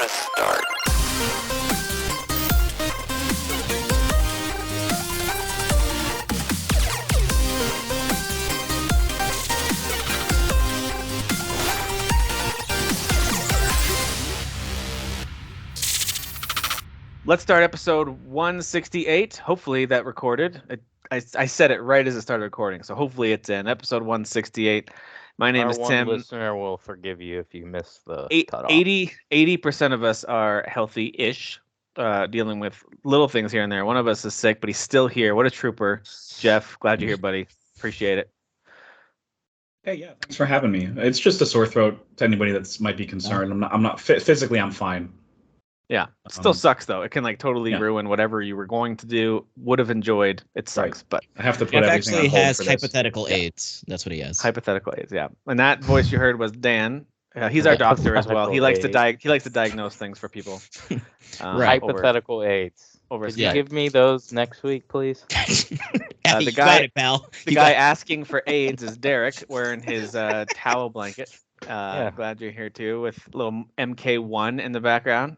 Press start. Let's start episode 168. Hopefully that recorded. I said it right as it started recording, so hopefully it's in episode 168. My name is Tim. Our listener will forgive you if you miss the cutoff. 80% of us are healthy-ish, dealing with little things here and there. One of us is sick, but he's still here. What a trooper. Jeff, glad you're here, buddy. Appreciate it. Hey, yeah, thanks for having me. It's just a sore throat to anybody that might be concerned. I'm not physically, I'm fine. Yeah, it still sucks though. It can like totally ruin whatever you were going to do, would have enjoyed. It sucks, Right. but I have to put Jeff everything actually on hold has for this. hypothetical AIDS. That's what he has. hypothetical AIDS, yeah. And that voice you heard was Dan. He's our doctor as well. He likes to diagnose things for people. Right. Hypothetical AIDS. Over Could Skype. you give me those next week, please? The You guy- got it, pal. The You guy got- asking for AIDS is Derek, wearing his towel blanket. Glad you're here too, with little MK1 in the background.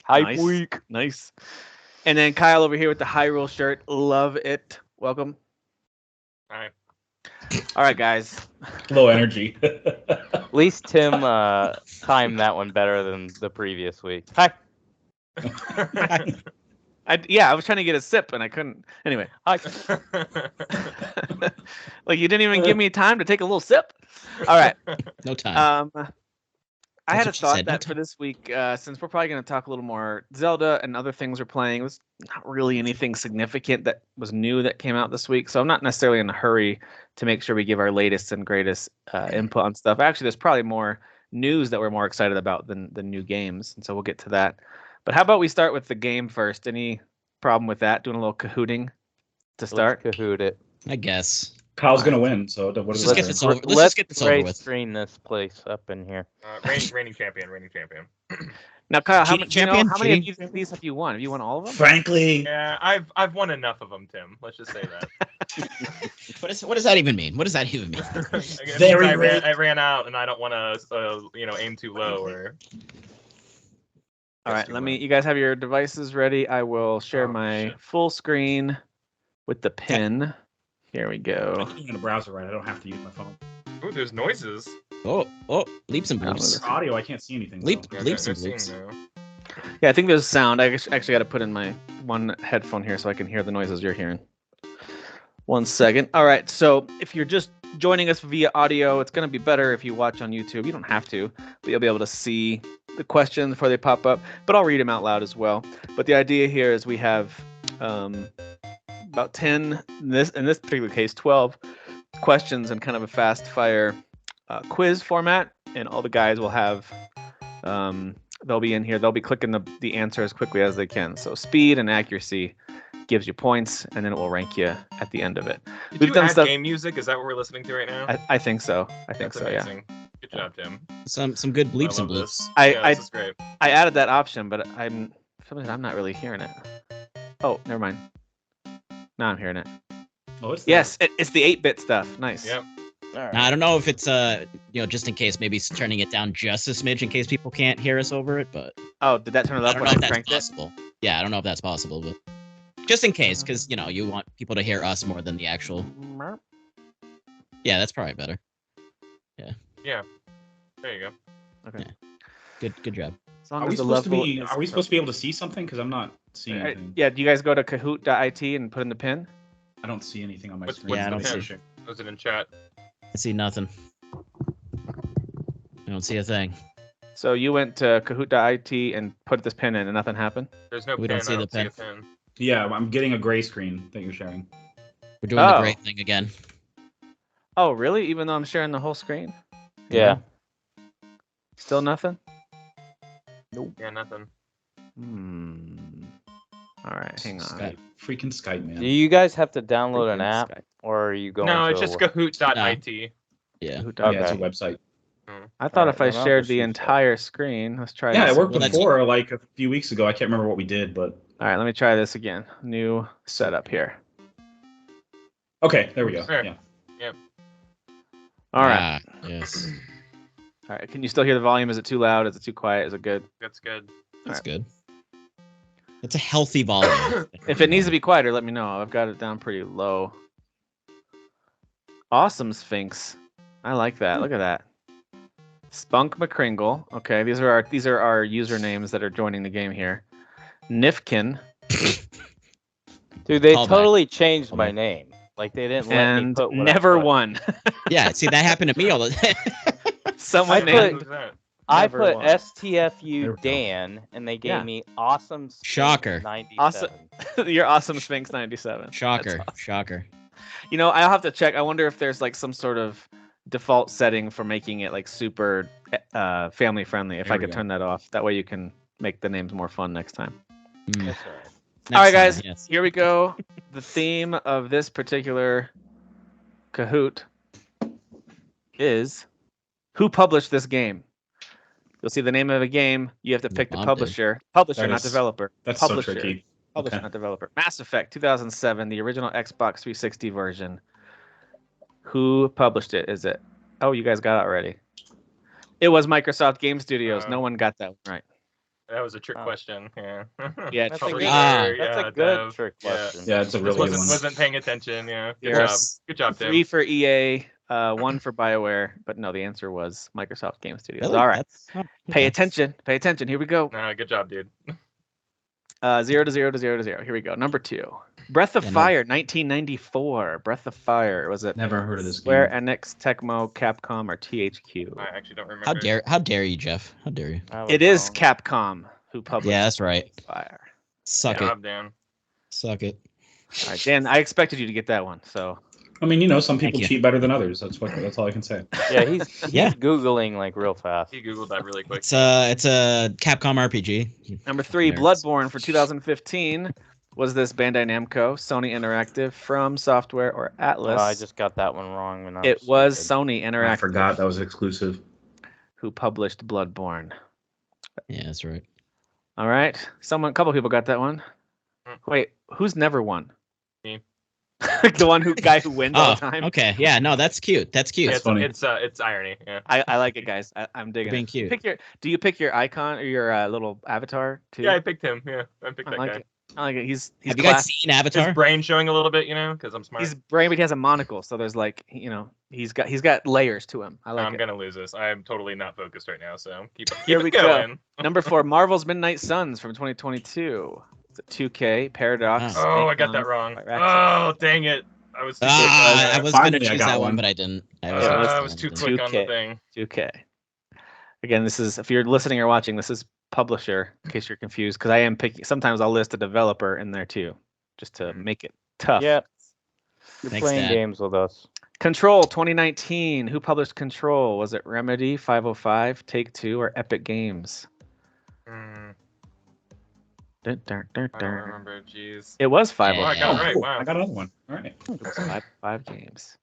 Hype week. Nice. And then Kyle over here with the Hyrule shirt. Love it. Welcome. All right. All right, guys. Low energy. At least Tim timed that one better than the previous week. Hi. I was trying to get a sip and I couldn't. Anyway, Hi. like you didn't even give me time to take a little sip. All right. No time. I had a what she thought said, no that for this week, since we're probably going to talk a little more Zelda and other things we're playing, it was not really anything significant that was new that came out this week. So I'm not necessarily in a hurry to make sure we give our latest and greatest input on stuff. Actually, there's probably more news that we're more excited about than new games. And so we'll get to that. But how about we start with the game first? Any problem with that? Doing a little Kahooting to start? Let's Kahoot it. I guess. Kyle's gonna win, so what Let's does just it get matter? this over. Let's Let's just get this over grade with. screen this place up in here. Reigning champion. Now, Kyle, how Cheating many, champion? how many Cheating of these have you won? Have you won all of them? Frankly, Yeah, I've won enough of them, Tim. Let's just say that. What does that even mean? What does that even mean? It Very means rare. I ran out, and I don't want to, aim too low or. All right, you guys have your devices ready. I will share Oh, my shit. full screen with the pin. Here we go. I'm using a browser, right? I don't have to use my phone. Ooh, there's noises. Oh, leaps and bloops. For audio, I can't see anything. Leap. so. Yeah, Leaps they're and bloops. seeing now. Yeah, I think there's sound. I actually got to put in my one headphone here so I can hear the noises you're hearing. 1 second. All right, so if you're just joining us via audio, it's going to be better if you watch on YouTube. You don't have to, but you'll be able to see the questions before they pop up. But I'll read them out loud as well. But the idea here is we have about 10, in this particular case, 12 questions in kind of a fast fire quiz format, and all the guys will have they'll be in here. They'll be clicking the answer as quickly as they can. So speed and accuracy gives you points, and then it will rank you at the end of it. Did We've you done add stuff- game music? Is that what we're listening to right now? I think so. I think That's so. Yeah. amazing. Good job, Tim. Some good bleeps I and love bloops. this. I This is great. I added that option, but I'm for some reason I'm not really hearing it. Oh, never mind. Now I'm hearing it. Oh, it's Yes, it's the 8-bit stuff. Nice. Yep. All right. Now, I don't know if it's just in case, maybe turning it down just a smidge in case people can't hear us over it, but Oh, did that turn it I up don't when know I if that's cranked it? possible. Yeah, I don't know if that's possible, but just in case, because you want people to hear us more than the actual. Yeah, that's probably better. Yeah. There you go. Okay. Yeah. Good job. As long Are as we the supposed to level be? is Are we supposed to be able to see something? Because I'm not seeing perfect. anything. Yeah, do you guys go to Kahoot.it and put in the pin? I don't see anything on my What's- screen. Yeah, I don't see Shit. Was it in chat? I see nothing. I don't see a thing. So you went to Kahoot.it and put this pin in and nothing happened? There's no We pin. don't see I the don't see a pin. Yeah, I'm getting a gray screen that you're sharing. We're doing the Oh. great thing again. Oh, really? Even though I'm sharing the whole screen? Yeah. Still nothing? Yeah, nothing. All right, hang on. Skype. Freaking Skype, man. Do you guys have to download an Freaking app, Skype. or are you going? No, to it's just a- Kahoot.it. Yeah. Kahoot.it. Yeah, it's a Okay. website. I thought Alright, if I well, I'll shared just the use that. entire screen, let's try Yeah, this. it worked Well, that's- before, like a few weeks ago. I can't remember what we did, but All right, let me try this again. New setup here. okay, there we go. There. Yeah. All right. Ah, yes. All right. Can you still hear the volume? Is it too loud? Is it too quiet? Is it good? That's good. That's good. That's a healthy volume. If it needs to be quieter, let me know. I've got it down pretty low. Awesome Sphinx. I like that. Look at that. Spunk McCringle. Okay, these are our usernames that are joining the game here. Nifkin Dude, they Callback. totally changed my Callback. name. Like they didn't let me and put what I Never put. Won. Yeah, see that happened to me all the time. Someone I named Who's that? I Never put won. There STFU we go. Dan, and they gave Yeah. me Awesome Sphinx Shocker. 97. Awesome. Your Awesome Sphinx 97. Shocker, That's awesome. shocker. You know, I'll have to check. I wonder if there's like some sort of default setting for making it like super family friendly. If There I we could go. turn that off, that way you can make the names more fun next time. Mm. That's all right. All right, Next guys. time, yes. Here we go. The theme of this particular Kahoot is who published this game. You'll see the name of a game. You have to pick the Bob did. publisher. Publisher, That not is- developer. That's publisher. so tricky. Publisher, Okay. not developer. Mass Effect 2007, the original Xbox 360 version. Who published it? Is it? Oh, you guys got it already. It was Microsoft Game Studios. No one got that one right. That was a trick Oh. question. Yeah. Yeah, That's a Publisher, good, Ah. that's yeah, a good dev, trick yeah. question. Yeah, it's a Just really good one. wasn't paying attention. Yeah. Good Yes. job. Good job, Tim. 3 for EA, 1 for BioWare, but no, the answer was Microsoft Game Studios. Really? All right. That's- oh, Pay okay. attention. Pay attention. Here we go. No, good job, dude. 0 to 0 to 0 to 0. Here we go. Number 2. Breath of Yeah, no. Fire, 1994. Breath of Fire. Was it Never heard of this game. Square Enix, Tecmo, Capcom, or THQ? I actually don't remember. How dare you, Jeff? How dare you? I was It is wrong. Capcom who published Yeah, that's right. Fire. Suck Good it. job, Dan. Suck it. All right, Dan, I expected you to get that one. So I mean, you know, some Thank people you. cheat better than others. That's all I can say. Yeah, he's Yeah. googling like real fast. He googled that really quick. It's a Capcom RPG. number 3, Nerds. Bloodborne for 2015. Was this Bandai Namco, Sony Interactive, From Software, or Atlas? I just got that one wrong. When I It was stupid. Sony Interactive I forgot that was exclusive. who published Bloodborne. Yeah, that's right. All right, a couple people got that one. Wait, who's never won? Me. The guy who wins all Oh, the time. okay. Yeah, no, that's cute. That's cute. It's funny. It's irony. Yeah. I like it, guys. I'm digging Being it. cute. Do you pick your icon or your little avatar too? Yeah, I picked him. Yeah, I picked I that like guy. it. I like it. He's Have you guys class. seen Avatar? His brain showing a little bit, because I'm smart. He's brain, but he has a monocle, so there's like he's got layers to him. I like I'm it. gonna lose this. I am totally not focused right now, so keep Here it we go. going. Number 4, Marvel's Midnight Suns from 2022. It's a 2K Paradox. Oh. Oh, I got that wrong. By Raxus. Oh, dang it! I was too I was Finally, gonna I choose got that one, one. but I didn't. I was too quick on the 2K. thing. 2K. Again, this is, if you're listening or watching, this is publisher, in case you're confused, because I am picking. Sometimes I'll list a developer in there too, just to make it tough. Yeah. You're Thanks, playing Dad. games with us. Control 2019. Who published Control? Was it Remedy, 505, Take-Two, or Epic Games? Hmm, Dun, dun, dun, I don't dun. remember. Jeez. It was Oh, 505. I got it right. cool. Wow. I got another one. All right. It was five games.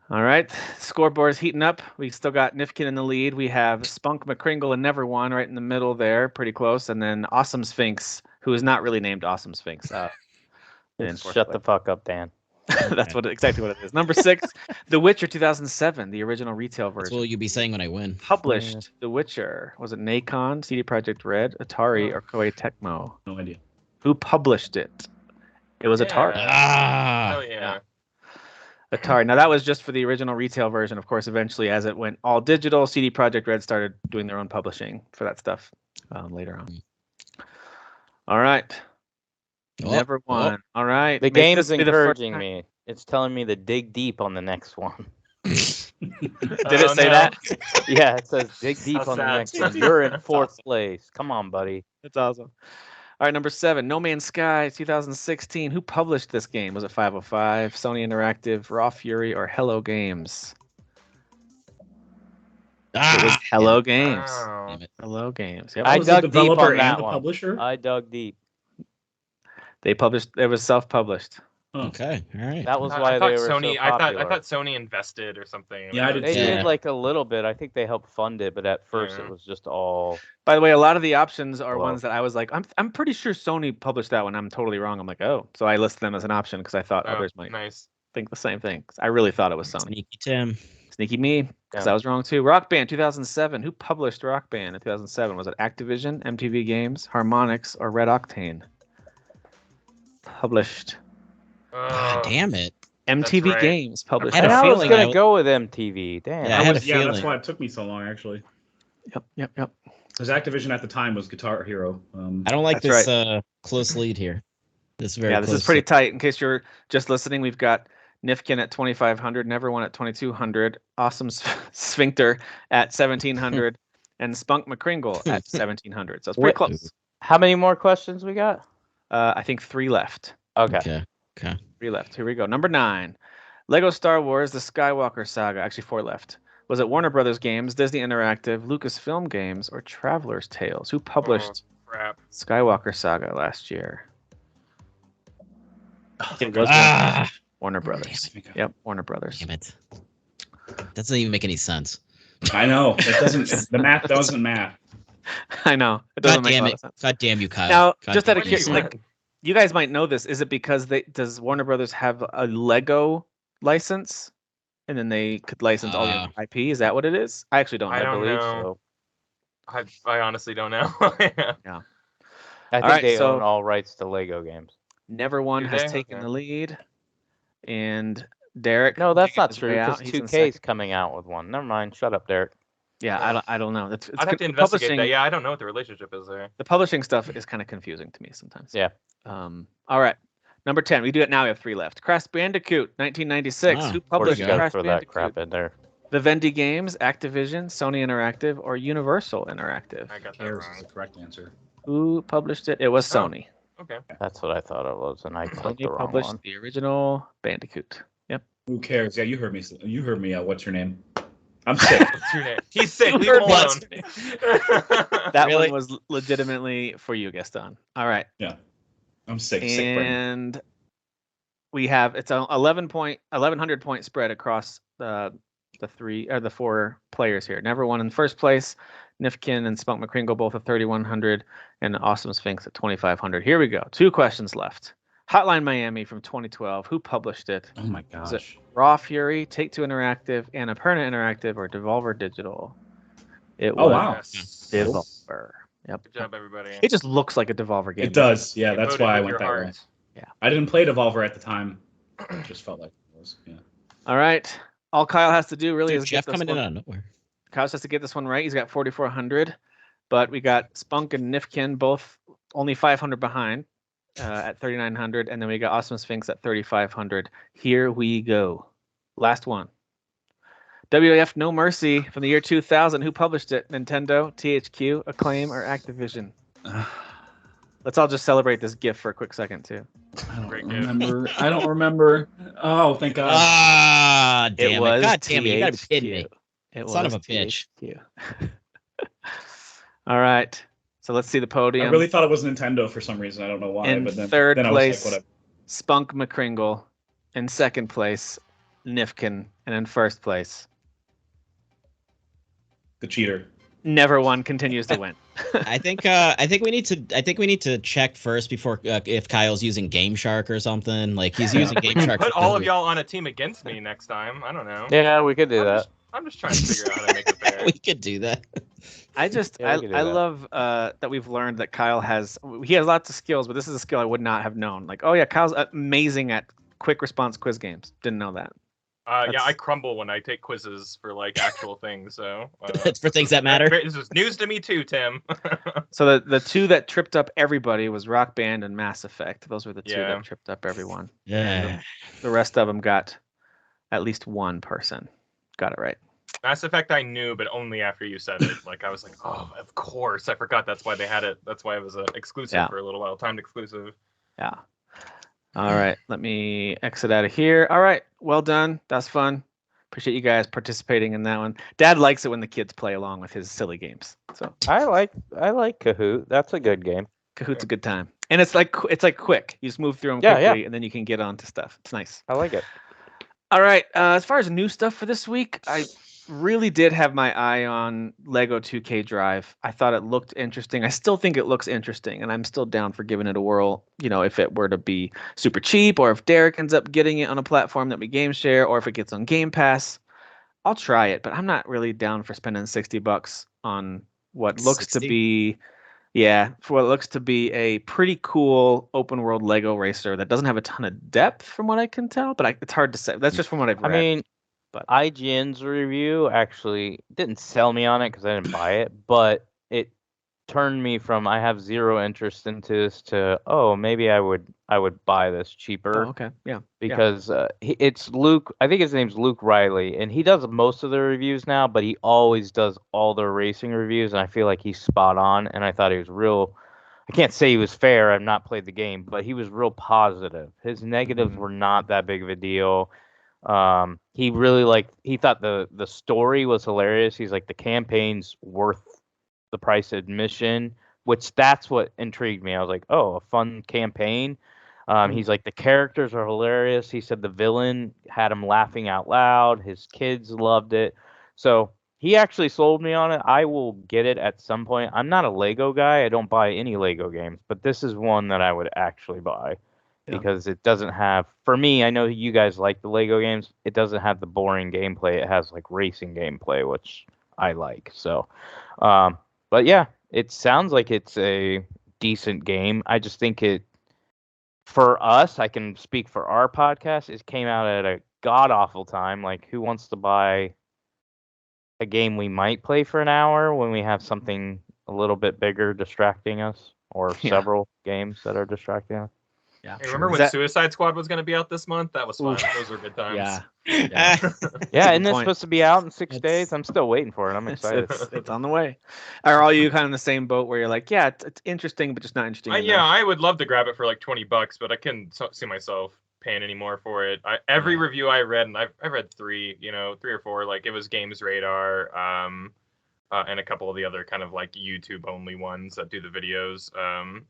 All right, scoreboard's heating up. We still got Nifkin in the lead. We have Spunk McCringle and Never Won right in the middle there, pretty close. And then Awesome Sphinx, who is not really named Awesome Sphinx. in fourth Shut place. the fuck up, Dan. That's exactly what it is. Number 6, The Witcher 2007, the original retail That's version. what you'll be saying when I win. Published The Witcher. Was it Nacon, CD Projekt Red, Atari, or Koei Tecmo? No idea. Who published it? It was Atari. Ah, Oh yeah. Atari. Now that was just for the original retail version. Of course, eventually, as it went all digital, CD Projekt Red started doing their own publishing for that stuff later on. All right. Oh, Never won. All right. The Make game this is be the first encouraging time. me. It's telling me to dig deep on the next one. Did it Oh, say no. that? Yeah, it says dig deep How on the sad. next one. You're in That's fourth awesome. place. Come on, buddy. That's awesome. All right, number 7, No Man's Sky 2016. Who published this game? Was it 505, Sony Interactive, Raw Fury, or Hello Games? It was ah. Hello Games. Wow. Damn it. Hello Games. Yep. I Was the dug deep developer on and that the one. publisher? I dug deep. They published. It was self-published. Oh. Okay, all right. That was I why thought they were Sony. so I popular. thought Sony invested or something. Yeah, I did They too. did like a little bit. I think they helped fund it, but at first Yeah. it was just all. By the way, a lot of the options are Hello. ones that I was like, I'm pretty sure Sony published that one. I'm totally wrong. I'm like, oh, so I listed them as an option because I thought Oh, others might nice. think the same thing. 'Cause I really thought it was Sony. Sneaky Tim. Sneaky me, because I was wrong too. Rock Band 2007. Who published Rock Band in 2007? Was it Activision, MTV Games, Harmonix, or Red Octane? Published. God damn it. MTV right. Games published. I had a I was feeling gonna go with MTV. Damn. Yeah, I had a that's feeling. why it took me so long, actually. Yep. Because Activision at the time was Guitar Hero. I don't like That's this close lead here. This very this is pretty tight. In case you're just listening, we've got Nifkin at 2,500, Neverone at 2,200, Awesome Sphincter at 1,700, and Spunk McCringle at 1,700. So it's pretty close. How many more questions we got? I think 3 left. Okay. 3 left. Here we go. Number 9. Lego Star Wars: The Skywalker Saga. Actually, 4 left. Was it Warner Brothers Games, Disney Interactive, Lucasfilm Games, or Traveler's Tales? Who published Skywalker Saga last year? It was Warner Brothers. Yep, Warner Brothers. Damn it. Doesn't even make any sense. I know. It doesn't. The math doesn't math. I know. It doesn't make a lot of sense. God damn you, Kyle. Now, God just out of damn you. curiosity, you guys might know this. Is it because does Warner Brothers have a Lego license, and then they could license all the IP? Is that what it is? I actually don't know. I don't believe know. so. I honestly don't know. I think they own all rights to Lego games. Neverone Do has they? taken Okay. the lead, and Derek. No, that's digging not his true. way Because out. He's in 2K is second. coming out with one. Never mind. Shut up, Derek. Yeah, I don't know. It's I'd have to investigate that. Yeah, I don't know what the relationship is there. The publishing stuff is kind of confusing to me sometimes. Yeah. All right. Number 10. We do it now. We have 3 left. Crash Bandicoot, 1996. Who Of course, published you gotta Crash throw that Bandicoot? crap in there. Vivendi Games, Activision, Sony Interactive, or Universal Interactive? I got that Cares is wrong. the correct answer. Who published it? It was Oh. Sony. Okay. That's what I thought it was, and I clicked the Sony wrong published one. the original Bandicoot. Yep. Who cares? Yeah, you heard me. You heard me. What's your name? I'm sick. What's your name? He's sick. You Leave him heard alone. what's That Really? one was legitimately for you, Gaston. All right. I'm sick. Sick brain. And we have it's a 1100 point spread across the 4 players here. Neverone in first place, Nifkin and Spunk McCringle both at 3,100, and Awesome Sphinx at 2,500. Here we go. 2 questions left. Hotline Miami from 2012. Who published it? Oh my Was it gosh. Raw Fury, Take-Two Interactive, Annapurna Interactive, or Devolver Digital? It Oh was wow. Yes. Devolver. Yep. Good job, everybody. It just looks like a Devolver game. It does. Yeah, You that's voted why I with went your that way. heart. I didn't play Devolver at the time. It just felt like it was. Yeah. All right. All Kyle has to do really Dude, is Jeff get this coming in one. out of nowhere. Kyle has to get this one right. He's got 4,400, but we got Spunk and Nifkin both only 500 behind at 3,900, and then we got Awesome Sphinx at 3,500. Here we go. Last one. WAF No Mercy from the year 2000. Who published it? Nintendo, THQ, Acclaim, or Activision? Let's all just celebrate this gift for a quick second too. I don't Great gift. remember. I don't remember. Oh, thank God. Ah, damn it. was God damn it. You gotta be kidding me. It Son was of a bitch. THQ. All right. So let's see the I podium. really thought it was Nintendo for some reason. I don't know why. In but then, third then place, I was like, Spunk McCringle. In second place, Nifkin. And in first place, the cheater. Neverone continues to win. I think we need to check first before if Kyle's using Game Shark or something. Like he's using Game Shark. Put for all of Google. y'all on a team against me next time. I don't know. Yeah, we could do that. I'm just trying to figure out how to make it fair. We could do that. I just Yeah, we can do I that. love that we've learned that Kyle has lots of skills, but this is a skill I would not have known. Like, oh yeah, Kyle's amazing at quick response quiz games. Didn't know that. Yeah, That's- I crumble when I take quizzes for like actual things. So It's for things that matter. This is news to me too, Tim. So the 2 that tripped up everybody was Rock Band and Mass Effect. Those were the 2 Yeah. that tripped up everyone. Yeah. The rest of them got at least one person got it right. Mass Effect I knew, but only after you said it. Like I was like, oh, of course. I forgot that's why they had it. That's why it was exclusive Yeah. for a little while, timed exclusive. Yeah. All right. Let me exit out of here. All right. Well done. That's fun. Appreciate you guys participating in that one. Dad likes it when the kids play along with his silly games. So I like Kahoot. That's a good game. Kahoot's a good time. And it's like quick. You just move through them Yeah, quickly yeah. and then you can get on to stuff. It's nice. I like it. All right. As far as new stuff for this week, I really did have my eye on Lego 2K Drive. I thought it looked interesting. I still think it looks interesting, and I'm still down for giving it a whirl. You know, if it were to be super cheap, or if Derek ends up getting it on a platform that we game share, or if it gets on Game Pass. I'll try it, but I'm not really down for spending $60 on what looks to 60? be, for what looks to be a pretty cool open world Lego racer that doesn't have a ton of depth from what I can tell, but it's hard to say. That's just from what I've I read. mean, but IGN's review actually didn't sell me on it because I didn't buy it, but it turned me from I have zero interest into this to maybe I would buy this cheaper. okay, yeah, because it's Luke. I think his name's Luke Riley, and he does most of the reviews now, but he always does all the racing reviews, and I feel like he's spot on. And I thought he was real. I can't say he was fair. I've not played the game, but he was real positive. His negatives were not that big of a deal. He really he thought the story was hilarious. He's like, the campaign's worth the price of admission, which that's what intrigued me. I was like, oh, a fun campaign. He's like, the characters are hilarious. He said the villain had him laughing out loud. His kids loved it. So he actually sold me on it. I will get it at some point. I'm not a Lego guy. I don't buy any Lego games, but this is one that I would actually buy because it doesn't have, for me, I know you guys like the Lego games. It doesn't have the boring gameplay. It has like racing gameplay, which I like. So, but yeah, it sounds like it's a decent game. I just think for us, I can speak for our podcast, it came out at a god-awful time. Like, who wants to buy a game we might play for an hour when we have something a little bit bigger distracting us, or several games that are distracting us? Yeah. Hey, remember when Suicide Squad was going to be out this month? That was fun. Those were good times. Yeah. Yeah, isn't it supposed to be out in 6 days? I'm still waiting for it. I'm excited. It's on the way. Are all you kind of in the same boat where you're like, yeah, it's interesting, but just not interesting enough? Yeah, I would love to grab it for like $20, but I couldn't see myself paying any more for it. Every review I read, and I've read three or four, like it was Games Radar, and a couple of the other kind of like YouTube only ones that do the videos,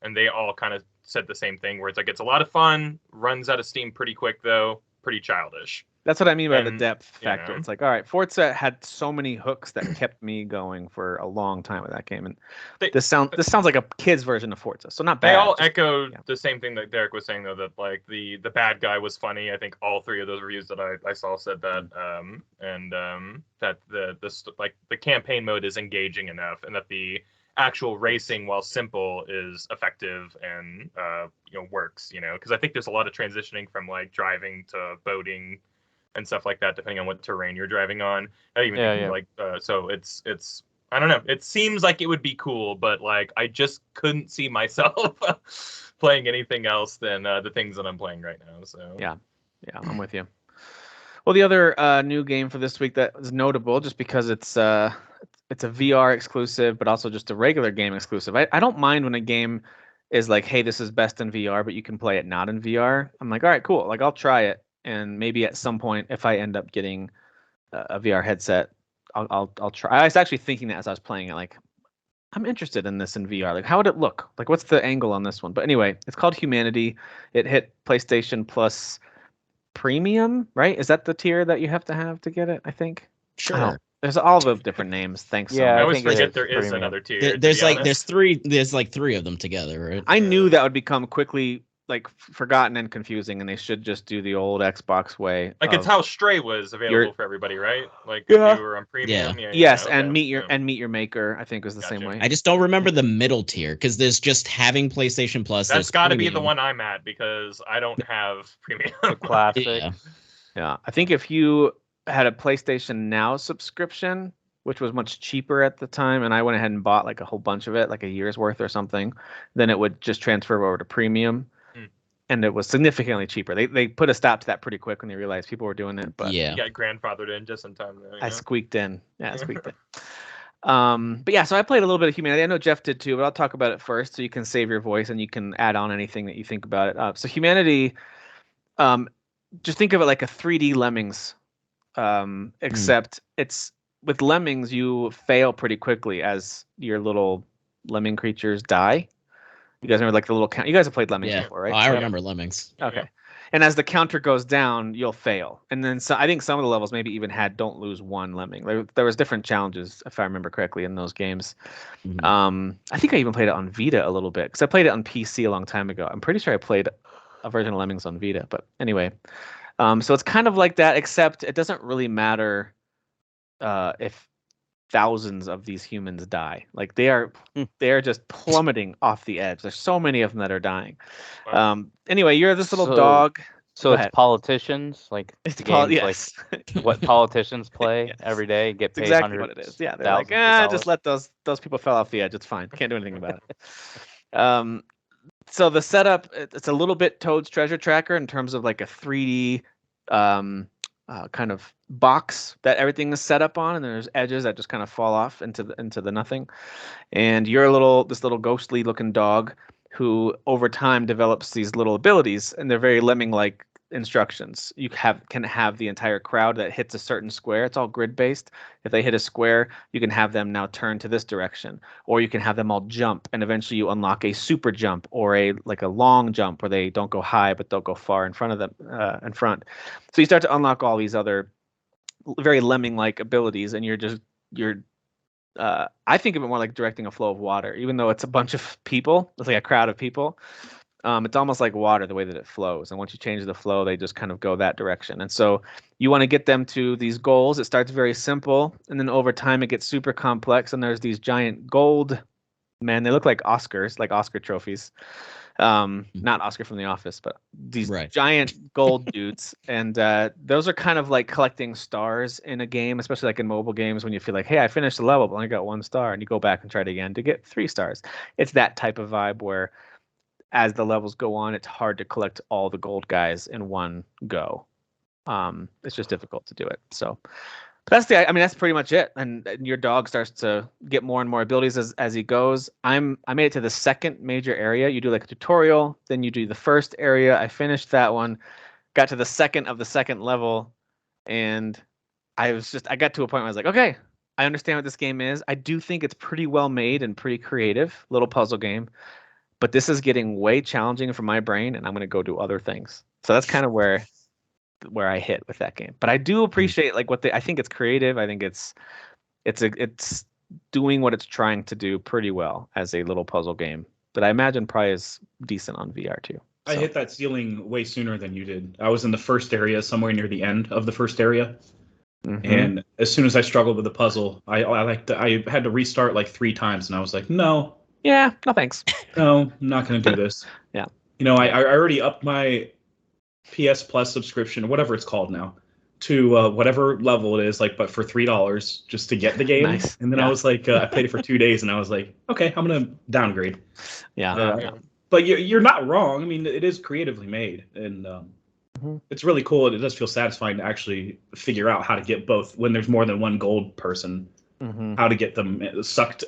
and they all kind of said the same thing, where it's like, it's a lot of fun, runs out of steam pretty quick though, pretty childish. That's what I mean by the depth factor. know. It's like, all right, Forza had so many hooks that kept me going for a long time with that game, and this sounds like a kid's version of Forza, so not bad. They all echoed the same thing that Derek was saying, though, that like the bad guy was funny. I think all three of those reviews that I saw said that, and that the campaign mode is engaging enough, and that the actual racing, while simple, is effective and works. Because I think there's a lot of transitioning from like driving to boating and stuff like that, depending on what terrain you're driving on. I even think so it's I don't know. It seems like it would be cool, but like I just couldn't see myself playing anything else than the things that I'm playing right now. So yeah, I'm with you. Well, the other new game for this week that is notable, just because it's a VR exclusive, but also just a regular game exclusive. I don't mind when a game is like, hey, this is best in VR, but you can play it not in VR. I'm like, all right, cool. Like, I'll try it, and maybe at some point, if I end up getting a VR headset, I'll try. I was actually thinking that as I was playing it, like, I'm interested in this in VR. Like, how would it look? Like, what's the angle on this one? But anyway, it's called Humanity. It hit PlayStation Plus Premium, right? Is that the tier that you have to get it? I think. Sure. There's all the different names. Thanks. Yeah, I I always think it forget is there is premium. another tier. There's like three of them together, right? I knew that would become quickly like forgotten and confusing, and they should just do the old Xbox way. Like, it's how Stray was available for everybody, right? Like, if you were on premium. Yeah. Yes, okay, and Meet Your Maker, I think, was the same way. I just don't remember the middle tier, because there's just having PlayStation Plus. That's got to be the one I'm at, because I don't have premium. Classic. Yeah, I think if you had a PlayStation Now subscription, which was much cheaper at the time, and I went ahead and bought like a whole bunch of it, like a year's worth or something, then it would just transfer over to premium. And it was significantly cheaper. They put a stop to that pretty quick when they realized people were doing it. But you got grandfathered in just in time. Though, I squeaked in. Yeah, I squeaked in. But yeah, so I played a little bit of Humanity. I know Jeff did too, but I'll talk about it first, so you can save your voice and you can add on anything that you think about it. So Humanity, just think of it like a 3D Lemmings, except it's with Lemmings you fail pretty quickly as your little lemming creatures die. You guys remember like the little count? You guys have played Lemmings before, right? Oh, I remember Lemmings. Okay. And as the counter goes down, you'll fail. And then I think some of the levels maybe even had don't lose one lemming. There was different challenges, if I remember correctly, in those games. I think I even played it on Vita a little bit, because I played it on PC a long time ago. I'm pretty sure I played a version of Lemmings on Vita. But anyway, so it's kind of like that, except it doesn't really matter if thousands of these humans die. Like they are just plummeting off the edge. There's so many of them that are dying. Wow. Anyway, you're this little So- dog. So Go it's ahead. politicians, like It's games yes. like what politicians play Yes. every day, get It's paid exactly hundreds, what it is. Yeah, they're like, thousands of just dollars. let those people fell off the edge. It's fine. Can't do anything about it. So the setup, it's a little bit Toad's Treasure Tracker in terms of like a 3D kind of box that everything is set up on, and there's edges that just kind of fall off into the nothing. And you're this little ghostly looking dog who over time develops these little abilities, and they're very lemming-like instructions. You can have the entire crowd that hits a certain square. It's all grid based. If they hit a square, you can have them now turn to this direction, or you can have them all jump, and eventually you unlock a super jump or a long jump where they don't go high but they'll go far in front of them in front. So you start to unlock all these other very lemming-like abilities, and you're I think of it more like directing a flow of water, even though it's a bunch of people. It's like a crowd of people. It's almost like water, the way that it flows. And once you change the flow, they just kind of go that direction. And so you want to get them to these goals. It starts very simple, and then over time it gets super complex. And there's these giant gold, man, they look like Oscars, like Oscar trophies. Not Oscar from The Office, but these giant gold dudes. And those are kind of like collecting stars in a game, especially like in mobile games when you feel like, hey, I finished the level, but I only got 1 star, and you go back and try it again to get 3 stars. It's that type of vibe where as the levels go on, it's hard to collect all the gold guys in one go. It's just difficult to do it. So that's pretty much it. And your dog starts to get more and more abilities as he goes. I made it to the second major area. You do like a tutorial, then you do the first area. I finished that one, got to the second of the second level, and I got to a point where I was like, okay, I understand what this game is. I do think it's pretty well made and pretty creative, little puzzle game. But this is getting way challenging for my brain, and I'm going to go do other things. So that's kind of where I hit with that game. But I do appreciate like I think it's creative. I think it's doing what it's trying to do pretty well as a little puzzle game that I imagine probably is decent on VR too. I hit that ceiling way sooner than you did. I was in the first area, somewhere near the end of the first area. Mm-hmm. And as soon as I struggled with the puzzle, I had to restart like 3 times, and I was like, no. Yeah, no thanks. No, I'm not going to do this. Yeah. I already upped my PS Plus subscription, or whatever it's called now, to whatever level it is, but for $3 just to get the game. Nice. And then I was like, I played it for 2 days, and I was like, okay, I'm going to downgrade. Yeah. But you're not wrong. I mean, it is creatively made, and it's really cool. It does feel satisfying to actually figure out how to get both when there's more than one gold person, how to get them sucked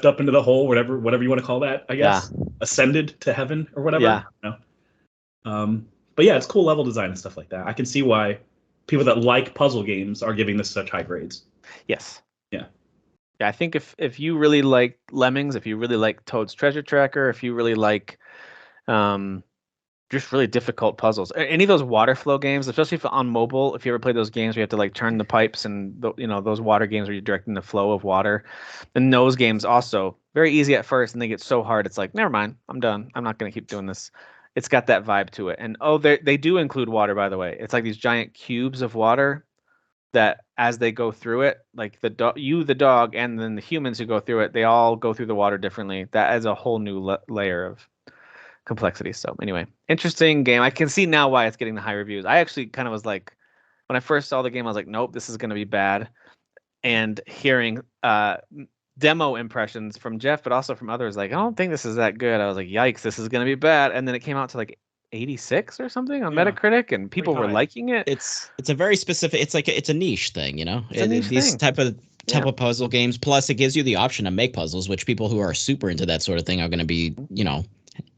up into the hole, whatever you want to call that, I guess. Yeah. Ascended to heaven or whatever. Yeah. But yeah, it's cool level design and stuff like that. I can see why people that like puzzle games are giving this such high grades. Yes. Yeah. Yeah, I think if you really like Lemmings, if you really like Toad's Treasure Tracker, if you really like just really difficult puzzles, any of those water flow games, especially on mobile, if you ever play those games where you have to like turn the pipes and those water games where you're directing the flow of water, and those games also very easy at first, and they get so hard it's like, never mind, I'm done, I'm not going to keep doing this. It's got that vibe to it. And they do include water, by the way. It's like these giant cubes of water that as they go through it, like the dog, and then the humans who go through it, they all go through the water differently. That adds a whole new layer of complexity. So anyway, interesting game. I can see now why it's getting the high reviews. I actually kind of was like, when I first saw the game, I was like, nope, this is going to be bad. And hearing demo impressions from Jeff, but also from others, like, I don't think this is that good. I was like, yikes, this is going to be bad. And then it came out to like 86 or something on Metacritic, and people were liking it. It's a very specific. It's a niche thing, It's a niche these thing. type of puzzle games. Plus, it gives you the option to make puzzles, which people who are super into that sort of thing are going to be,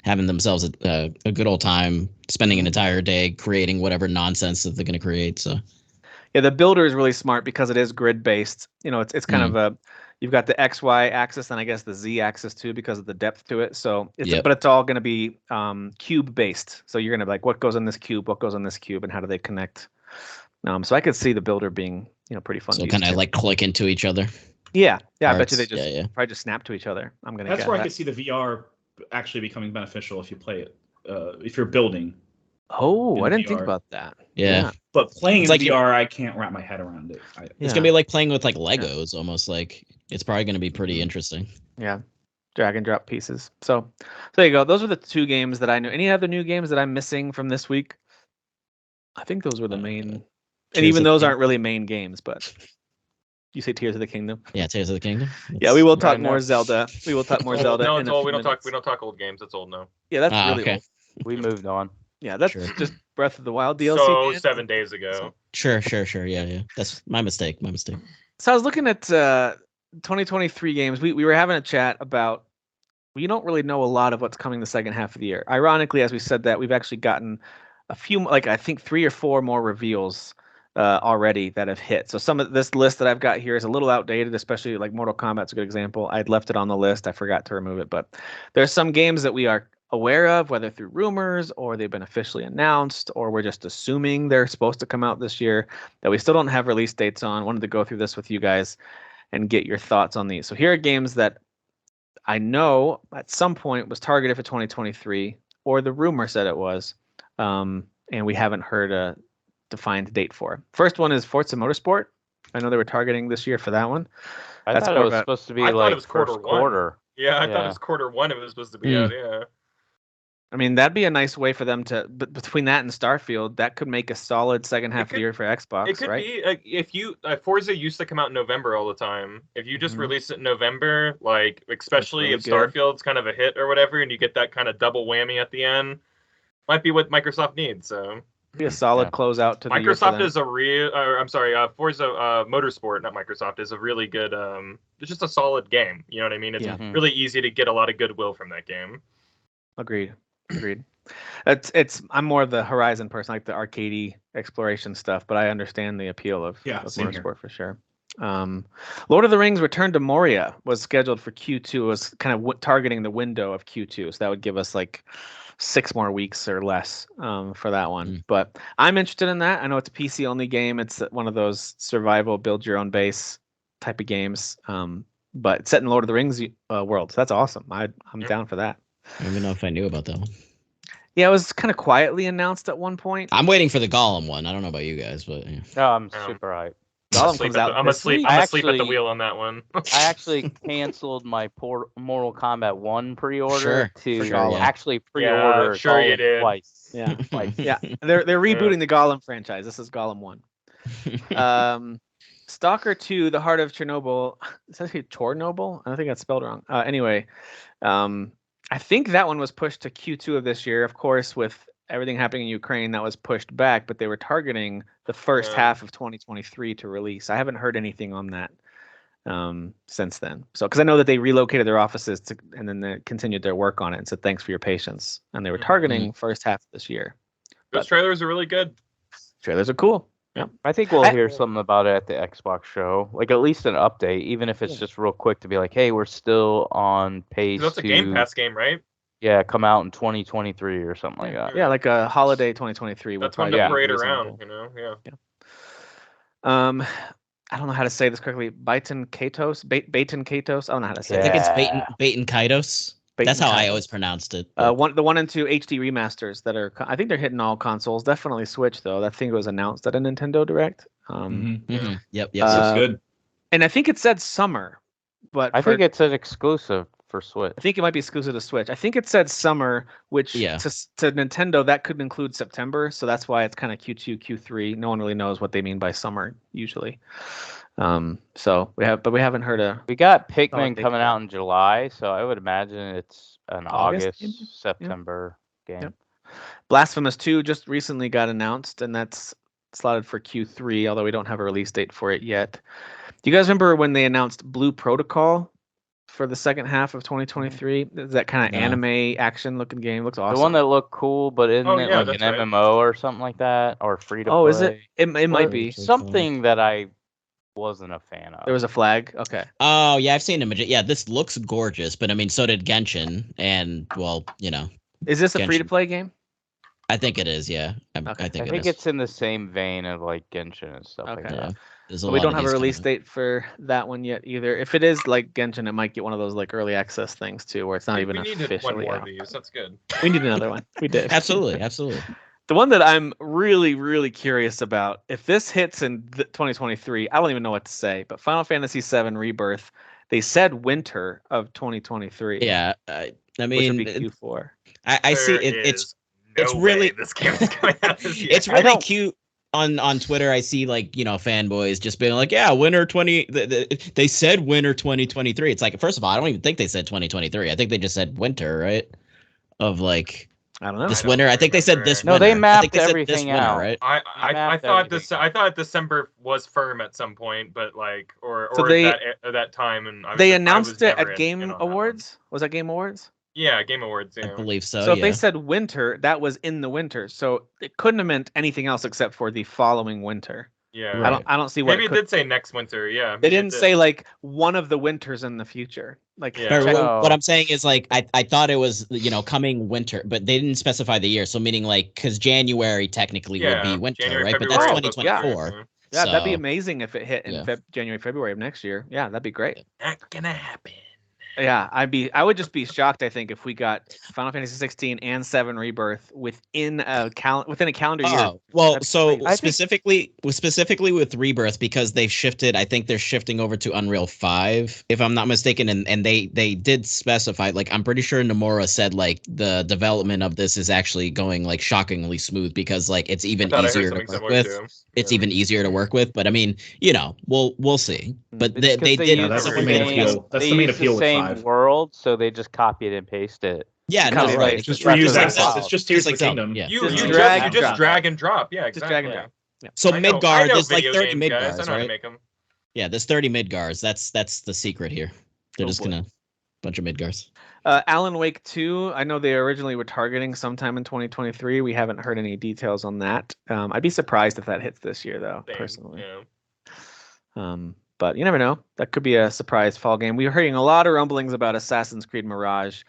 having themselves a good old time, spending an entire day creating whatever nonsense that they're going to create. So, yeah, the builder is really smart because it is grid based. It's kind of you've got the XY axis and I guess the Z axis too because of the depth to it. So but it's all going to be cube based. So you're going to be like, what goes on this cube, what goes on this cube, and how do they connect? So I could see the builder being pretty fun. So kind of like click into each other. Yeah. I bet Parts. you they just probably just snap to each other. That's where I could see the VR actually becoming beneficial if you play it, if you're building. Oh, I didn't think about that. Yeah. But playing It's in like VR, I can't wrap my head around it. It's gonna be like playing with like Legos, almost like it's probably gonna be pretty interesting. Yeah, drag and drop pieces. So there you go. Those are the 2 games that I knew. Any other new games that I'm missing from this week? I think those were the main. And Tears even of the those Kingdom. aren't really main games, but you say Tears of the Kingdom. Yeah, Tears of the Kingdom. Yeah, we will talk Right now. more Zelda. We will talk more It's Zelda. old. No, in it's a old. few We don't talk. minutes. We don't talk old games. It's old now. Yeah, that's Ah, really okay. old. We moved on. Yeah, that's Sure. just Breath of the Wild DLC. So man. 7 days ago. Sure. Yeah. That's my mistake. So I was looking at 2023 games. We were having a chat about we don't really know a lot of what's coming the second half of the year. Ironically, as we said that, we've actually gotten a few, like I think 3 or 4 more reveals already that have hit. So some of this list that I've got here is a little outdated, especially like Mortal Kombat's a good example. I'd left it on the list. I forgot to remove it, but there's some games that we are aware of, whether through rumors or they've been officially announced, or we're just assuming they're supposed to come out this year that we still don't have release dates on. Wanted to go through this with you guys and get your thoughts on these. So here are games that I know at some point was targeted for 2023, or the rumor said it was, and we haven't heard a defined date for. First one is Forza Motorsport. I know they were targeting this year for that one. I That's thought it more was of a- supposed to be I thought like it was quarter first one. quarter. Yeah, I thought Yeah. it was Q1 it was supposed to be out. Yeah. I mean, that'd be a nice way for them to, but between that and Starfield, that could make a solid second half of the year for Xbox, It could right? be like if you Forza used to come out in November all the time. If you just Mhm. release it in November, like especially really if good. Starfield's kind of a hit or whatever, and you get that kind of double whammy at the end, might be what Microsoft needs. So Be a solid Yeah. closeout to the year for Microsoft them. is a real. I'm sorry, Forza Motorsport, not Microsoft, is a really good. It's just a solid game. You know what I mean? It's Yeah. Mhm. really easy to get a lot of goodwill from that game. Agreed. It's I'm more of the Horizon person, like the arcadey exploration stuff, but I understand the appeal of same here. Motorsport for sure. Lord of the Rings: Return to Moria was scheduled for Q2. It was kind of targeting the window of Q2, so that would give us like 6 more weeks or less for that one. Mm. But I'm interested in that. I know it's a PC only game. It's one of those survival, build your own base type of games. But it's set in Lord of the Rings world. So that's awesome. I'm Yeah. down for that. I don't even know if I knew about that one. Yeah, it was kind of quietly announced at one point. I'm waiting for the Gollum one. I don't know about you guys, but yeah. No, I'm Um, super hyped. Gollum comes out I'm this asleep. week. I'm I asleep at the actually- wheel on that one. I actually canceled my Mortal Kombat 1 pre-order Sure, to sure, yeah. actually pre-order sure you Gollum did. twice. Yeah. Twice. Yeah, they're rebooting the Gollum franchise. This is Gollum 1. Stalker 2: The Heart of Chernobyl. Is that actually Chornobyl? I don't think that's spelled wrong. Anyway, I think that one was pushed to Q2 of this year. Of course, with everything happening in Ukraine, that was pushed back, but they were targeting the first Yeah. half of 2023 to release. I haven't heard anything on that since then. So, because I know that they relocated their offices and then they continued their work on it and said thanks for your patience. And they were Mhm. targeting first half of this year. Those trailers are really good. Trailers are cool. I think we'll I- hear something about it at the Xbox show, like at least an update, even if it's Yeah. just real quick to be like, "Hey, we're still on pace 'Cause that's a to Game Pass game, right? come out in 2023 or something like that." Yeah, like a holiday 2023. would That's fun probably to be parade reasonable. around, you know? Yeah. I don't know how to say this correctly. Baton Katos. I don't know how to say I think it. it's Yeah. Bait and Kaitos. That's how I always pronounced it. The 1 and 2 HD remasters that are. I think they're hitting all consoles. Definitely Switch though. That thing was announced at a Nintendo Direct. Mhm. Yep. Uh, Looks good. And I think it said summer, but I think it's an exclusive for Switch. I think it might be exclusive to Switch. I think it said summer, which Yeah. to Nintendo that could include September, so that's why it's kind of Q2, Q3. No one really knows what they mean by summer usually. So we haven't heard a. We got Solid Pikmin date coming for out in July, so I would imagine it's an August, maybe? August, September game. Yep. Blasphemous 2 just recently got announced, and that's slotted for Q3, although we don't have a release date for it yet. Do you guys remember when they announced Blue Protocol for the second half of 2023? Is that kind of No. anime action looking game? Looks awesome. The one that looked cool, but isn't Oh, it yeah, like that's an right. MMO or something like that, or free to play? Oh, is it? It might be. Something that I wasn't a fan of. There was a flag. Okay. Oh yeah, I've seen image. Yeah, this looks gorgeous, but I mean, so did Genshin, and well, you know, Is this a Genshin. free to play game? I think it is. Yeah, Okay. I think I it think is. it's in the same vein of like Genshin and stuff like Okay. Yeah. that. There's But we lot don't of have a these release coming date for that one yet either. If it is like Genshin, it might get one of those like early access things too, where it's not even we needed one officially more out. of these. That's good. We need another one. We did. up. Absolutely. The one that I'm really, really curious about, if this hits in 2023, I don't even know what to say. But Final Fantasy VII Rebirth, they said winter of 2023. Yeah, I which would mean, be Q4. I see There it. is It's no really way this game is coming out this year. it's really cute. On Twitter, I see like fanboys just being like, "Yeah, winter 20." They said winter 2023. It's like, first of all, I don't even think they said 2023. I think they just said winter, right? Of like I don't know. this winter. I think they said this No, winter. they I think mapped they said everything this winter, out. right? I thought this. I thought December was firm at some point, but like, or So they- at that time, and They announced it at Game Awards. Was that Game Awards? Yeah, Game Awards. Yeah. I believe so. So if they said winter, that was in the winter. So it couldn't have meant anything else except for the following winter. Yeah. Right. I don't see what Maybe it did say next winter. Yeah. They didn't say like one of the winters in the future. Like Yeah. check- What I'm saying is like I thought it was coming winter, but they didn't specify the year. So meaning like because January technically would be winter, January, right? February, But that's those 2024. yeah, that'd be So, amazing if it hit in yeah. January, February of next year. Yeah, that'd be great. Not gonna happen. Yeah, I would just be shocked. I think if we got Final Fantasy 16 and 7 Rebirth within a calendar year. Oh, well, That's so crazy. specifically with Rebirth, because they've shifted, I think they're shifting over to Unreal 5, if I'm not mistaken, and they did specify, like, I'm pretty sure Nomura said, like, the development of this is actually going, like, shockingly smooth, because, like, it's even easier to work with. It's even easier to work with, but I mean, we'll see. But they did. Yeah, that's the main appeal. That's the main appeal with same 5. world, so they just copied and pasted it. Yeah, no, Copy right. paste. Just That's reuse like assets. Zelda. It's just Tears Just of the like Zelda, Kingdom. yeah. You Just just drag drag, and drop. and drop. Yeah, exactly. Just drag and drop. Yeah. So I know Midgar, there's like video 30 game guys. I Midgars, know how to right? make them. Yeah, there's 30 Midgars. That's the secret here. They're just boy. gonna bunch of Midgars. Alan Wake 2, I know they originally were targeting sometime in 2023. We haven't heard any details on that. I'd be surprised if that hits this year, though, Same, personally. Yeah. But you never know. That could be a surprise fall game. We were hearing a lot of rumblings about Assassin's Creed Mirage,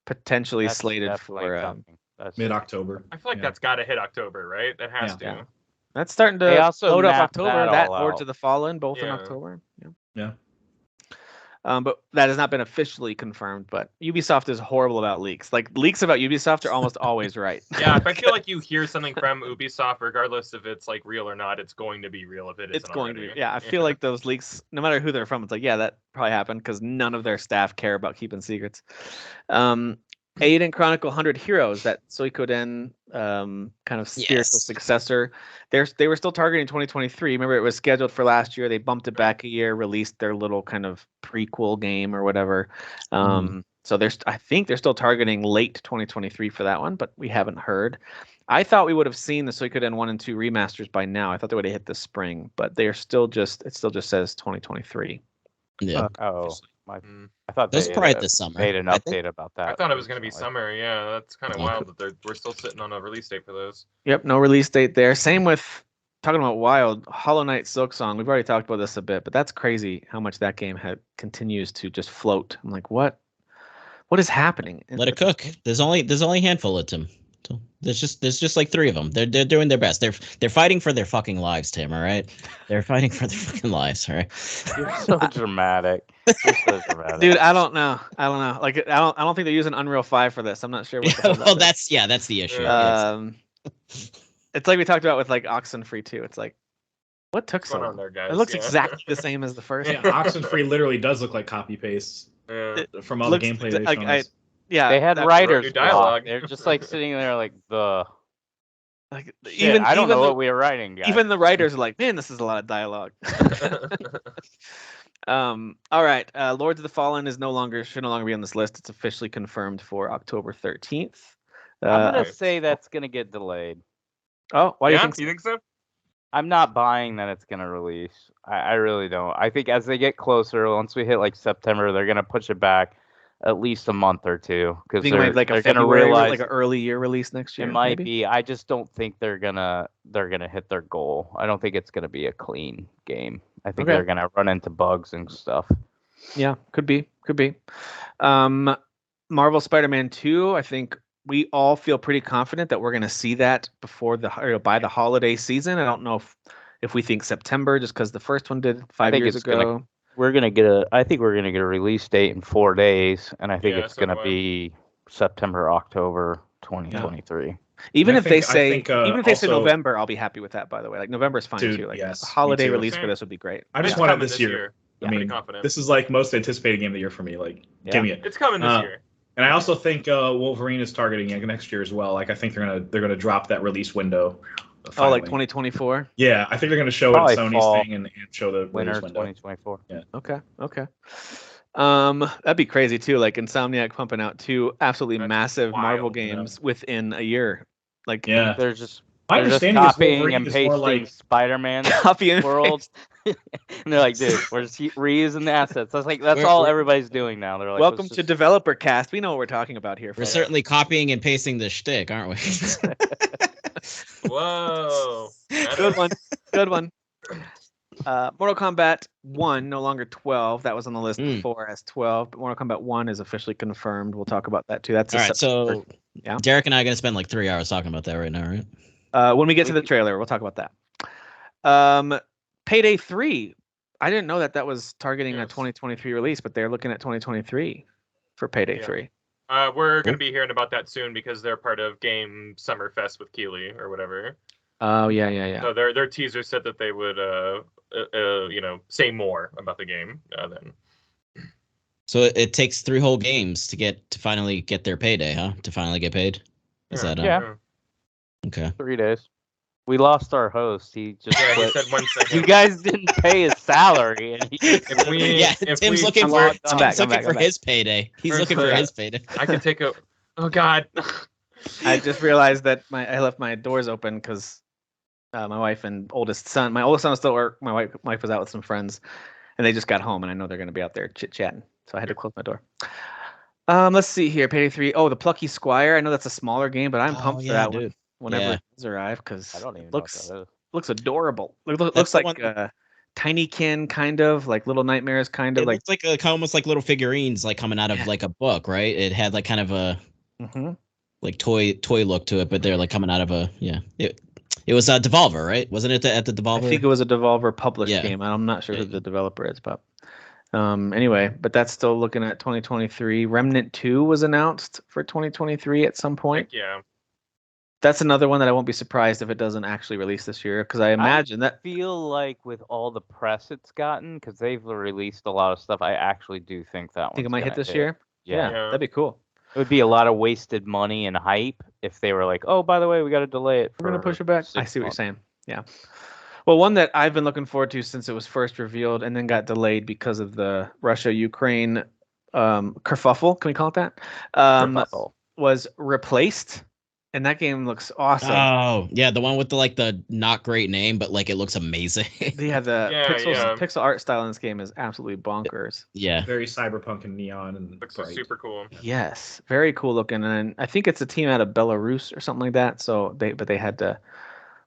potentially That's slated definitely for. coming. That's- Mid-October. I feel like that's got to hit October, right? That has Yeah. to. That's starting They to also load up mapped October. that That all Lords out. of the Fallen, both in Yeah. October. Yeah. But that has not been officially confirmed. But Ubisoft is horrible about leaks. Like leaks about Ubisoft are almost always right. Yeah, if I feel like you hear something from Ubisoft, regardless if it's like real or not, it's going to be real if it isn't It's going to already. be. Yeah, I feel like those leaks, no matter who they're from, it's like, yeah, that probably happened because none of their staff care about keeping secrets. Aiden Chronicle 100 Heroes, that Suikoden kind of spiritual Yes. successor. They were still targeting 2023. Remember, it was scheduled for last year. They bumped it back a year, released their little kind of prequel game or whatever. So I think they're still targeting late 2023 for that one, but we haven't heard. I thought we would have seen the Suikoden 1 and 2 remasters by now. I thought they would have hit this spring, but it still just says 2023. Yeah. I thought Those they probably this summer. made an I update think. about that. I thought it was going to be recently. summer. Yeah, that's kind of wild that we're still sitting on a release date for those. Yep, no release date there. Same with talking about Wild, Hollow Knight Silksong. We've already talked about this a bit, but that's crazy how much that game continues to just float. I'm like, what is happening? Let it cook. There's only a handful of them. So there's just like 3 of them. They're doing their best. They're fighting for their fucking lives, Tim. All right, they're fighting for their fucking lives. All right. You're so dramatic. You're so dramatic. Dude, I don't know. Like, I don't think they're using Unreal 5 for this. I'm not sure. What the hell Well, that is. that's the issue. It's like we talked about with like Oxenfree 2. It's like, what took What's so going on long? there, guys? It looks Yeah. exactly the same as the first. Yeah, Oxenfree literally does look like copy paste Yeah. from all the Looks gameplay exa- they've like, shown I- us. Yeah, They had that- writers new dialogue. block. They're just like sitting there like the Like shit, I don't know the, what we were writing, guys. even the writers are like, man, this is a lot of dialogue. All right, Lords of the Fallen should no longer be on this list. It's officially confirmed for October 13th. I'm gonna say that's gonna get delayed. Oh, why do you Yeah? think? You think so? I'm not buying that it's gonna release. I really don't. I think as they get closer, once we hit like September, they're gonna push it back at least a month or two because Think maybe like a they're gonna February, realize like an early year release next year. it might maybe? be. I just don't think they're gonna hit their goal. I don't think it's gonna be a clean game. I think Okay. they're gonna run into bugs and stuff. Yeah, could be. Marvel Spider-Man 2, I think we all feel pretty confident that we're going to see that by the holiday season. I don't know if we think September, just because the first one did 5 think years it's gonna- ago. I think we're gonna get a release date in 4 days, and I think Yeah, it's so gonna do I. be September, October 2023. Even I if they think- I say, think, even if they say also- November, I'll be happy with that. By the way, like November is fine Dude, too. Like yes, a me holiday too. release for Same. this would be great. I just It's want it coming this year. Yeah. I mean, Pretty confident. this is like most anticipated game of the year for me. Like, Yeah. give me it. It's coming this Uh, year. And I also think Wolverine is targeting next year as well. Like, I think they're gonna drop that release window. Oh, like finally. 2024. Yeah, I think they're gonna show Probably it Sony's fall. thing and show the Winter release window. 2024. Okay. Okay. That'd be crazy too. Like Insomniac pumping out 2 absolutely That's massive Marvel wild, games within a year. Like Yeah, They're just my they're just understanding is copying Wolverine and is more pasting like Spider-Man copy and world. And they're like, dude, we're just reusing the assets. That's We're- all we're- everybody's doing now. They're like, welcome let's to just- Developer Cast. We know what we're talking about here. We're folks. certainly copying and pasting the shtick, aren't we? Whoa. Good one. Good one. Mortal Kombat 1, no longer 12. That was on the list before as 12, but Mortal Kombat 1 is officially confirmed. We'll talk about that too. That's All a right, September. so Yeah. Derek and I are gonna spend like 3 hours talking about that right now, right? When we get to the trailer, we'll talk about that. Payday 3. I didn't know that was targeting a Yes. 2023 release, but they're looking at 2023 for Payday Yeah. 3. We're going to be hearing about that soon because they're part of Game Summerfest with Keeley or whatever. Oh, yeah. So their teaser said that they would, say more about the game then. So it takes 3 whole games to finally get their payday, huh? To finally get paid. Is that Yeah. okay? 3 days. We lost our host. He just Yeah, he quit. said 1 second. You guys didn't pay his salary, and he If we, Yeah, if Tim's we, looking I'm for back, I'm Tim's back, looking I'm for back. his payday. He's Where's looking for the- his payday. I can take a. Oh God. I just realized that I left my doors open because my wife and oldest son. My oldest son was still at work. My wife was out with some friends, and they just got home, and I know they're going to be out there chit chatting, so I had to close my door. Let's see here, Payday 3. Oh, the Plucky Squire. I know that's a smaller game, but I'm pumped for that one whenever Yeah. it does arrive because I don't even it know looks what that is. looks adorable. Looks That's the like one- Tinykin kind of, like Little Nightmares kind of It looks like almost like little figurines like coming out of Yeah. like a book, right? It had like kind of a Mhm. like toy look to it, but they're like coming out of a It was Devolver, right? Wasn't it at the I Devolver? think it was a Devolver published Yeah. game. I'm not sure who Yeah. the developer is, but anyway, but that's still looking at 2023. Remnant 2 was announced for 2023 at some point. Yeah. That's another one that I won't be surprised if it doesn't actually release this year because I imagine that. Feel like with all the press it's gotten, because they've released a lot of stuff, I actually do think that one. Think it might hit this year. Yeah. Yeah. That'd be cool. It would be a lot of wasted money and hype if they were like, oh, by the way, we got to delay it. We're gonna for push it back. I 6 see what you're months." saying. Yeah. Well, one that I've been looking forward to since it was first revealed and then got delayed because of the Russia-Ukraine kerfuffle. Can we call it that? Kerfuffle. Was Replaced, and that game looks awesome. Oh, yeah, the one with the not great name, but like it looks amazing. Yeah, the Yeah, pixel art style in this game is absolutely bonkers. Yeah. very cyberpunk and neon and Looks bright. super cool. Yes, very cool looking, and I think it's a team out of Belarus or something like that. So they had to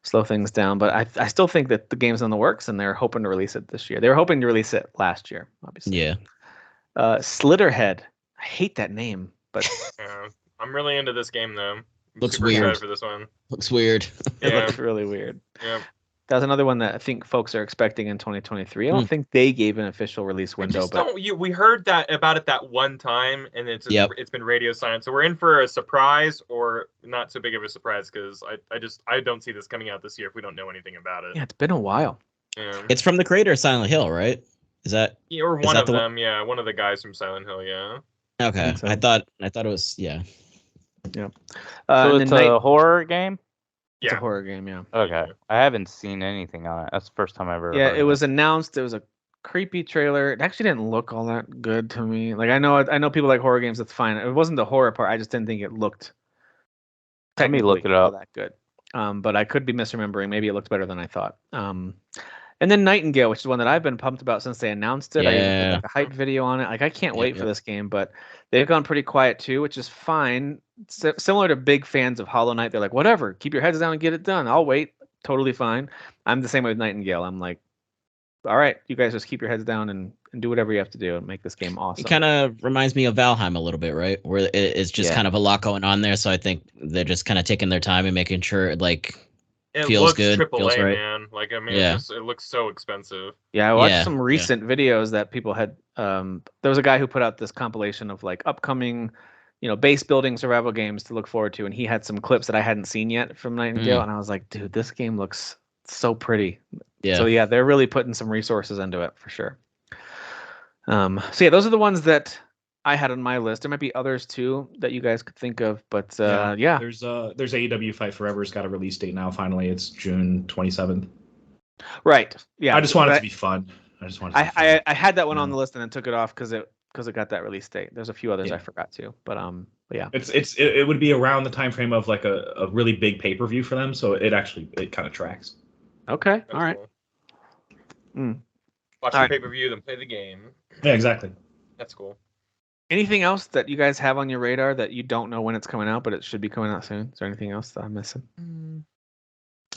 slow things down, but I still think that the game's in the works, and they're hoping to release it this year. They were hoping to release it last year, obviously. Yeah. Slitterhead. I hate that name, but Yeah. I'm really into this game though. I'm Looks super weird. excited for this one. Looks weird. it Yeah. looks really weird. Yeah. That's another one that I think folks are expecting in 2023. I don't think they gave an official release window, but We heard that about it that one time, and it's been radio silence. So we're in for a surprise, or not so big of a surprise, because I don't see this coming out this year if we don't know anything about it. yeah, it's been a while. Yeah. It's from the creator of Silent Hill, right? Is that Yeah, or is one that of the one- them. Yeah, one of the guys from Silent Hill. Yeah. okay? think so. I thought it was So And it's then a horror game? it's a Yeah. horror game, yeah. Okay. I haven't seen anything on it. That's the first time I've ever Yeah, heard it of was announced. It was a creepy trailer. It actually didn't look all that good to me. Like I know people like horror games. That's fine. It wasn't the horror part. I just didn't think it looked. Let me look technically it all up. that good. But I could be misremembering. Maybe it looked better than I thought. And then Nightingale, which is one that I've been pumped about since they announced it. I even did Yeah. like a hype video on it. Like I can't Yep, wait for yep. this game, but they've gone pretty quiet too, which is fine. Similar to big fans of Hollow Knight, they're like, whatever, keep your heads down and get it done. I'll wait. Totally fine. I'm the same way with Nightingale. I'm like, all right, you guys just keep your heads down and do whatever you have to do and make this game awesome. It kind of reminds me of Valheim a little bit, right? Where it's just Yeah. kind of a lot going on there. So I think they're just kind of taking their time and making sure it It feels looks good, AAA, feels right. man. Like I mean, Yeah. it looks so expensive. Yeah, I watched Yeah, some yeah. recent videos that people had. There was a guy who put out this compilation of like upcoming base building survival games to look forward to, and he had some clips that I hadn't seen yet from Nightingale, and I was like, dude, this game looks so pretty. Yeah. So yeah, they're really putting some resources into it for sure. So yeah, those are the ones that I had on my list. There might be others too that you guys could think of, but yeah. There's AEW Fight Forever's got a release date now. Finally, it's June 27th. Right. Yeah. I just want it to be fun. I had that one on the list and then took it off because it got that release date. There's a few others I forgot to, but yeah. It would be around the time frame of like a really big pay-per-view for them, so it kind of tracks. Okay. That's All right. Cool. Watch the pay-per-view, then play the game. Yeah, exactly. That's cool. Anything else that you guys have on your radar that you don't know when it's coming out, but it should be coming out soon? Is there anything else that I'm missing?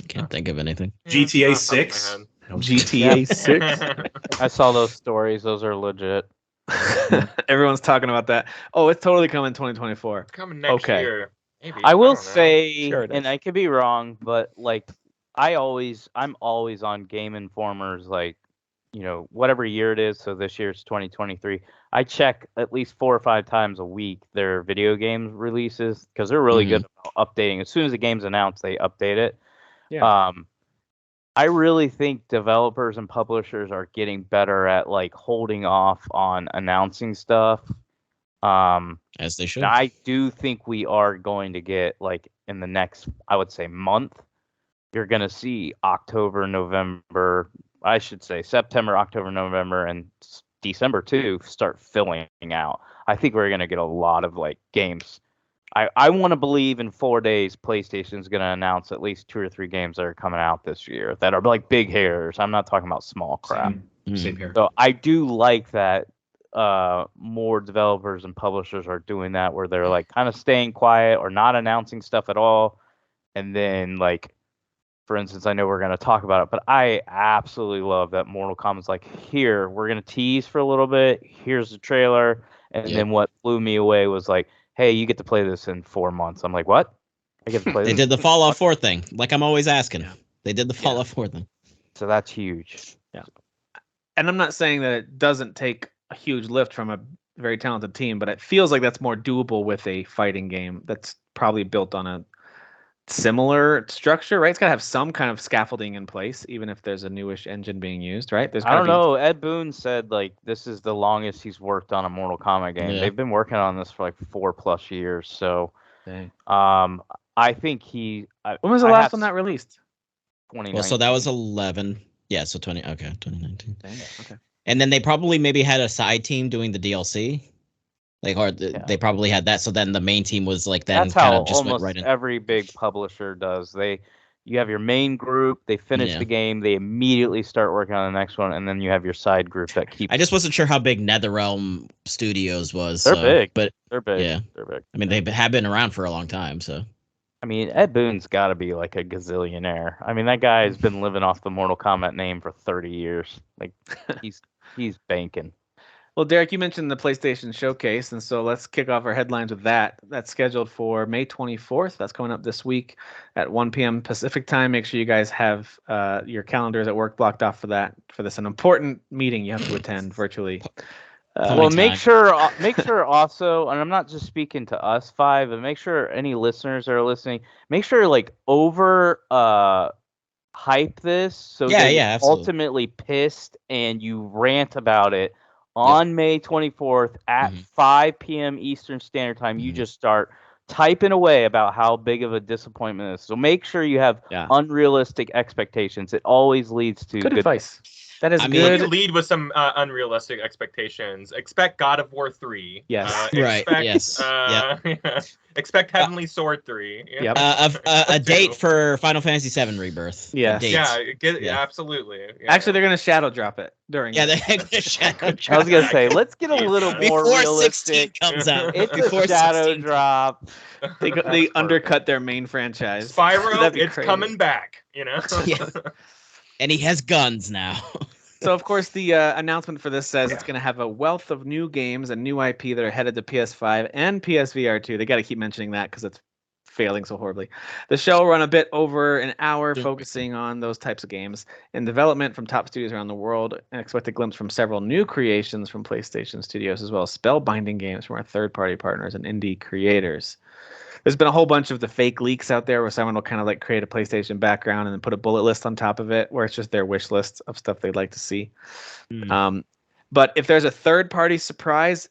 Can't think of anything. GTA 6. GTA 6. I saw those stories. Those are legit. Everyone's talking about that. Oh, it's totally coming 2024. It's coming next year. Maybe. I will don't know. say, Sure it and is. I could be wrong, but like I'm always on Game Informer's, like, whatever year it is. So this year's 2023. I check at least 4 or 5 times a week their video game releases because they're really good about updating. As soon as the game's announced, they update it. Yeah. I really think developers and publishers are getting better at like holding off on announcing stuff. As they should. I do think we are going to get, like, in the next, I would say, month, you're going to see October, November, I should say September, October, November, and December too start filling out. I think we're going to get a lot of like games. I want to believe in 4 days PlayStation's going to announce at least 2 or 3 games that are coming out this year that are like big hitters. I'm not talking about small crap. Same here. So I do like that more developers and publishers are doing that, where they're like kind of staying quiet or not announcing stuff at all. And then, like, for instance, I know we're going to talk about it, but I absolutely love that Mortal Kombat's like, here, we're going to tease for a little bit. Here's the trailer. And then what blew me away was like, hey, you get to play this in 4 months. I'm like, what? I get to play this? They did the Fallout 4 thing, like I'm always asking. They did the Fallout 4 thing. So that's huge. Yeah. And I'm not saying that it doesn't take a huge lift from a very talented team, but it feels like that's more doable with a fighting game that's probably built on a similar structure, right? It's got to have some kind of scaffolding in place, even if there's a newish engine being used, right? I don't know. Ed Boon said, like, this is the longest he's worked on a Mortal Kombat game. Yeah. They've been working on this for like 4+ years. So, Dang. I think when was the last one that released? 2019. Well, so that was 11. Yeah, so 2019. Dang, okay. And then they probably maybe had a side team doing the DLC. Like, or they probably had that. So then the main team was like, then that's kind how of just almost went right in. every big publisher does. You have your main group, they finish the game, they immediately start working on the next one, and then you have your side group that keeps. I just wasn't sure how big NetherRealm Studios was. They're big, but they're big. Yeah, they're big. I mean, they have been around for a long time. So, I mean, Ed Boon's got to be like a gazillionaire. I mean, that guy's been living off the Mortal Kombat name for 30 years. Like, he's banking. Well, Derek, you mentioned the PlayStation Showcase, and so let's kick off our headlines with that. That's scheduled for May 24th. That's coming up this week at 1 p.m. Pacific time. Make sure you guys have your calendars at work blocked off for that. For this, an important meeting you have to attend virtually. Well, make sure also, and I'm not just speaking to us 5, but make sure any listeners that are listening, make sure like hype this so that you're ultimately pissed and you rant about it. On May 24th at 5 p.m. Eastern Standard Time, you just start typing away about how big of a disappointment it is. So make sure you have unrealistic expectations. It always leads to good advice. That is good. Lead with some unrealistic expectations. Expect God of War 3. Yes. Expect Heavenly Sword 3. Yep. A date for Final Fantasy VII Rebirth. Yes. Absolutely. Yeah. Actually, they're going to shadow drop it during. Yeah, they're going to shadow drop. I was going to say, let's get a little more before realistic. 16 comes out. It's a shadow drop. They undercut their main franchise. Spyro, it's crazy. Coming back. Yeah. And he has guns now. So, of course, the announcement for this says it's going to have a wealth of new games and new IP that are headed to PS5 and PSVR 2. They got to keep mentioning that because it's failing so horribly. The show will run a bit over an hour, focusing on those types of games in development from top studios around the world, and expect a glimpse from several new creations from PlayStation Studios, as well as spellbinding games from our third-party partners and indie creators. There's been a whole bunch of the fake leaks out there where someone will kind of like create a PlayStation background and then put a bullet list on top of it, where it's just their wish list of stuff they'd like to see. But if there's a third-party surprise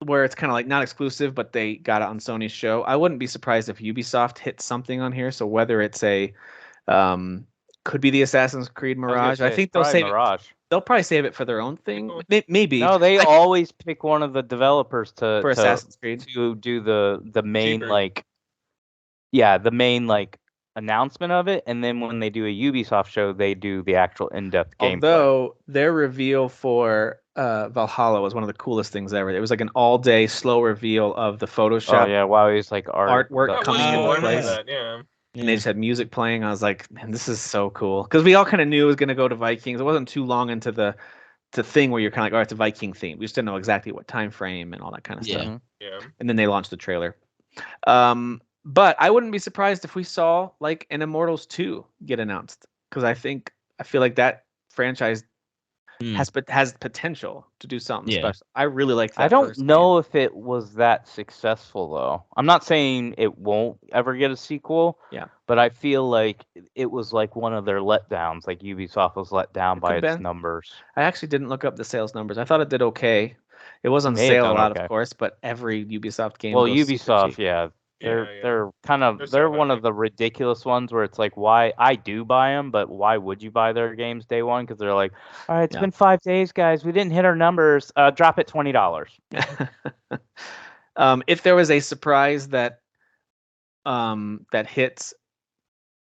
where it's kind of like not exclusive, but they got it on Sony's show, I wouldn't be surprised if Ubisoft hit something on here. So whether it's a, could be the Assassin's Creed Mirage. I think they'll save Mirage. They'll probably save it for their own thing. Maybe. No, they always pick one of the developers for Assassin's Creed to do the main Cheaper. the main announcement of it, and then when they do a Ubisoft show, they do the actual in-depth gameplay. Although their reveal for Valhalla was one of the coolest things ever. It was like an all-day slow reveal of the Photoshop. Oh yeah, wow, he's like artwork coming into place. And they just had music playing. I was like, man, this is so cool. Because we all kind of knew it was going to go to Vikings. It wasn't too long into the thing where you're kind of like, oh, it's a Viking theme. We just didn't know exactly what time frame and all that kind of stuff. Yeah. And then they launched the trailer. But I wouldn't be surprised if we saw like an Immortals 2 get announced. Because I feel like that franchise has potential to do something special. I really like that. I don't know if it was that successful though. I'm not saying it won't ever get a sequel. Yeah. But I feel like it was like one of their letdowns. Like Ubisoft was let down by its numbers. I actually didn't look up the sales numbers. I thought it did okay. It was on sale a lot, of course, but every Ubisoft game. Well, Ubisoft, they're one of the ridiculous ones where it's like, why I do buy them, but why would you buy their games day one? Because they're like, all right, it's been 5 days, guys. We didn't hit our numbers. Drop it $20. If there was a surprise that hits,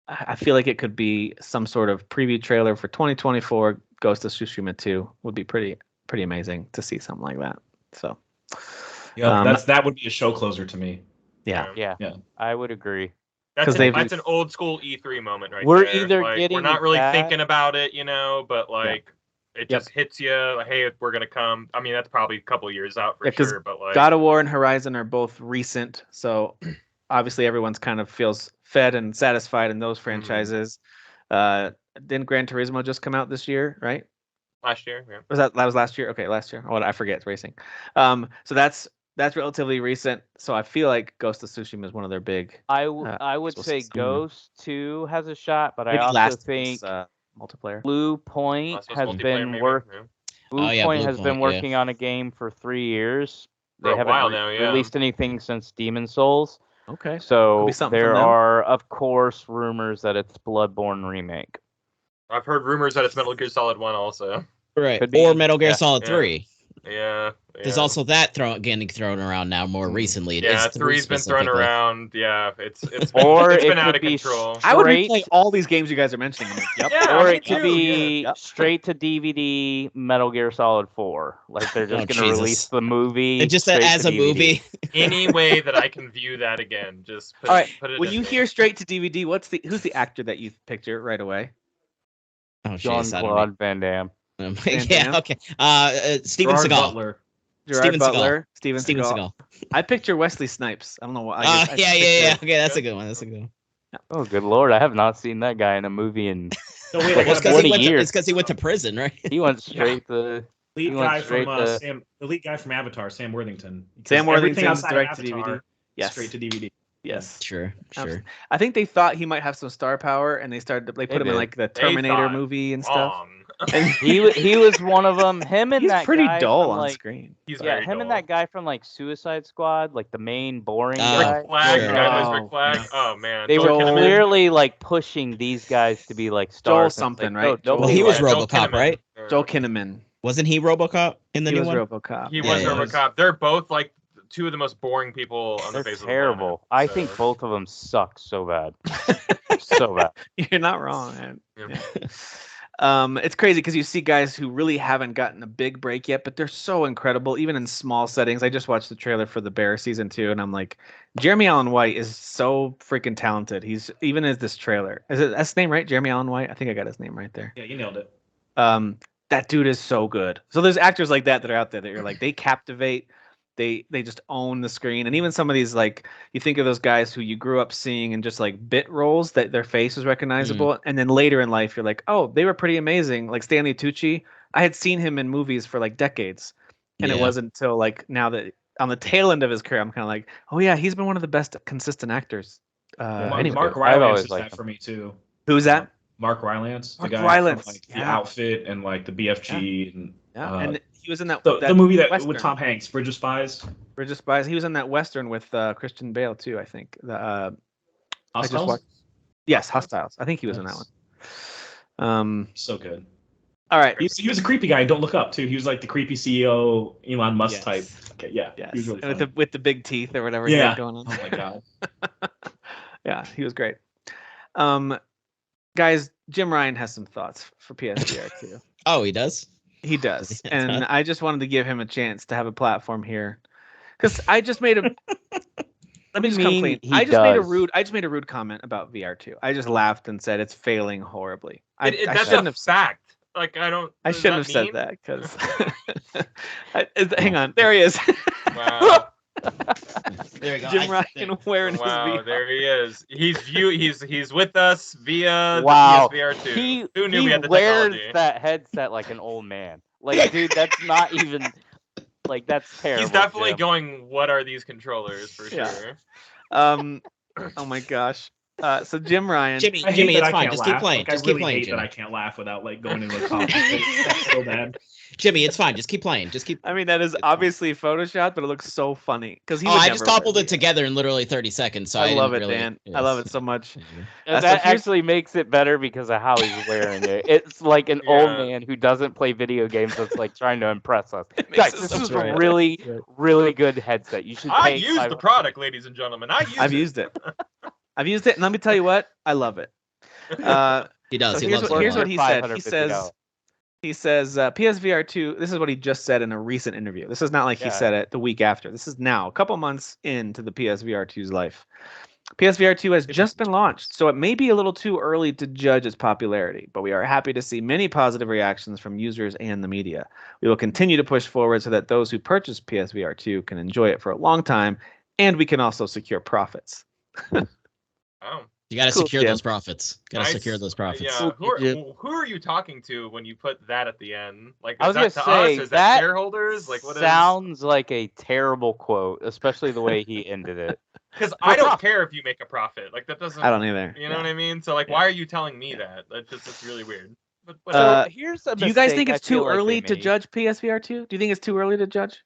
I feel like it could be some sort of preview trailer for 2024. Ghost of Tsushima 2 would be pretty amazing to see something like that. So, that would be a show closer to me. Yeah, I would agree. That's an old school E3 moment right we're there. Either like, getting we're not really that, thinking about it, but like it just hits you. Like, hey, we're gonna come. I mean, that's probably a couple years out for sure. But like God of War and Horizon are both recent, so obviously everyone's kind of feels fed and satisfied in those franchises. Didn't Gran Turismo just come out this year, right? Last year, yeah. That was last year? Okay, last year. Oh, I forget. It's racing. So that's relatively recent. So I feel like Ghost of Tsushima is one of their big. I would say Ghost 2 has a shot, but I also think multiplayer. Blue Point has been working on a game for 3 years. They haven't released anything since Demon Souls. Okay. So there are, of course, rumors that it's Bloodborne remake. I've heard rumors that it's Metal Gear Solid 1 also. Right. Or Metal Gear Solid 3. Yeah. There's also that getting thrown around now more recently. Yeah, 3's been thrown around. Yeah, it's been out of control. I would replay all these games you guys are mentioning. Or it could be straight to DVD Metal Gear Solid 4. Like they're just going to release the movie. It just as a movie. Any way that I can view that again, just put it. When you hear straight to DVD, who's the actor that you picture right away? Oh, Jean-Claude Van Damme. Yeah, okay. Steven Seagal. Gerard Butler. Steven Seagal. I picture Wesley Snipes. I don't know what. Yeah. Okay, that's a good one. Oh, good lord! I have not seen that guy in a movie in 20 years. It's because he went to prison, right? He went straight to. The lead guy from Avatar, Sam Worthington. Sam Worthington's direct to DVD. Yes. Straight to DVD. Yes. Sure. I think they thought he might have some star power, and they put him in like the Terminator movie and stuff. And he was one of them. He's pretty dull on screen. Him and that guy from like Suicide Squad, like the main boring guy. Rick Flag. Oh man, they were clearly like pushing these guys to be like stars. Joel something, right? Well, he was RoboCop, right? Joel Kinnaman. Wasn't he RoboCop in the new one? He was RoboCop. He was RoboCop. They're both like two of the most boring people on the face of the planet. Terrible. I think both of them suck so bad. So bad. You're not wrong, man. Yeah. It's crazy because you see guys who really haven't gotten a big break yet, but they're so incredible, even in small settings. I just watched the trailer for The Bear season 2, and I'm like, Jeremy Allen White is so freaking talented. He's even in this trailer. That's his name, right? Jeremy Allen White. I think I got his name right there. Yeah, you nailed it. That dude is so good. So there's actors like that are out there that you're like, they captivate. they just own the screen. And even some of these, like, you think of those guys who you grew up seeing in just like bit roles that their face was recognizable, and then later in life you're like, oh, they were pretty amazing. Like Stanley Tucci, I had seen him in movies for like decades, and it wasn't until like now that on the tail end of his career, I'm kind of like, oh yeah, he's been one of the best consistent actors. Mark I've Rylance always is liked that for me too. Who's that? Mark Rylance, the Mark guy Rylance, from like the yeah. Outfit and like the BFG and And he was in that the movie that Western, with Tom Hanks, Bridge of Spies. Bridge of Spies. He was in that Western with Christian Bale too, I think. I just Hostiles? watched. Yes, Hostiles. I think he was in that one. So good. All right. He was a creepy guy. Don't Look Up too. He was like the creepy CEO, Elon Musk type. Okay, yeah. Yes. He was really And funny. with the big teeth or whatever he had going on. Oh my god. Yeah, he was great. Guys, Jim Ryan has some thoughts for PSVR 2. Oh, he does? He does. And I just wanted to give him a chance to have a platform here. Because I just made a let me just come clean. I just made a rude comment about VR2. I just laughed and said it's failing horribly. I That's shouldn't a have fact. Like I shouldn't have said that because hang on, there he is. Wow. There we go. Jim Ryan wearing his Wow, VR. there he is. He's with us via Wow. the PSVR 2. He Who knew we had the wears technology? that headset like an old man. Like, dude, that's not even like that's terrible. He's definitely Jim. going, what are these controllers for Yeah. sure? Oh my gosh. So Jim Ryan. Jimmy, I hate that it's I fine. can't Just laugh. keep playing. Like, Just I keep really playing, hate Jimmy. that I can't laugh without like going into a conversation. That's so bad. Jimmy, it's fine. Just keep playing. Just keep. I mean, that is obviously Photoshopped, but it looks so funny because he. Oh, would I just never wear cobbled it VR. together in literally 30 seconds. So I love it, didn't really, Dan. yes. I love it so much. And So that here's- actually makes it better because of how he's wearing it. It's like an old Yeah. man who doesn't play video games that's like trying to impress us. It makes Guys, it this so is right. a really, really good headset. You should I pay used the product, ladies and gentlemen. I've used it. I've used it, and let me tell you what, I love it. He does. So He here's loves what, it. here's a what lot. he said. He says PSVR 2. This is what he just said in a recent interview. This is not like he said it the week after. This is now a couple months into the PSVR 2's life. PSVR 2 has just been launched, so it may be a little too early to judge its popularity, but we are happy to see many positive reactions from users and the media. We will continue to push forward so that those who purchase PSVR 2 can enjoy it for a long time, and we can also secure profits. Oh. You got to Cool, secure Jim. those profits. Got to Nice. secure those profits. Yeah. Who are you talking to when you put that at the end? Like, I is was that gonna to say, us? Is that that shareholders? Like, what is? sounds like a terrible quote, especially the way he ended it. Because I don't care if you make a profit. Like, that doesn't. I don't either. You know what I mean? So, like, why are you telling me that? It's really weird. But Uh, So here's a Do you guys mistake think I it's too feel like early they to made. judge PSVR 2? Do you think it's too early to judge?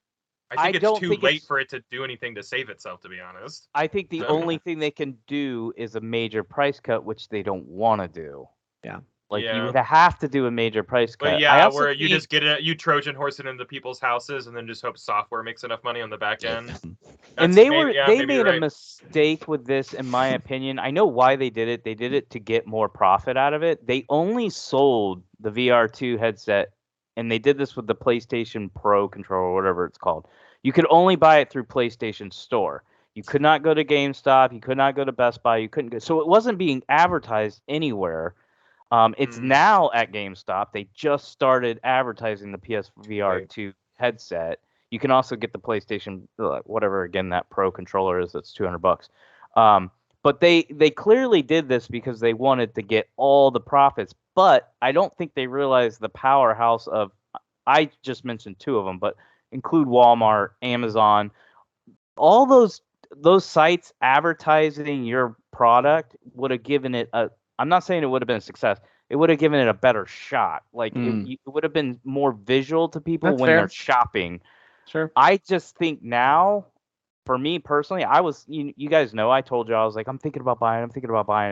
I think I it's don't too think late it's- for it to do anything to save itself, to be honest. I think the only thing they can do is a major price cut, which they don't want to do. Yeah. Like you Yeah. would have to do a major price cut. But I yeah, also where you think- just get it, you Trojan horse it into people's houses, and then just hope software makes enough money on the back end. and That's they maybe- were yeah, they maybe made you're a right. mistake with this, in my opinion. I know why they did it. They did it to get more profit out of it. They only sold the VR2 headset, and they did this with the PlayStation Pro controller, whatever it's called. You could only buy it through PlayStation Store. You could not go to GameStop. You could not go to Best Buy. You couldn't go. So it wasn't being advertised anywhere. It's now at GameStop. They just started advertising the PSVR 2 headset. You can also get the PlayStation, whatever again that Pro controller is. That's $200. But they clearly did this because they wanted to get all the profits. But I don't think they realized the powerhouse of. I just mentioned two of them, but include Walmart, Amazon, all those sites advertising your product would have given it a. I'm not saying it would have been a success. It would have given it a better shot. Like it would have been more visual to people That's when fair. they're shopping. Sure. I just think now, for me personally, I was. You guys know I told you I was like I'm thinking about buying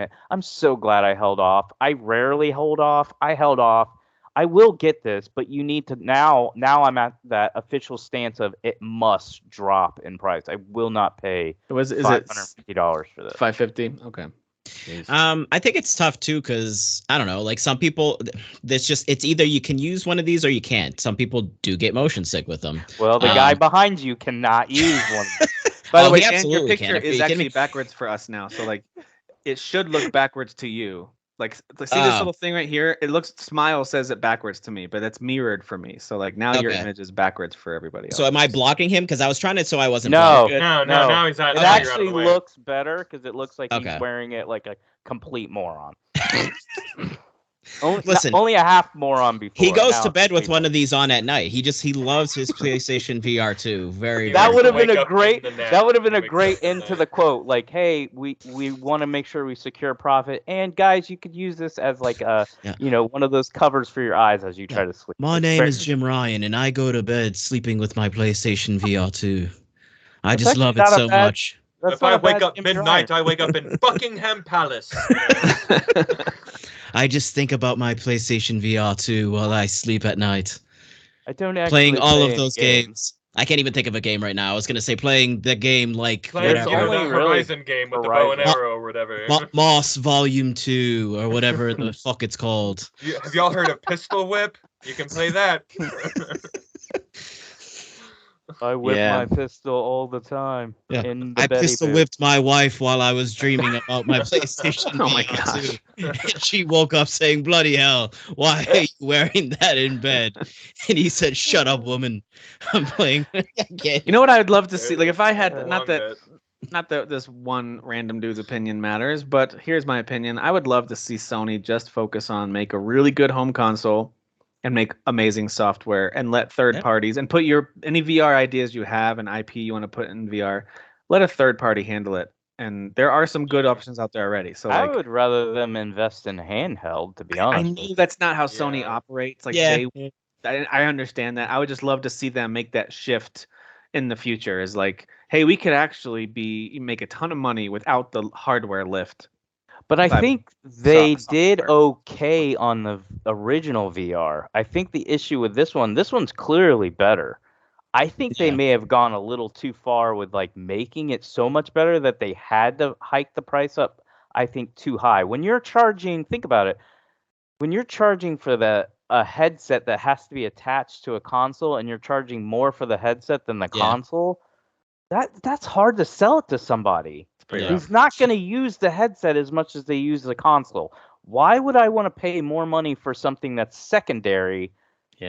it. I'm so glad I held off. I rarely hold off. I held off. I will get this, but you need to now. Now I'm at that official stance of it must drop in price. I will not pay Is it $550 for this. $550? Okay. I think it's tough too because I don't know. Like some people, it's either you can use one of these or you can't. Some people do get motion sick with them. Well, the guy behind you cannot use one. By the way, he Dan, your absolutely picture can. Are you is kidding actually me? backwards for us now. So like, it should look backwards to you. Like see this little thing right here? It looks Smile says it backwards to me, but it's mirrored for me. So like now your image is backwards for everybody else. So am I blocking him? Because I was trying to, so I wasn't. No. Now he's out. It actually looks better because it looks like he's wearing it like a complete moron. Only a half moron before. He goes to bed with one of these on at night. He loves his PlayStation VR 2. That would have been a great. That would have been a great end to the quote. Like, hey, we want to make sure we secure profit, and guys, you could use this as like a one of those covers for your eyes as you try to sleep. My name is Jim Ryan, and I go to bed sleeping with my PlayStation VR 2. I just love it so much. If I wake up midnight, I wake up in Buckingham Palace. I just think about my PlayStation VR 2 while I sleep at night. I don't actually playing all of those games. I can't even think of a game right now. I was gonna say playing the game like whatever. The Horizon game with the bow and arrow or whatever. Moss Volume 2 or whatever the fuck it's called. Have y'all heard of Pistol Whip? You can play that. I whip my pistol all the time. Yeah. I pistol whipped my wife while I was dreaming about my PlayStation. Oh my god! And she woke up saying, "Bloody hell, why are you wearing that in bed?" And he said, "Shut up, woman. I'm playing." You know what I would love to see? Like if I had not that this one random dude's opinion matters, but here's my opinion. I would love to see Sony just focus on make a really good home console and make amazing software and let third parties and put any VR ideas you have and IP you want to put in VR, let a third party handle it. And there are some good options out there already. So I would rather them invest in handheld, to be honest. I know that's not how Sony operates. Like I understand that. I would just love to see them make that shift in the future. Is like, hey, we could actually make a ton of money without the hardware lift. But I think they did okay on the original VR. I think the issue with this one's clearly better. I think they may have gone a little too far with like making it so much better that they had to hike the price up, I think, too high. When you're charging, think about it. When you're charging for a headset that has to be attached to a console and you're charging more for the headset than the console, that's hard to sell it to somebody. Who's not going to use the headset as much as they use the console. Why would I want to pay more money for something that's secondary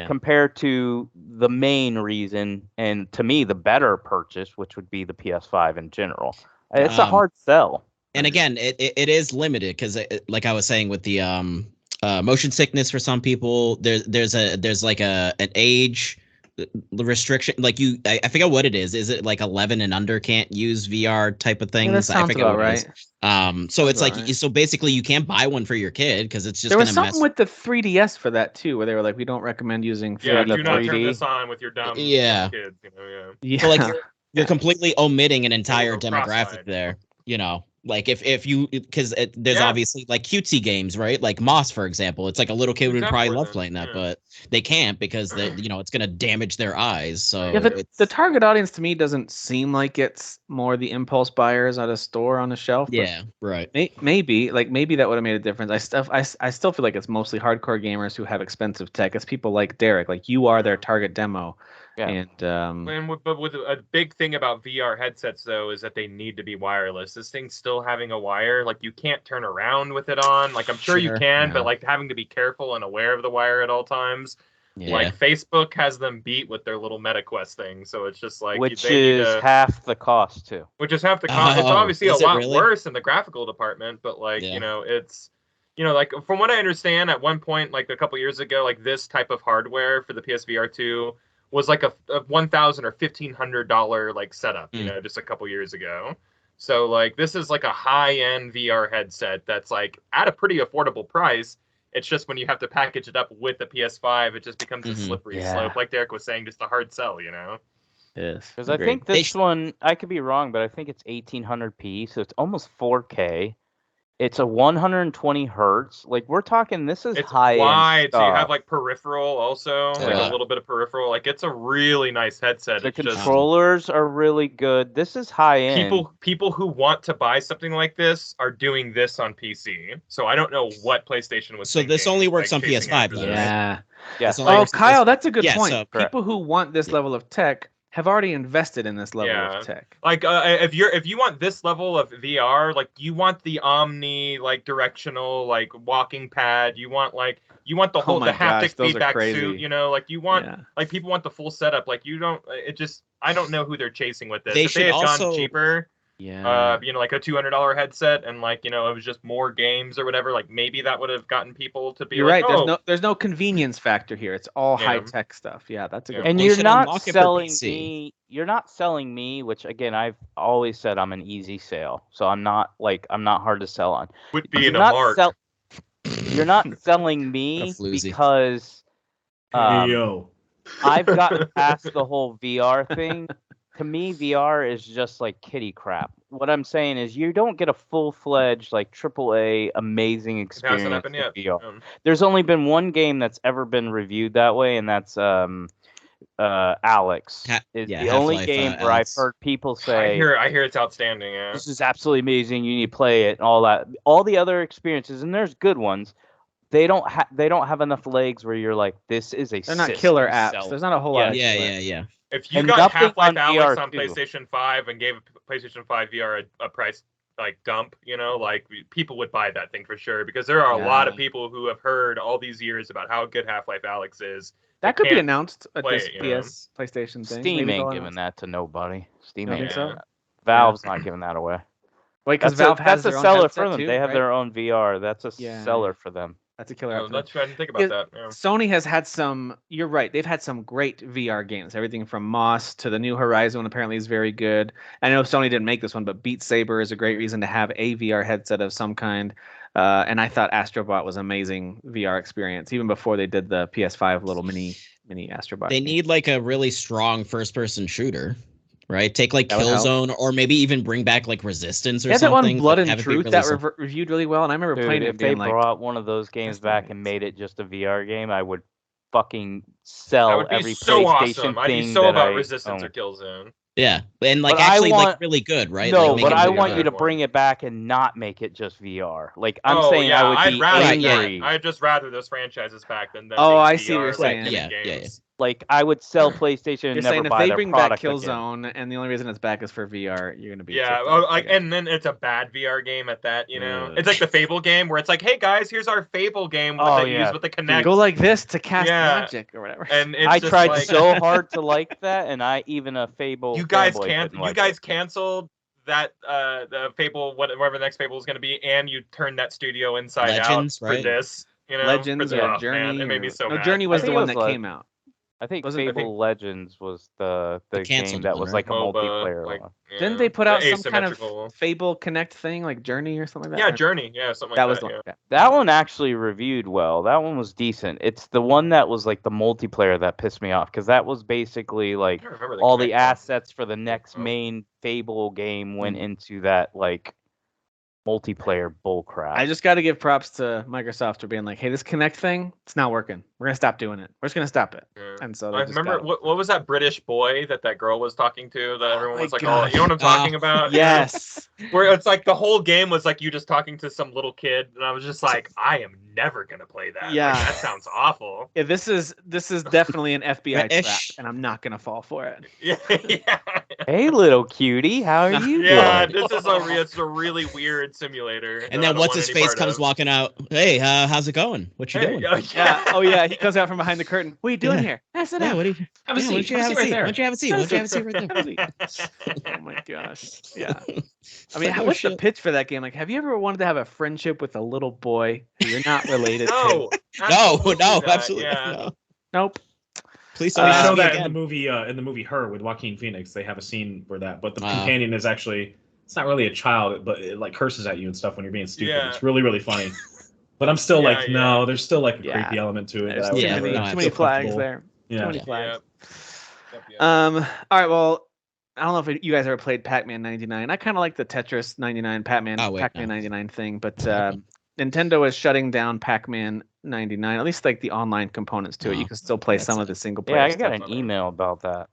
compared to the main reason and, to me, the better purchase, which would be the PS5 in general? It's a hard sell. And again, it is limited because, like I was saying, with the motion sickness for some people, there's like an age restriction. Like I forget what it is. Is it like 11 and under can't use VR type of things? That sounds about right. So it's like so basically you can't buy one for your kid because it's just there was something with the 3DS for that too, where they were like, we don't recommend using. Do not turn this on with your dumb kids. So like you're completely omitting an entire demographic there. Like if you, because there's obviously like cutesy games, right? Like Moss, for example. It's like a little kid would probably love playing that, but they can't because it's going to damage their eyes. So the target audience to me doesn't seem like it's more the impulse buyers at a store on a shelf. Yeah, right. Maybe that would have made a difference. I still feel like it's mostly hardcore gamers who have expensive tech. It's people like Derek, like you are their target demo. Yeah. But with a big thing about VR headsets though is that they need to be wireless. This thing's still having a wire, like you can't turn around with it on. Like I'm sure you can, but like having to be careful and aware of the wire at all times. Yeah. Like Facebook has them beat with their little MetaQuest thing, so it's just like which is half the cost too. Which is half the cost. It's obviously a lot worse in the graphical department, but like it's like from what I understand, at one point, like a couple years ago, like this type of hardware for the PSVR 2 was like a $1,000 or $1,500 like setup, just a couple years ago. So like this is like a high-end VR headset that's like at a pretty affordable price. It's just when you have to package it up with the PS5, it just becomes a slippery slope. Like Derek was saying, just a hard sell, Yes. Because I think this one, I could be wrong, but I think it's 1800p, so it's almost 4K. It's a 120 hertz. Like we're talking, this is high-end wide, stuff. So you have like peripheral also, like a little bit of peripheral. Like it's a really nice headset. The controllers are really good. This is high-end. People who want to buy something like this are doing this on PC. So I don't know what PlayStation was. So this only works on PS5, though, right? Yeah. Oh, Kyle, that's a good point. So, people who want this level of tech have already invested in this level Yeah. of tech. Like if you want this level of VR, like you want the omni like directional like walking pad, you want the whole my the haptic gosh, those are feedback crazy. suit, you know, like you want Yeah. like people want the full setup. Like you don't I don't know who they're chasing with this. They If they should had also- gone cheaper, Yeah. you know, like a $200 headset and like, you know, it was just more games or whatever, like maybe that would have gotten people to be You're like, right. oh, There's no convenience factor here. It's all Yeah. high tech stuff. Yeah, that's a good Yeah. And They you're should not unlock it for selling PC. me. You're not selling me, which again I've always said I'm an easy sale, so I'm not hard to sell on. would be You're in a not mark. You're not selling me floozy. because Hey, yo. I've gotten past the whole VR thing. To me, VR is just like kiddie crap. What I'm saying is you don't get a full-fledged like AAA amazing It hasn't experience happened with yet. VR. There's only been one game that's ever been reviewed that way, and that's Alex. It's yeah, the only Half-Life, game where Alex. I've heard people I say hear it's outstanding. Yeah. this is absolutely amazing. You need to play it and all that. All the other experiences, and there's good ones. They don't have enough legs where you're like, this is a. They're not killer apps. system There's not a whole lot of Yeah, killer yeah, yeah. If you And got nothing Half-Life on Alex VR on too. PlayStation 5 and gave PlayStation 5 VR a price like dump, you know, like people would buy that thing for sure because there are a lot of people who have heard all these years about how good Half-Life Alex is. That could be can't announced at play this it, you know? PS PlayStation thing. Steam Maybe ain't they'll giving announce- that to nobody. Steam You don't ain't. think so? giving that. Valve's not giving that away. Wait, because That's Valve has that's their a own seller headset for them. too, They have right? their own VR. That's a Yeah, seller yeah. for them. That's a killer app. That's I didn't think Yeah, about that. Yeah. Sony has had some. You're right. They've had some great VR games. Everything from Moss to the new Horizon apparently is very good. I know Sony didn't make this one, but Beat Saber is a great reason to have a VR headset of some kind. And I thought Astrobot was amazing VR experience even before they did the PS5 little mini Astrobot. They game. need like a really strong first-person shooter, right? Take like That would help. Killzone, or maybe even bring back like Resistance or They had that something. one Blood but and have it be Truth really that simple. reviewed really well, and I remember Dude, playing it if and they being like, brought one of those games that's back nice. and made it just a VR game, I would fucking That sell would be every so PlayStation awesome. I'd thing be so that about I Resistance own. or Killzone. Yeah, and like But I actually like want- really good, right? No, like, make but it I really want good. you to one. bring it back and not make it just VR. Like I'm Oh, saying, yeah, I would I'd be rather Right, yeah. angry. I'd just rather those franchises back than them. Oh, being I see what you're VR saying. gimmick Yeah, yeah, yeah. games. Like I would sell PlayStation you're and saying never if buy they their bring back product again. Killzone and the only reason it's back is for VR, you're gonna be Yeah, ticked oh, off. I like, got you. and then it's a bad VR game at that, you know. Ugh. It's like the Fable game where it's like, hey guys, here's our Fable game Oh, that you yeah. use with the Kinect, go like this to cast Yeah. magic or whatever. and it's I just tried like, so hard to like that, and I even a Fable. you guys fanboy can't, didn't you like guys it. canceled that the Fable, whatever the next Fable is going to be, and you turned that studio inside Legends, out right? for this, you know, Legends for or the, Journey. man, it made me or- so no, mad. Journey was I the think one it that was came out. I think Was it- I Fable think- Legends was the canceled game that one, was right? like a multiplayer like, one. yeah, Didn't they put the out some kind of asymmetrical- Fable Connect thing like Journey or something like yeah, that? Journey, yeah, something That like was that. the Yeah. one. That one actually reviewed well. That one was decent. It's the one that was like the multiplayer that pissed me off because that was basically like I don't remember all the Kinect one. assets for the next Oh. main Fable game went into that like multiplayer bullcrap. I just got to give props to Microsoft for being like, hey, this Connect thing, it's not working. We're gonna stop doing it. We're just gonna stop it. Yeah. And so they I just remember got it. what was that British boy that girl was talking to that everyone my was like, oh, gosh. you know what I'm talking about? You know? Yes. Where it's like the whole game was like you just talking to some little kid, and I was just like, I am never gonna play that. Yeah. Like, that sounds awful. Yeah, this is definitely an FBI trap, British. and I'm not gonna fall for it. Yeah, yeah, Hey, little cutie, how are you yeah. doing? This is it's a really weird simulator. And that I then don't what's want his any face part comes of. walking out. Hey, how's it going? What you Hey, doing? Yeah. Oh yeah, he comes out from behind the curtain. What are you doing Yeah. here? I said, Yeah, what do you? Have a yeah, seat. Why don't you have a right seat? there. Why don't you have a seat? Why don't you have a seat right there? Oh my gosh. Yeah. I It's mean, like, oh, what's the shit. pitch for that game? Like, have you ever wanted to have a friendship with a little boy who you're not related No, to? No, not. absolutely Yeah. no. Nope. Please I don't know ask me that again. in the movie Her with Joaquin Phoenix, they have a scene where that, but the Wow. companion is actually, it's not really a child, but it like curses at you and stuff when you're being stupid. Yeah. It's really, really funny. But I'm still Yeah, like, yeah. no, there's still like a Yeah. creepy element to it. There's that I would Yeah, never too no, many feel flags comfortable. there. Yeah. Too many Yeah. flags. Yep. All right. Well, I don't know if you guys ever played Pac-Man 99. I kind of like the Tetris 99, Pac-Man Oh, wait, Pac-Man no. 99 thing, but Nintendo is shutting down Pac-Man 99. At least like the online components to it. You Oh, can still play that some of sucks. the single player Yeah, I stuff. got an email about that.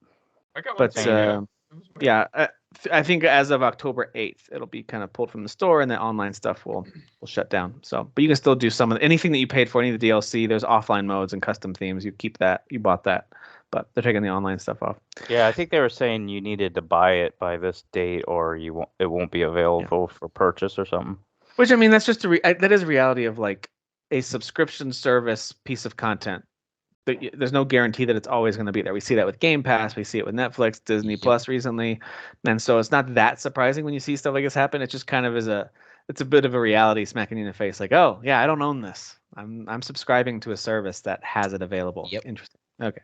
I got one But saying, yeah. It was weird. yeah, I think as of October 8th, it'll be kind of pulled from the store, and the online stuff will shut down. So, but you can still do some of anything that you paid for, any of the DLC. There's offline modes and custom themes. You keep that. You bought that, but they're taking the online stuff off. Yeah, I think they were saying you needed to buy it by this date, or it won't be available for purchase or something. Which, I mean, that's just that is a reality of like a subscription service piece of content. There's no guarantee that it's always going to be there. We see that with Game Pass. We see it with Netflix, Disney Plus recently. And so it's not that surprising when you see stuff like this happen. It just kind of it's a bit of a reality smacking you in the face. Like, oh, yeah, I don't own this. I'm subscribing to a service that has it available. Yep. Interesting. Okay.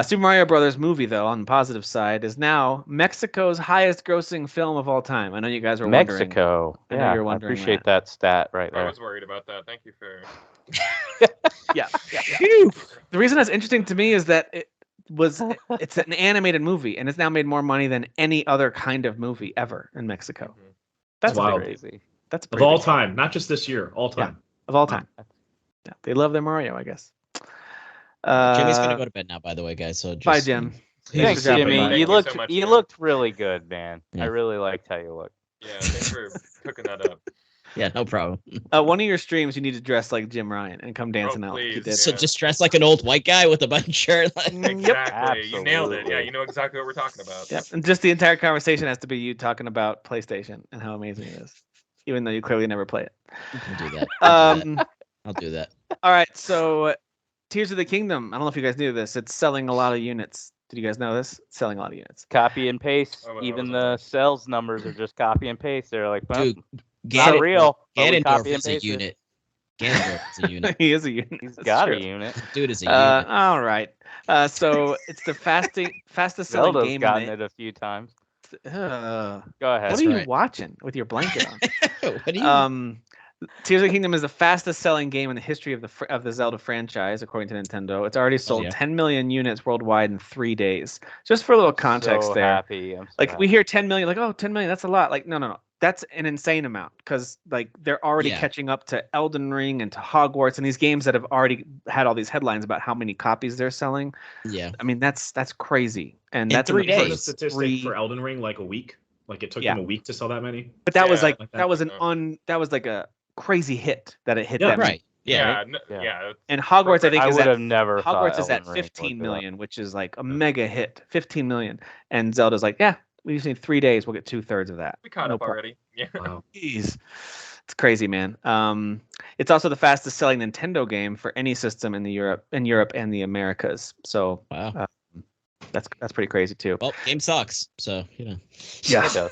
Super Mario Brothers movie, though, on the positive side, is now Mexico's highest grossing film of all time. I know you guys were wondering. Mexico. I know you're wondering. I appreciate that stat right there. I was worried about that. Thank you for. Yeah. The reason that's interesting to me is that it's an animated movie, and it's now made more money than any other kind of movie ever in Mexico. Mm-hmm. That's wild. crazy. That's Of all time, not just this year, all time. Of all time. Yeah, they love their Mario, I guess. Jimmy's gonna go to bed now, by the way, guys. So just, bye, Jim. Thanks, for dropping Jimmy. by. You Thank you so much, Jim. looked really good, man. Yeah. I really liked how you looked. Yeah, thanks for cooking that up. Yeah, no problem. One of your streams, you need to dress like Jim Ryan and come dancing out. Like you please. did. So just dress like an old white guy with a button shirt. Exactly. You nailed it. Absolutely. Yeah, you know exactly what we're talking about. Yep. And just the entire conversation has to be you talking about PlayStation and how amazing it is, even though you clearly never play it. I'll do that. I'll do that. All right. So, Tears of the Kingdom. I don't know if you guys knew this. It's selling a lot of units. Did you guys know this? It's selling a lot of units. Copy and paste. Oh, Even well, the sales numbers are just copy and paste. They're like, well, Dude, not real. but we Ganondorf copy and is a paste it. unit. Ganondorf is a unit. He is a unit. He's That's got true. a unit. Dude is a unit. All right. So it's the fastest selling Zelda's game. gotten it a few times. Go Go ahead. What are you right. watching with your blanket on? What do you? Tears of the Kingdom is the fastest selling game in the history of the Zelda franchise, according to Nintendo. It's already sold 10 million units worldwide in 3 days. Just for a little context so there. Happy. I'm so Like happy. we hear 10 million, like, oh, 10 million, that's a lot. Like, no. That's an insane amount because like they're already catching up to Elden Ring and to Hogwarts and these games that have already had all these headlines about how many copies they're selling. Yeah. I mean, that's crazy. And In that's 3 in the days. first Statistic three- for Elden Ring, like a week. Like it took them a week to sell that many. But that was Yeah, like like that was that. that was like a crazy hit that it hit Yeah, that many. Right. Yeah. Yeah. And Hogwarts, I think, I is would at have never. Hogwarts thought is at Elden Ring 15 would do million, which is like a mega hit. 15 million. And Zelda's like, yeah, we just need 3 days. We'll get 2/3 of that. We caught No up problem. already. Yeah. Wow. Jeez. It's crazy, man. It's also the fastest selling Nintendo game for any system in Europe and the Americas. So Wow. that's pretty crazy too. Well, game sucks. So Yeah. It does.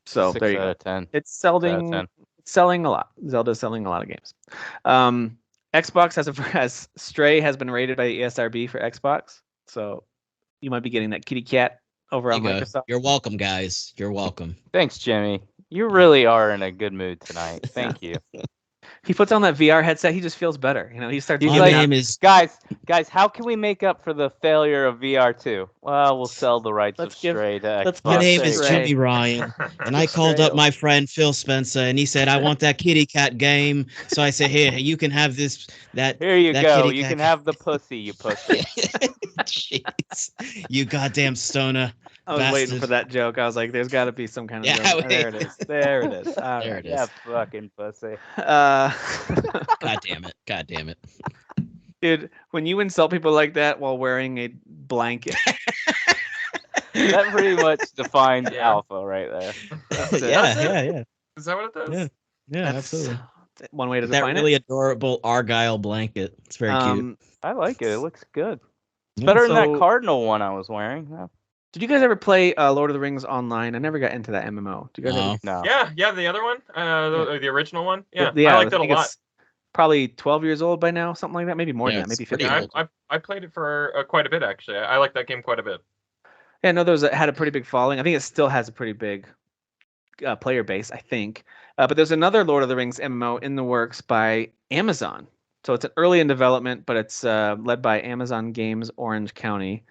So 6 there you out go. of 10. It's 6 out of selling 10. selling a lot. Zelda's selling a lot of games. Xbox has Stray has been rated by the ESRB for Xbox. So you might be getting that kitty cat over on Microsoft. You're welcome, guys. You're welcome. Thanks, Jimmy. You really are in a good mood tonight. Thank you. He puts on that VR headset. He just feels better. You know, he starts. He's My like, name is guys, how can we make up for the failure of VR2? Well, we'll sell the rights Let's of give- Stray to let's Xbox. My name is Stray. Jimmy Ryan, and I called up my friend Phil Spencer, and he said, "I want that kitty cat game." So I said, "Here, you can have this. Here you that go. kitty You cat can have the pussy, you pussy. Jeez, you goddamn stoner. I was waiting bastard. for that joke. I was like, "There's got to be some kind of Yeah, joke." wait. There it is. There it is. All There right. it is. Yeah, fucking pussy. God damn it. God damn it. Dude, when you insult people like that while wearing a blanket, That pretty much defines Yeah. alpha right there. Yeah. Is that what it does? Yeah. Yeah, that's absolutely. one way to That define really it. adorable Argyle blanket. It's very cute. I like it. It looks good. It's Yeah. better than So- that Cardinal one I was wearing. No. Did you guys ever play Lord of the Rings online? I never got into that MMO. Did you guys ever? No. No. Yeah, the other one, the original one. Yeah, Yeah, I liked it a think lot. it's Probably 12 years old by now, something like that. Maybe more Yeah, than that. it's Maybe pretty 15. Yeah, old. I played it for quite a bit actually. I like that game quite a bit. Yeah, no, had a pretty big following. I think it still has a pretty big player base, I think. But there's another Lord of the Rings MMO in the works by Amazon. So it's early in development, but it's led by Amazon Games Orange County.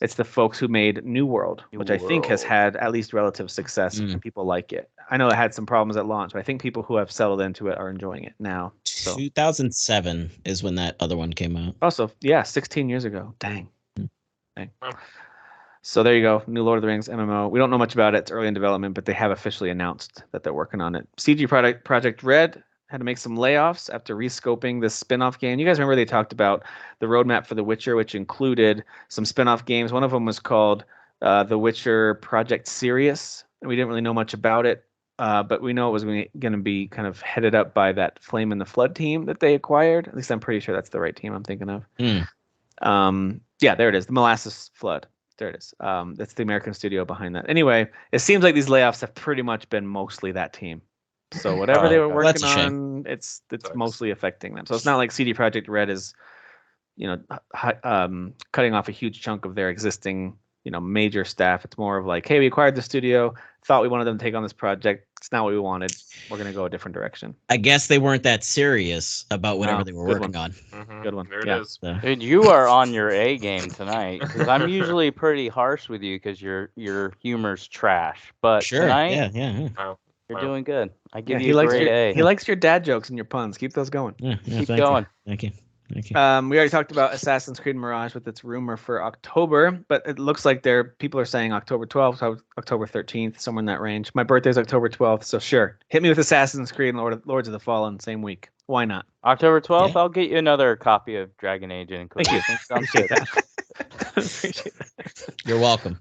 It's the folks who made New World, which I think has World. had at least relative success and people like it. I know it had some problems at launch, but I think people who have settled into it are enjoying it now. So 2007 is when that other one came out. also, yeah, 16 years ago. Dang. Wow. So there you go, new Lord of the Rings MMO. We don't know much about it. It's early in development, but they have officially announced that they're working on it. CG Project Red had to make some layoffs after rescoping this spin-off game. You guys remember they talked about the roadmap for The Witcher, which included some spin-off games. One of them was called The Witcher Project Sirius. And we didn't really know much about it, but we know it was going to be kind of headed up by that Flame in the Flood team that they acquired. At least I'm pretty sure that's the right team I'm thinking of. Yeah, there it is. The Molasses Flood. There it is. That's the American studio behind that. Anyway, it seems like these layoffs have pretty much been mostly that team. So whatever they were working on, it's mostly affecting them. So it's not like CD Projekt Red is, cutting off a huge chunk of their existing, major staff. It's more of like, hey, we acquired the studio, thought we wanted them to take on this project. It's not what we wanted. We're going to go a different direction. I guess they weren't that serious about whatever they were working on. Good one. There it is. So. Dude, you are on your A game tonight. Because I'm usually pretty harsh with you because your humor's trash. But tonight, Wow. you're doing good. I give He you a likes grade A. He likes your dad jokes and your puns. Keep those going. Keep going. Thank you. We already talked about Assassin's Creed Mirage with its rumor for October, but it looks like people are saying October 12th, October 13th, somewhere in that range. My birthday's October 12th, so sure. Hit me with Assassin's Creed and Lords of the Fallen same week. Why not? October 12th, I'll get you another copy of Dragon Age and Thank you. Sounds good. Appreciate that. You're welcome.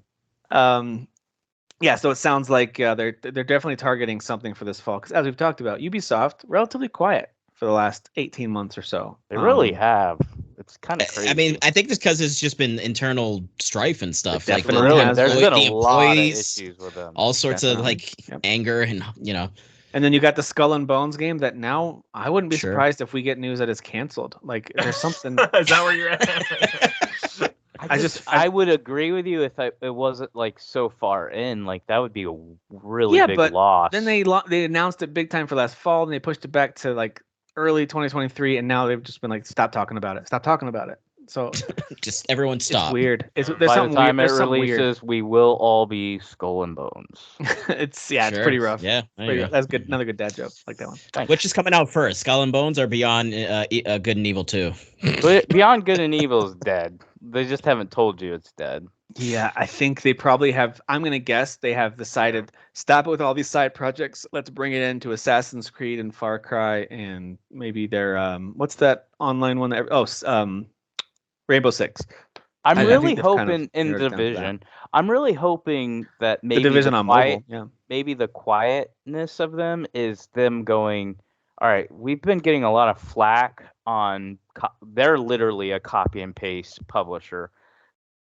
Yeah, so it sounds like they're definitely targeting something for this fall, because as we've talked about, Ubisoft, relatively quiet for the last 18 months or so. They really have. It's kind of crazy. I mean, I think it's because it's just been internal strife and stuff. Like there's been a lot of issues with them. All sorts of anger and And then you got the Skull and Bones game that now I wouldn't be surprised if we get news that it's canceled. Like there's something. Is that where you're at? I would agree with you if it wasn't like so far in. Like that would be a really big loss. Then they announced it big time for last fall, and they pushed it back to like early 2023, and now they've just been like, stop talking about it. So just everyone stop. It's weird. There's By something the time weird. it releases, we will all be Skull and Bones. It's pretty rough. Yeah, that's good. Another good dad joke. Like that one. Thanks. Which is coming out first, Skull and Bones or Beyond Good and Evil 2? But Beyond Good and Evil is dead. They just haven't told you it's dead. Yeah, I think they probably have. I'm gonna guess they have decided stop it with all these side projects. Let's bring it into Assassin's Creed and Far Cry and maybe their what's that online one? Rainbow Six. I'm really hoping in Division. I'm really hoping that maybe the Division on mobile. Yeah. Maybe the quietness of them is them going, all right, we've been getting a lot of flack on. They're literally a copy and paste publisher.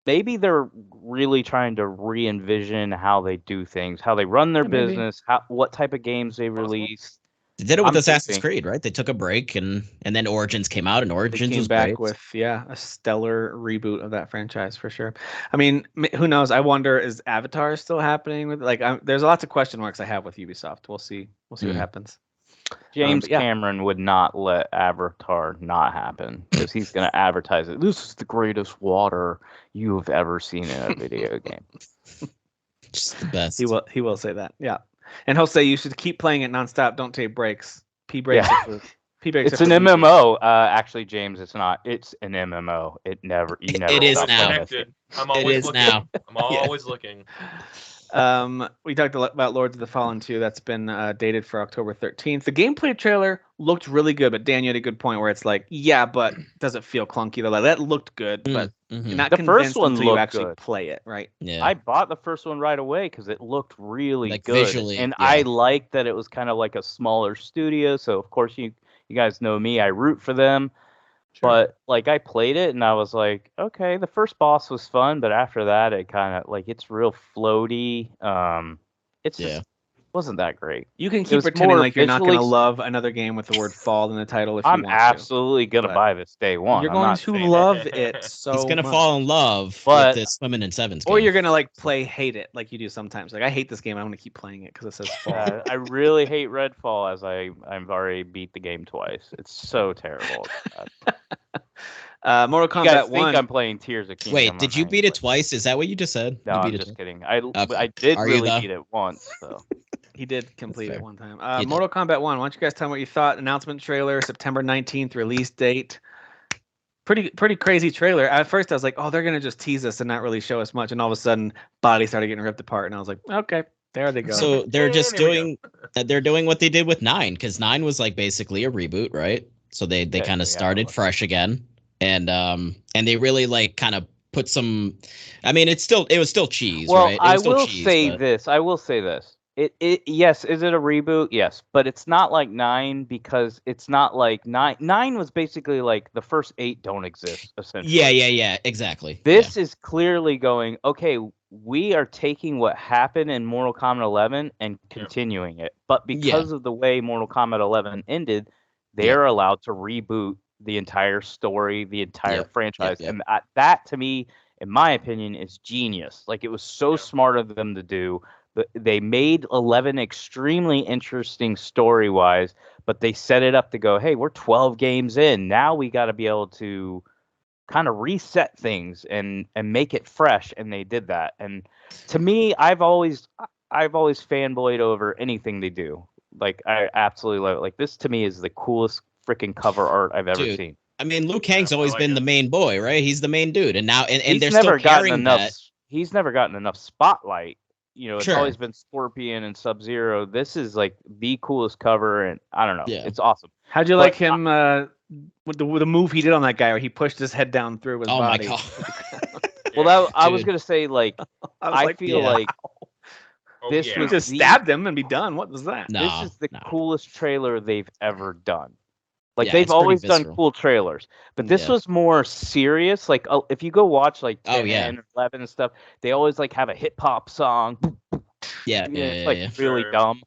Maybe they're really trying to re-envision how they do things, how they run their business, what type of games they release. They did it with Assassin's Creed, right? They took a break and then Origins came out, and Origins was back great. with a stellar reboot of that franchise for sure. I mean, who knows? I wonder, is Avatar still happening with there's lots of question marks I have with Ubisoft. We'll see what happens. James Cameron would not let Avatar not happen because he's going to advertise it. This is the greatest water you have ever seen in a video game. Just the best. He will say that. Yeah. And he'll say you should keep playing it nonstop. Don't take breaks. P breaks. Yeah. It's an MMO. Actually, James, it's not. It's an MMO. It never. It is now. I'm always looking. Now. I'm always looking. We talked about Lords of the Fallen 2. That's been dated for October 13th. The gameplay trailer looked really good, but Dan, you had a good point where it's like, but does it feel clunky though? Like that looked good, but you're not the first one until you actually play it, right? Yeah. I bought the first one right away because it looked really good, visually, and I liked that it was kind of like a smaller studio. So of course you guys know me, I root for them. Sure. But I played it and I was like, okay, the first boss was fun, but after that it kind of it's real floaty. It's just wasn't that great. You can keep pretending like you're not going to love another game with the word fall in the title if you want to. I'm absolutely going to buy this day one. You're going to love it so He's going to much. fall in love with this Swimming in Sevens game. Or you're going to hate it like you do sometimes. Like, I hate this game. I want to keep playing it because it says fall. I really hate Redfall as I've already beat the game twice. It's so terrible. Mortal Kombat 1. Think I'm playing Tears of Kingdom. Wait, did you beat it twice? Is that what you just said? No, I'm just kidding. I did really beat it once, so. He did complete it one time. Mortal Kombat 1. Why don't you guys tell me what you thought? Announcement trailer, September 19th, release date. Pretty crazy trailer. At first, I was like, oh, they're going to just tease us and not really show us much. And all of a sudden, body started getting ripped apart. And I was like, okay, There they go. So they're just And here we doing they're doing what they did with 9, because 9 was like basically a reboot, right? So they kind of started fresh again, and they really like kind of put some. I mean, it was still cheese, Well, right? It I was still will cheese, say but- this. I will say this. It yes, is it a reboot? Yes, but it's not like 9 because it's not like 9. 9 was basically like the first 8 don't exist essentially. Yeah, exactly. This is clearly going, okay, we are taking what happened in Mortal Kombat 11 and continuing it. But because of the way Mortal Kombat 11 ended, they're allowed to reboot the entire story, the entire franchise. And that, to me, in my opinion, is genius. Like, it was so smart of them to do. They made 11 extremely interesting story-wise, but they set it up to go, hey, we're 12 games in. Now we got to be able to kind of reset things and make it fresh, and they did that. And to me, I've always fanboyed over anything they do. Like, I absolutely love it. Like, this to me is the coolest freaking cover art I've ever seen. I mean, Liu Kang's always been the main boy, right? He's the main dude, and now and they're never still carrying that. He's never gotten enough spotlight. You know, it's always been Scorpion and Sub-Zero. This is like the coolest cover, and I don't know, it's awesome. How'd you like him with the move he did on that guy, where he pushed his head down through his body? Oh my god! Well, I was gonna say, like, I feel like this was just stabbed him and be done. What was that? This is the coolest trailer they've ever done. Like, Yeah, they've it's pretty always done visceral. cool trailers, but this was more serious. Like, if you go watch like 10 and 11 and stuff, they always like have a hip hop song. It's really dumb,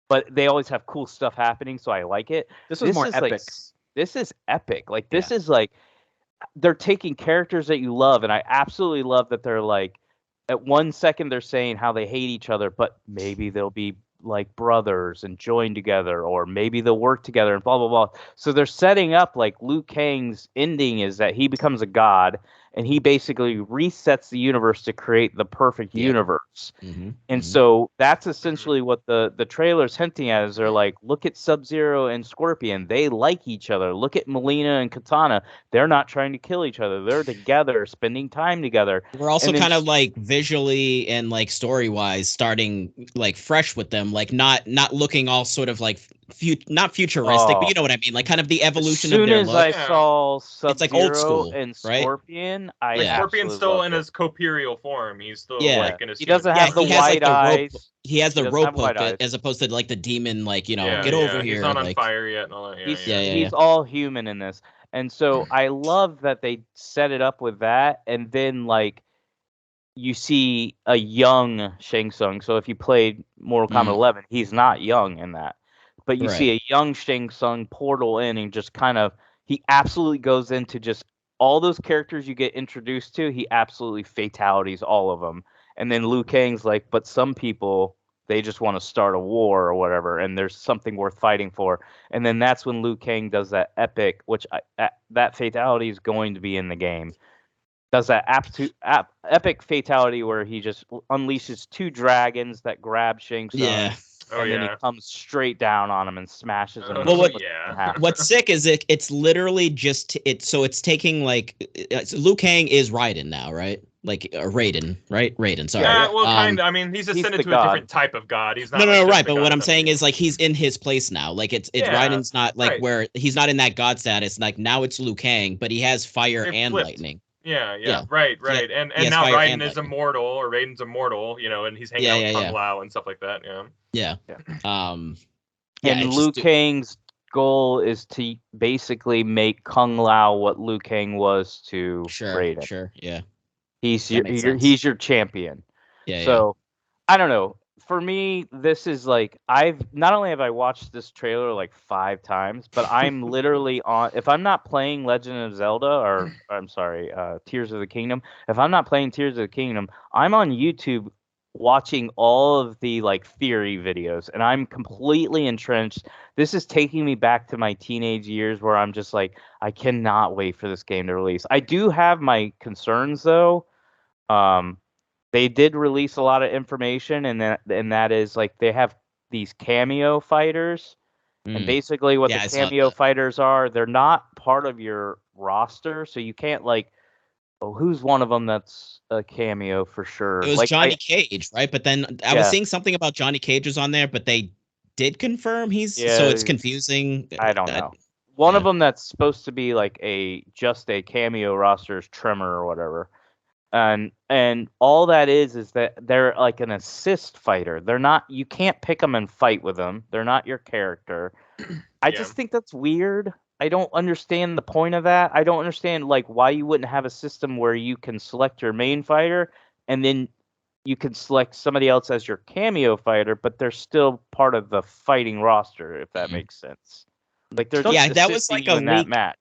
but they always have cool stuff happening, so I like it. This was more epic. Like, this is epic. Like, this is like, they're taking characters that you love, and I absolutely love that they're like, at 1 second they're saying how they hate each other, but maybe they'll be like brothers and join together, or maybe they'll work together and blah blah blah. So they're setting up like Liu Kang's ending is that he becomes a god, and he basically resets the universe to create the perfect universe. And so that's essentially what the trailer's hinting at, is they're like, look at Sub-Zero and Scorpion. They like each other. Look at Melina and Katana. They're not trying to kill each other. They're together, spending time together. We're also kind of like visually and like story-wise starting like fresh with them, like not looking all sort of like not futuristic, but you know what I mean, like kind of the evolution of their look. As soon as I saw Sub-Zero it's like old school, and right? Scorpion, Scorpion's still in his corporeal form. He's still like in his. He doesn't have the white eyes. He has the rope hook as opposed to like the demon, like, get over here. He's not like, on fire yet and all that. He's all human in this. And so I love that they set it up with that, and then like you see a young Shang Tsung. So if you played Mortal Kombat 11, he's not young in that. But you see a young Shang Tsung portal in, and just kind of, he absolutely goes into just all those characters you get introduced to, he absolutely fatalities all of them. And then Liu Kang's like, but some people, they just want to start a war or whatever, and there's something worth fighting for. And then that's when Liu Kang does that epic, which that fatality is going to be in the game. Does that epic fatality where he just unleashes 2 dragons that grab Shang Tsung. And then he comes straight down on him and smashes him. Well, what's sick is it's literally just so it's taking like Liu Kang is Raiden now, right? Like Raiden, right? Raiden, sorry. Yeah, well, kind of. I mean, he's ascended to a different type of god. He's not. No, right. But what I'm saying is like he's in his place now. Like it's Raiden's not like where he's not in that god status. Like now it's Liu Kang, but he has fire and lightning. Yeah, right. And now Raiden is immortal, or Raiden's immortal, and he's hanging out with Kung Lao and stuff like that. And Liu Kang's goal is to basically make Kung Lao what Liu Kang was to Raiden. He's your champion. So I don't know. For me, this is like, not only have I watched this trailer like 5 times, but I'm literally on, if I'm not playing Legend of Zelda, or I'm sorry, Tears of the Kingdom, if I'm not playing Tears of the Kingdom, I'm on YouTube watching all of the like theory videos, and I'm completely entrenched. This is taking me back to my teenage years, where I'm just like, I cannot wait for this game to release. I do have my concerns though. They did release a lot of information, and that is like they have these cameo fighters, and basically what the cameo fighters are, they're not part of your roster, so you can't like Oh, who's one of them that's a cameo for sure? It was Like Johnny Cage, right? But then I was Yeah. seeing something about Johnny Cage was on there, but they did confirm so it's Yeah, confusing. I don't know. One yeah. of them that's supposed to be like just a cameo roster is Tremor or whatever. And all that is that they're like an assist fighter. They're not. You can't pick them and fight with them. They're not your character. I just think that's weird. I don't understand the point of that. I don't understand like why you wouldn't have a system where you can select your main fighter and then you can select somebody else as your cameo fighter, but they're still part of the fighting roster, if that makes sense. Like they're just that was like you a in that leak. match.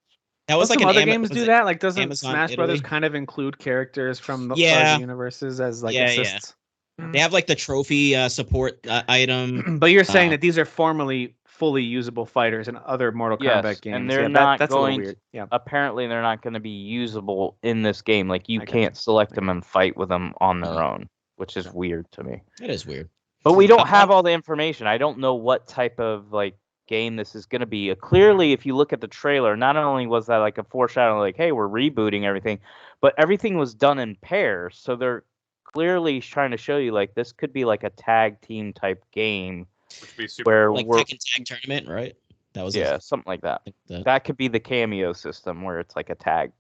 That was Don't like some an other games was do it that? Like, doesn't Amazon Smash Brothers Italy? kind of include characters from the Yeah. universes as like Yeah, assists? They have like the trophy support item. But you're saying that these are formerly fully usable fighters in other Mortal Kombat games. And they're yeah, not that's going a little weird. Yeah. Apparently they're not going to be usable in this game. Like you can't select them and fight with them on their own, which is weird to me. It is weird. But we don't have all the information. I don't know what type of like game this is going to be. Clearly, if you look at the trailer, not only was that like a foreshadowing, like, hey, we're rebooting everything, but everything was done in pairs. So they're clearly trying to show you like this could be like a tag team type game, which would be super where cool. Like we're Tekken Tag Tournament, right? That was something like that. That could be the cameo system where it's like a tag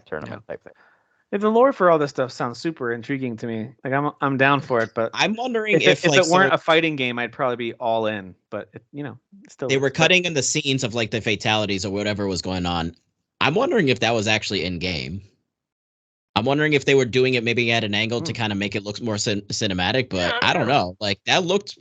tournament type thing. The lore for all this stuff sounds super intriguing to me. Like I'm down for it, but I'm wondering if it weren't a fighting game, I'd probably be all in. But still they were cutting in the scenes of like the fatalities or whatever was going on. I'm wondering if that was actually in game. I'm wondering if they were doing it maybe at an angle to kind of make it look more cinematic, but I don't know. Like that looked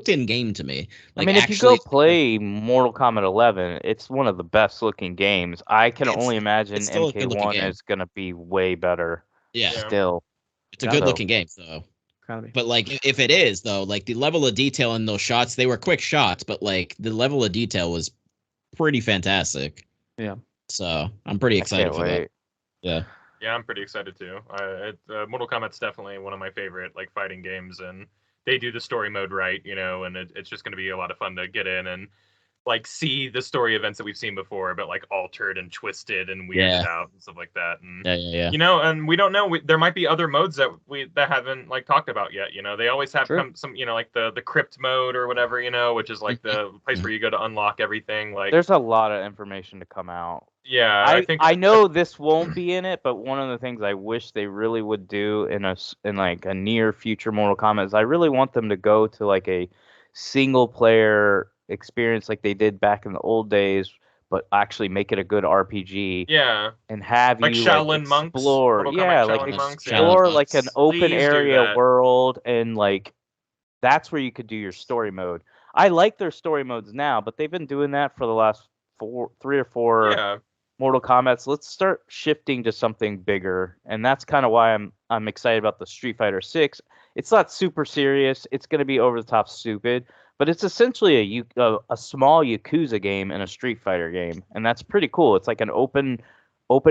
in game to me. Like, I mean, if you go play Mortal Kombat 11, it's one of the best looking games. I can only imagine MK1 is going to be way better. Yeah. Still. It's a good looking game, so. But like if it is though, like the level of detail in those shots, they were quick shots, but like the level of detail was pretty fantastic. Yeah. So I'm pretty excited for that. Yeah. Yeah, I'm pretty excited too. Mortal Kombat's definitely one of my favorite like fighting games, and they do the story mode right, and it's just going to be a lot of fun to get in and like see the story events that we've seen before, but like altered and twisted and weirded out and stuff like that. And and we don't know. There might be other modes that haven't like talked about yet. They always have some like the crypt mode or whatever, which is like the place where you go to unlock everything. Like there's a lot of information to come out. Yeah, I know this won't be in it, but one of the things I wish they really would do in like a near future Mortal Kombat is I really want them to go to like a single player experience like they did back in the old days, but actually make it a good RPG. Yeah, and have like you Shaolin like, explore, monks. Explore like an open area world, and like that's where you could do your story mode. I like their story modes now, but they've been doing that for the last 3 or 4 Mortal Kombat. Let's start shifting to something bigger, and that's kind of why I'm excited about the Street Fighter 6. It's not super serious. It's going to be over the top stupid, but it's essentially a small Yakuza game and a Street Fighter game, and that's pretty cool. It's like an open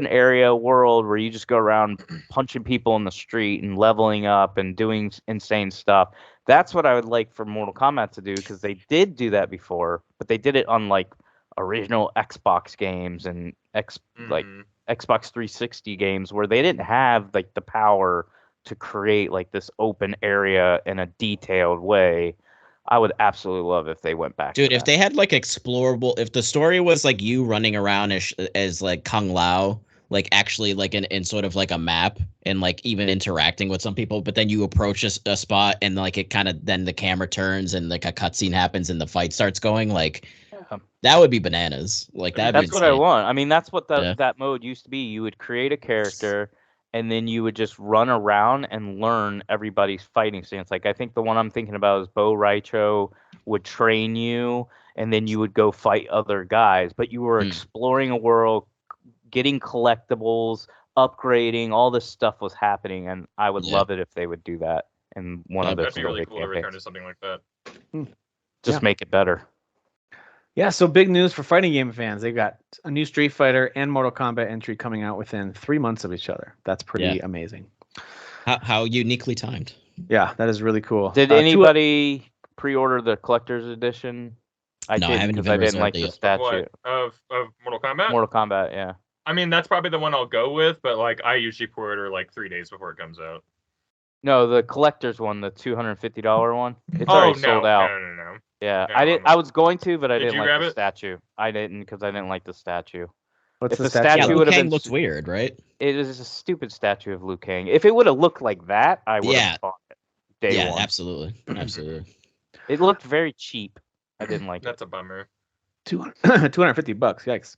area world where you just go around punching people in the street and leveling up and doing insane stuff. That's what I would like for Mortal Kombat to do, because they did do that before, but they did it on like original Xbox games and like Xbox 360 games where they didn't have like the power to create like this open area in a detailed way. I would absolutely love if they went back. Dude, if they had like explorable, if the story was like you running around as like Kung Lao, like actually like in sort of like a map and like even interacting with some people, but then you approach a spot and like it kind of then the camera turns and like a cutscene happens and the fight starts going, like that would be bananas. Like that's what I want. I mean, that's what that mode used to be. You would create a character and then you would just run around and learn everybody's fighting stance. Like I think the one I'm thinking about is Bo Raicho would train you and then you would go fight other guys, but you were exploring a world, getting collectibles, upgrading, all this stuff was happening, and I would love it if they would do that in one of the that'd be really cool to return to something like that. Just make it better. Yeah, so big news for fighting game fans. They've got a new Street Fighter and Mortal Kombat entry coming out within 3 months of each other. That's pretty amazing. How uniquely timed. Yeah, that is really cool. Did anybody pre-order the collector's edition? I haven't, because I didn't like the statue of Mortal Kombat. Mortal Kombat, yeah. I mean, that's probably the one I'll go with, but like I usually pre-order like 3 days before it comes out. No, the collector's one, the $250 one. It's Oh already no, sold out. no. Yeah, No, I didn't. I was going to, but I Did didn't you like grab the it? statue. I didn't because I didn't like the statue. What's If the the statue? Yeah, statue Liu would have Kang been looks weird, right? It is a stupid statue of Liu Kang. If it would have looked like that, I would have bought it. Day Yeah, one. absolutely. Absolutely. It looked very cheap. I didn't like That's it. a bummer. $250. Yikes.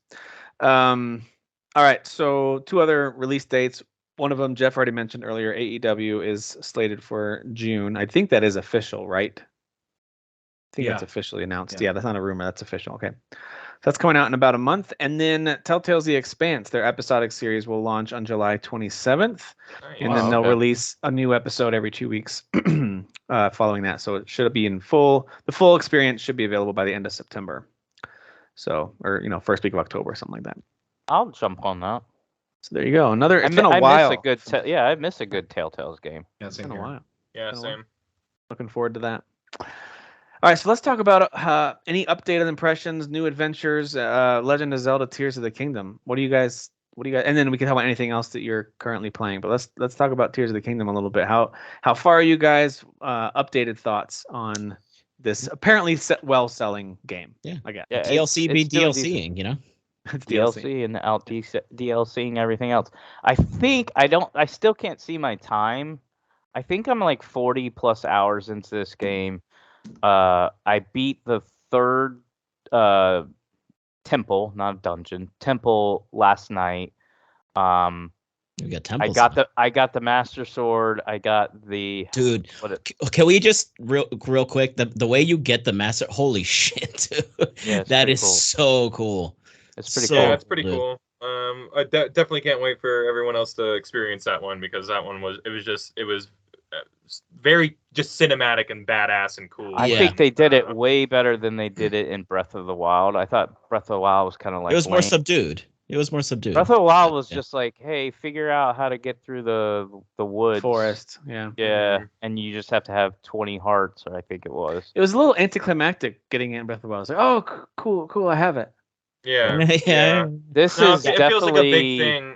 All right. So 2 other release dates. One of them, Jeff already mentioned earlier. AEW is slated for June. I think that is official, right? I think that's officially announced. Yeah, that's not a rumor. That's official. Okay. So that's coming out in about a month. And then Telltale's The Expanse, their episodic series, will launch on July 27th. Nice. And then they'll release a new episode every 2 weeks following that. So it should be in full. The full experience should be available by the end of September. So, or, first week of October, or something like that. I'll jump on that. So there you go. It's been a while. I miss a good Telltale's game. Yeah, It's been a while. Yeah, same. Looking forward to that. All right, so let's talk about any updated impressions, new adventures, Legend of Zelda: Tears of the Kingdom. What do you guys? And then we can talk about anything else that you're currently playing. But let's talk about Tears of the Kingdom a little bit. How far are you guys? Updated thoughts on this apparently well-selling game? Yeah, I guess. Yeah, DLC be DLCing, you know. It's DLC and out DLCing everything else. I still can't see my time. I think I'm like 40 plus hours into this game. I beat the 3rd temple, not dungeon, temple last night. We got temples. I got the Master Sword. I got the dude. Can we just real quick the way you get the Master? Holy shit! Yeah, that is cool. so cool. It's pretty So cool. Yeah, it's pretty cool. I definitely can't wait for everyone else to experience that one because that one was very just cinematic and badass and cool. I think they did it way better than they did it in Breath of the Wild. I thought Breath of the Wild was kind of like it was more subdued. Breath of the Wild was just like, hey, figure out how to get through the woods, forest. Yeah. And you just have to have 20 hearts, or I think it was. It was a little anticlimactic getting it in Breath of the Wild. I was like, oh, cool, I have it. Yeah. This is it definitely feels like a big thing.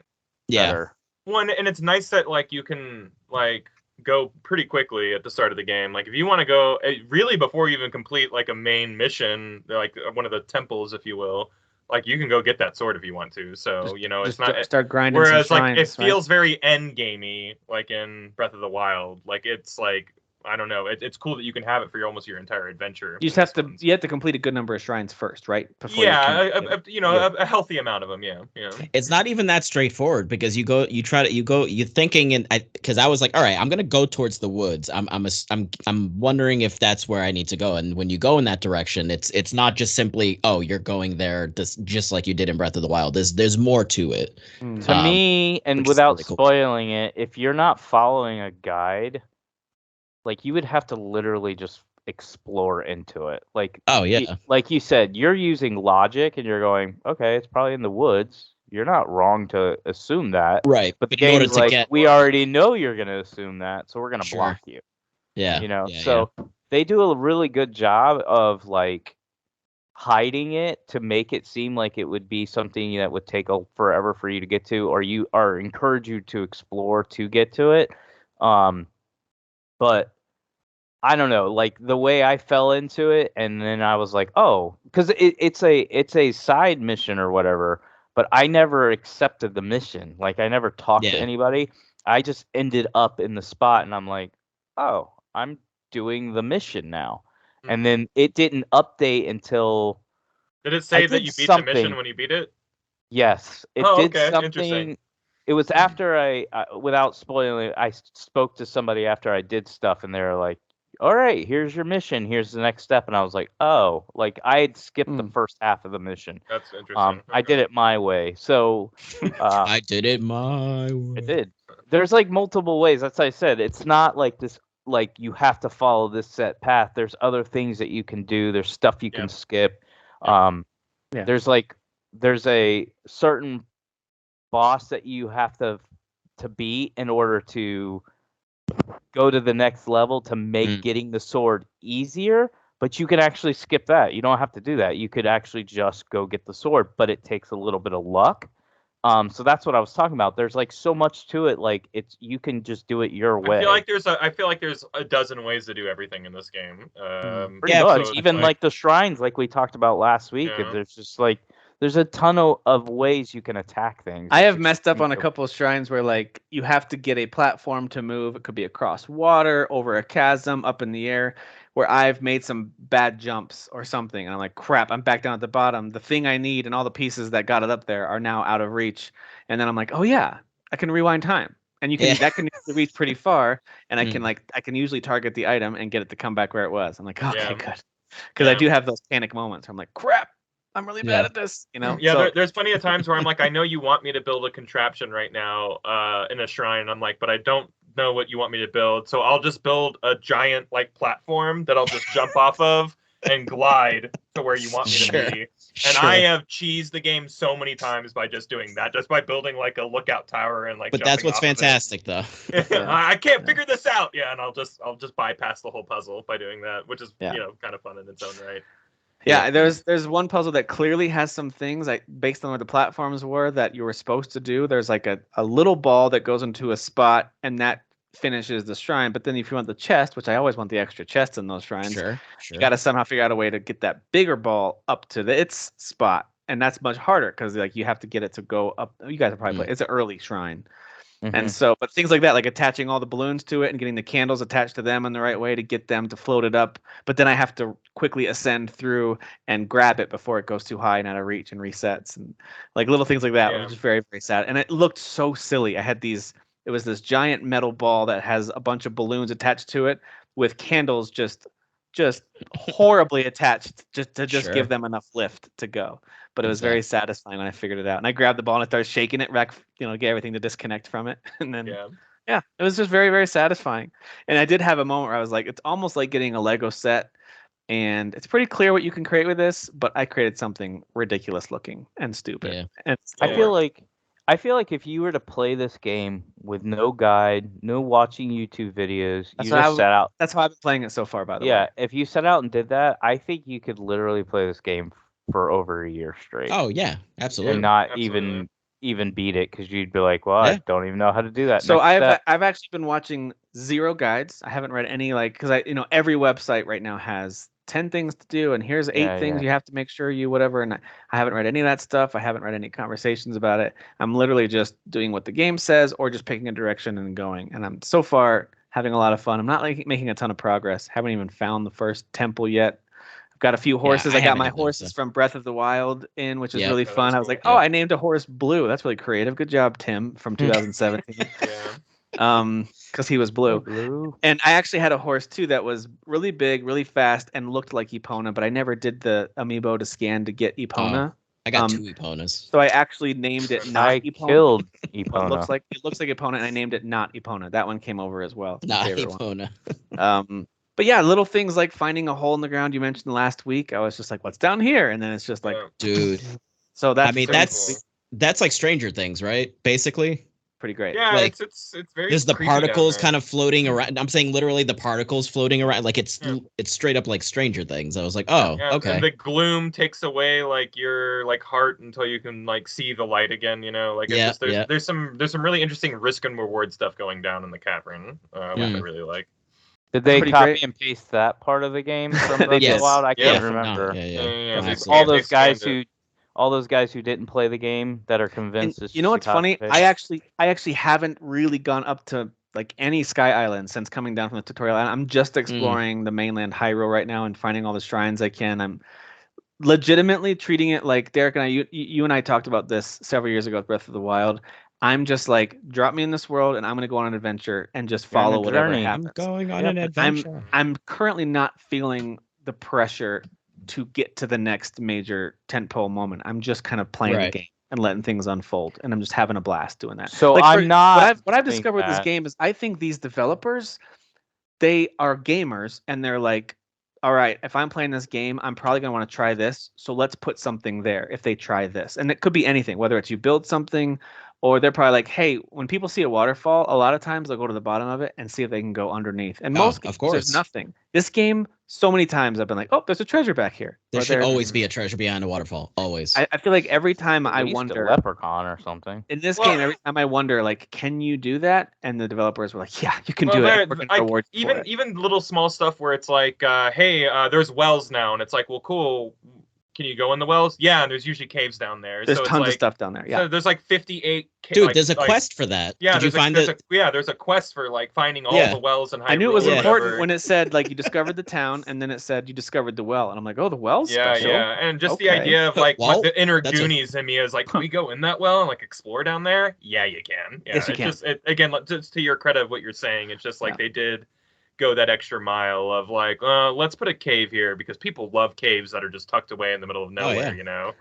Better. One, and it's nice that like you can like go pretty quickly at the start of the game. Like if you want to go really before you even complete like a main mission, like one of the temples, if you will, like you can go get that sword if you want to. So it's not start grinding. Whereas some shrines, like it feels very end gamey, like in Breath of the Wild. Like it's like I don't know. It's cool that you can have it for almost your entire adventure. You just have to complete a good number of shrines first, right? Before a healthy amount of them. Yeah. It's not even that straightforward because you're thinking because I was like, all right, I'm gonna go towards the woods. I'm wondering if that's where I need to go. And when you go in that direction, it's not just simply you're going there just like you did in Breath of the Wild. There's more to it. To me, and without spoiling it, if you're not following a guide, like you would have to literally just explore into it. Like, like you said, you're using logic and you're going, okay, it's probably in the woods. You're not wrong to assume that. Right. But the game's like, we already know you're going to assume that, so we're going to block you. Yeah. So they do a really good job of like hiding it to make it seem like it would be something that would take forever for you to get to, or encourage you to explore to get to it. But I don't know, like the way I fell into it, and then I was like, because it's a side mission or whatever, but I never accepted the mission. Like I never talked to anybody. I just ended up in the spot, and I'm like, I'm doing the mission now. Mm-hmm. And then it didn't update until. Did it say that you beat the mission when you beat it? Yes, it did something. It was after I, without spoiling it, I spoke to somebody after I did stuff, and they were like, all right, here's your mission. Here's the next step. And I was like, like I had skipped the first half of the mission. That's interesting. I did it my way. So I did it my way. I did. There's like multiple ways. That's what I said. It's not like this, like you have to follow this set path. There's other things that you can do. There's stuff you can skip. There's a certain boss that you have to beat in order to go to the next level to make getting the sword easier, but you can actually skip that. You don't have to do that. You could actually just go get the sword, but it takes a little bit of luck. So that's what I was talking about. There's like so much to it. Like you can just do it your way. I feel like there's a dozen ways to do everything in this game. Pretty Yeah, much. so Even it's like the shrines, like we talked about last week. Yeah. There's just like there's a ton of ways you can attack things. I It's have messed up on a extremely- couple of shrines where like you have to get a platform to move. It could be across water, over a chasm, up in the air, where I've made some bad jumps or something. And I'm like, crap, I'm back down at the bottom. The thing I need and all the pieces that got it up there are now out of reach. And then I'm like, oh yeah, I can rewind time. And you can Yeah. that can usually reach pretty far. And I Mm. can I can usually target the item and get it to come back where it was. I'm like, okay, Yeah. good. Because I Yeah. do have those panic moments where I'm like, crap, I'm really bad Yeah. at this, you know? Yeah, So- there's plenty of times where I'm like, I know you want me to build a contraption right now in a shrine. And I'm like, but I don't know what you want me to build. So I'll just build a giant like platform that I'll just jump off of and glide to where you want me Sure. to be. And Sure. I have cheesed the game so many times by just doing that, just by building like a lookout tower and like. But that's jumping what's off of it. fantastic, though. I can't figure this out. Yeah, and I'll just bypass the whole puzzle by doing that, which is Yeah. kind of fun in its own right. Yeah, there's one puzzle that clearly has some things based on where the platforms were that you were supposed to do. There's like a little ball that goes into a spot and that finishes the shrine. But then if you want the chest, which I always want the extra chest in those shrines, Sure. you got to somehow figure out a way to get that bigger ball up to its spot. And that's much harder because like you have to get it to go up. You guys have probably played. It's an early shrine. And so, but things like that, like attaching all the balloons to it and getting the candles attached to them in the right way to get them to float it up. But then I have to quickly ascend through and grab it before it goes too high and out of reach and resets. And like little things like that, Yeah. which is very, very sad. And it looked so silly. It was this giant metal ball that has a bunch of balloons attached to it with candles just horribly attached just to Sure. give them enough lift to go. But it was Exactly. very satisfying when I figured it out. And I grabbed the ball and I started shaking it, get everything to disconnect from it. And then, yeah, it was just very, very satisfying. And I did have a moment where I was like, it's almost like getting a Lego set. And it's pretty clear what you can create with this, but I created something ridiculous looking and stupid. Yeah. And I feel like if you were to play this game with no guide, no watching YouTube videos, That's you what just set out. that's how I've been playing it so far, by the way. Yeah, if you set out and did that, I think you could literally play this game for over a year straight Oh yeah, absolutely. and not Absolutely. even beat it because you'd be like, well, Yeah. I don't even know how to do that. So Next step. I've actually been watching zero guides. I haven't read any because every website right now has 10 things to do and here's 8 things you have to make sure you whatever, and I haven't read any of that stuff. I haven't read any conversations about it. I'm literally just doing what the game says or just picking a direction and going, and I'm so far having a lot of fun. I'm not like making a ton of progress. Haven't even found the first temple yet. I've got a few horses. I I got haven't my either, horses so. from Breath of the Wild in, which is Yeah. really Oh, fun. that's I was cool. like, oh, I named a horse Blue. That's really creative. Good job, Tim from 2017. Yeah. Because he was blue. Blue. And I actually had a horse too that was really big, really fast, and looked like Epona, but I never did the amiibo to scan to get Epona. I got Um, 2 Eponas. So I actually named it not I Epona. killed It Epona. looks like Epona, and I named it not Epona. That one came over as well. My Not favorite one. Epona. But yeah, little things like finding a hole in the ground you mentioned last week. I was just like, what's down here? And then it's just like, Yeah. Dude. so that's I mean, pretty that's like Stranger Things, right? Basically. pretty great. Yeah, Like, it's very. There's the creepy down particles there. kind of floating around. I'm saying literally the particles floating around. Like it's Yeah. straight up like Stranger Things. I was like, oh, Yeah, okay. and the gloom takes away like your like heart until you can like see the light again. Like it's Yeah, just there's some really interesting risk and reward stuff going down in the cavern, which I really like. Did they pretty copy great. and paste that part of the game from Breath of Yes. the Wild? I Yeah, can't from remember. Yeah. they All scanned- they those guys scanned it. all those guys who didn't play the game that are convinced. And it's you know just what's a copy funny? paste. I actually haven't really gone up to like any Sky Island since coming down from the tutorial. I'm just exploring the mainland Hyrule right now and finding all the shrines I can. I'm legitimately treating it like Derek and I, you and I talked about this several years ago with Breath of the Wild. I'm just like, drop me in this world and I'm going to go on an adventure and just You're on a follow whatever journey. I'm happens. going on Yep. an adventure. I'm currently not feeling the pressure to get to the next major tentpole moment. I'm just kind of playing Right. the game and letting things unfold, and I'm just having a blast doing that. So Like, I'm not. what I've doing discovered with this that. game is I think these developers, they are gamers and they're like, all right, if I'm playing this game, I'm probably going to want to try this. So let's put something there if they try this. And it could be anything, whether it's you build something or they're probably like, hey, when people see a waterfall, a lot of times they'll go to the bottom of it and see if they can go underneath. And Oh, most of games, course. there's nothing. This game, so many times I've been like, oh, there's a treasure back here. There Or should always be a treasure behind a waterfall. Always. I feel like every time At I least wonder a leprechaun or something. in this Well- game, every time I wonder, like, can you do that? And the developers were like, yeah, you can Well, do it. there- and We're gonna reward you for even it. even little small stuff where it's like, hey, there's wells now, and it's like, well, cool. Can you go in the wells? Yeah, and there's usually caves down there. There's so it's tons like, of stuff down there. Yeah. So there's like 58. Dude, there's a quest for that. Yeah, Did you find it? There's a quest for like finding all Yeah. the wells and I knew it was Hyrule or important whatever. when it said like you discovered the town, and then it said you discovered the well, and I'm like, oh, the well's Yeah, special. yeah, and just the Okay. idea of like Well, what the inner that's a- Goonies in me is like, can we go in that well and like explore down there? Yeah, you can. Yeah, Yes, you it's can. Just, again, just to your credit of what you're saying, it's just like they did go that extra mile of like, let's put a cave here because people love caves that are just tucked away in the middle of nowhere. yeah. You know.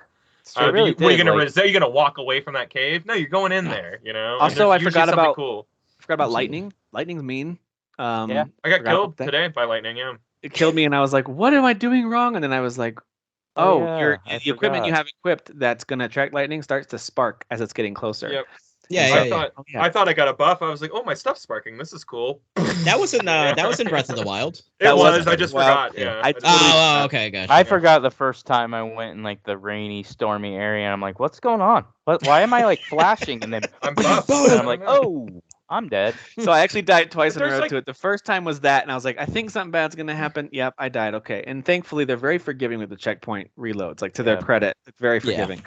They really what are you did, gonna like- are you gonna walk away from that cave? No, you're going in there. You know. And Also, there's I usually forgot something about- cool. I forgot about Absolutely. lightning. Lightning's mean. Yeah. I got forgot killed about that. today by lightning. Yeah. It killed me, and I was like, what am I doing wrong? And then I was like, oh, yeah, I the equipment you forgot. have equipped that's gonna attract lightning starts to spark as it's getting closer. Yep. Yeah, I yeah, thought Oh, yeah. I thought I got a buff. I was like, oh, my stuff's sparking. This is cool. That was in Breath of the Wild. It That was. was- I just well, forgot. yeah. Yeah. I just totally- forgot. Oh, okay, gotcha. I forgot the first time I went in like the rainy, stormy area, and I'm like, "What's going on? Why am I like flashing?" And then I'm buff. and I'm like, "Oh, I'm dead." So I actually died twice in a There's, row like- to it. The first time was that, and I was like, I think something bad's gonna happen. Yep, I died. Okay, and thankfully they're very forgiving with the checkpoint reloads. Like to their Yeah. credit, it's very Yeah. forgiving.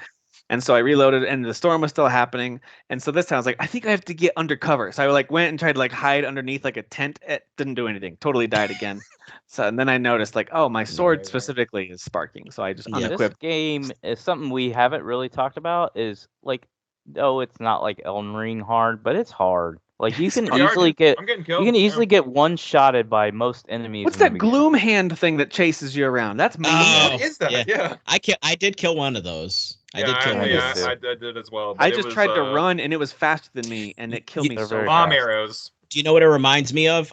And so I reloaded, and the storm was still happening. And so this time I was like, I think I have to get undercover. So I like went and tried to like hide underneath like a tent. It didn't do anything. Totally died again. So and then I noticed like, oh, my sword yeah. specifically is sparking. So I just Yeah. unequipped. This game is something we haven't really talked about. Is like, oh, it's not like Elden Ring hard, but it's hard. Like you can Yeah, easily get I'm getting killed. you can easily Yeah. get one shotted by most enemies. What's in the that beginning. gloom hand thing that chases you around? That's mean. Oh, What is that? yeah. Yeah. I did kill one of those. I did kill I one of did those. too. I did as well. but I it just was, tried to run, and it was faster than me, and it killed me They're so very bomb fast. arrows. Do you know what it reminds me of?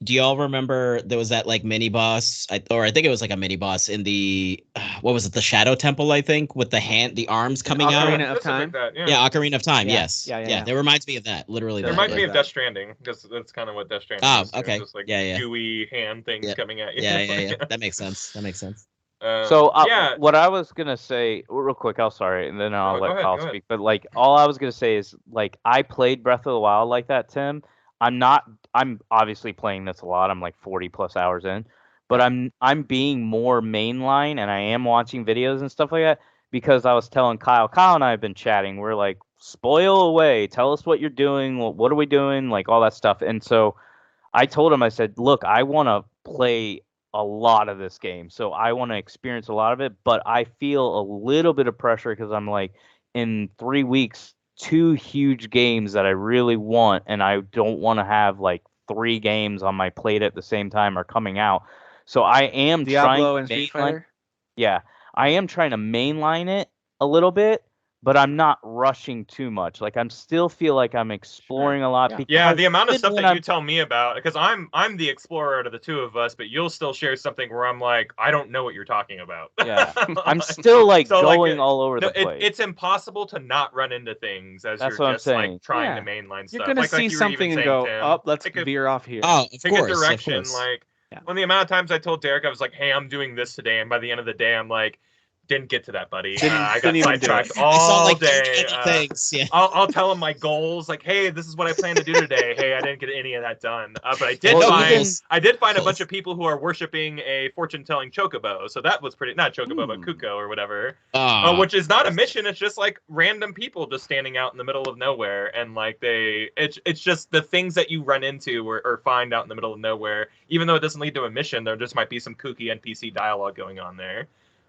Do y'all remember there was that like mini boss, or I think it was like a mini boss in the what was it, the Shadow Temple? I think with the arms coming Ocarina out. of Time? Like that, Yeah, Ocarina of Time. Yeah. Yes. Yeah. That reminds me of that. Literally. It That reminds that. me like of that. Death Stranding because that's kind of what Death Stranding Oh, is. too, okay. Just like Yeah. gooey hand things Yeah. coming at you. Yeah. That makes sense. That makes sense. So yeah, what I was gonna say, real quick, I'll sorry, and then I'll No, go let ahead, Kyle go ahead. speak. But like, all I was gonna say is like, I played Breath of the Wild like that, Tim. I'm obviously playing this a lot. I'm like 40 plus hours in, but I'm being more mainline, and I am watching videos and stuff like that because I was telling Kyle and I have been chatting. We're like, spoil away, tell us what you're doing, what are we doing, like all that stuff. And so I told him, I said, look, I want to play a lot of this game, so I want to experience a lot of it, but I feel a little bit of pressure because I'm like, in 3 weeks, 2 huge games that I really want, and I don't want to have like 3 games on my plate at the same time are coming out. So I am Diablo trying and to Street mainline, Fighter. yeah, I am trying to mainline it a little bit, but I'm not rushing too much. Like I'm still feel like I'm exploring a lot. Yeah. Because yeah. The amount of even stuff when that I'm- you tell me about, because I'm the explorer out of the two of us, but you'll still share something where I'm like, I don't know what you're talking about. Yeah. I'm still like So, like, going all over the place. It's impossible to not run into things as That's you're what I'm just saying. like trying Yeah. to mainline You're stuff. gonna like see you were even something and saying, go, Tim. oh, let's Pick a- veer off here. Oh, of Pick course. a direction, Of course. like Yeah. when the amount of times I told Derek I was like, "Hey, I'm doing this today," and by the end of the day, I'm like, "Didn't get to that, buddy. I got Didn't even do sidetracked it. I saw all like day." 20 things. Yeah. I'll tell him my goals, like, "Hey, this is what I plan to do today." Hey, I didn't get any of that done, but I did Well, find even- I did find a bunch of people who are worshiping a fortune-telling chocobo, so that was pretty not chocobo, but Hmm. Kuko or whatever. Ah. Which is not a mission. It's just like random people just standing out in the middle of nowhere, and like it's just the things that you run into or find out in the middle of nowhere. Even though it doesn't lead to a mission, there just might be some kooky NPC dialogue going on there.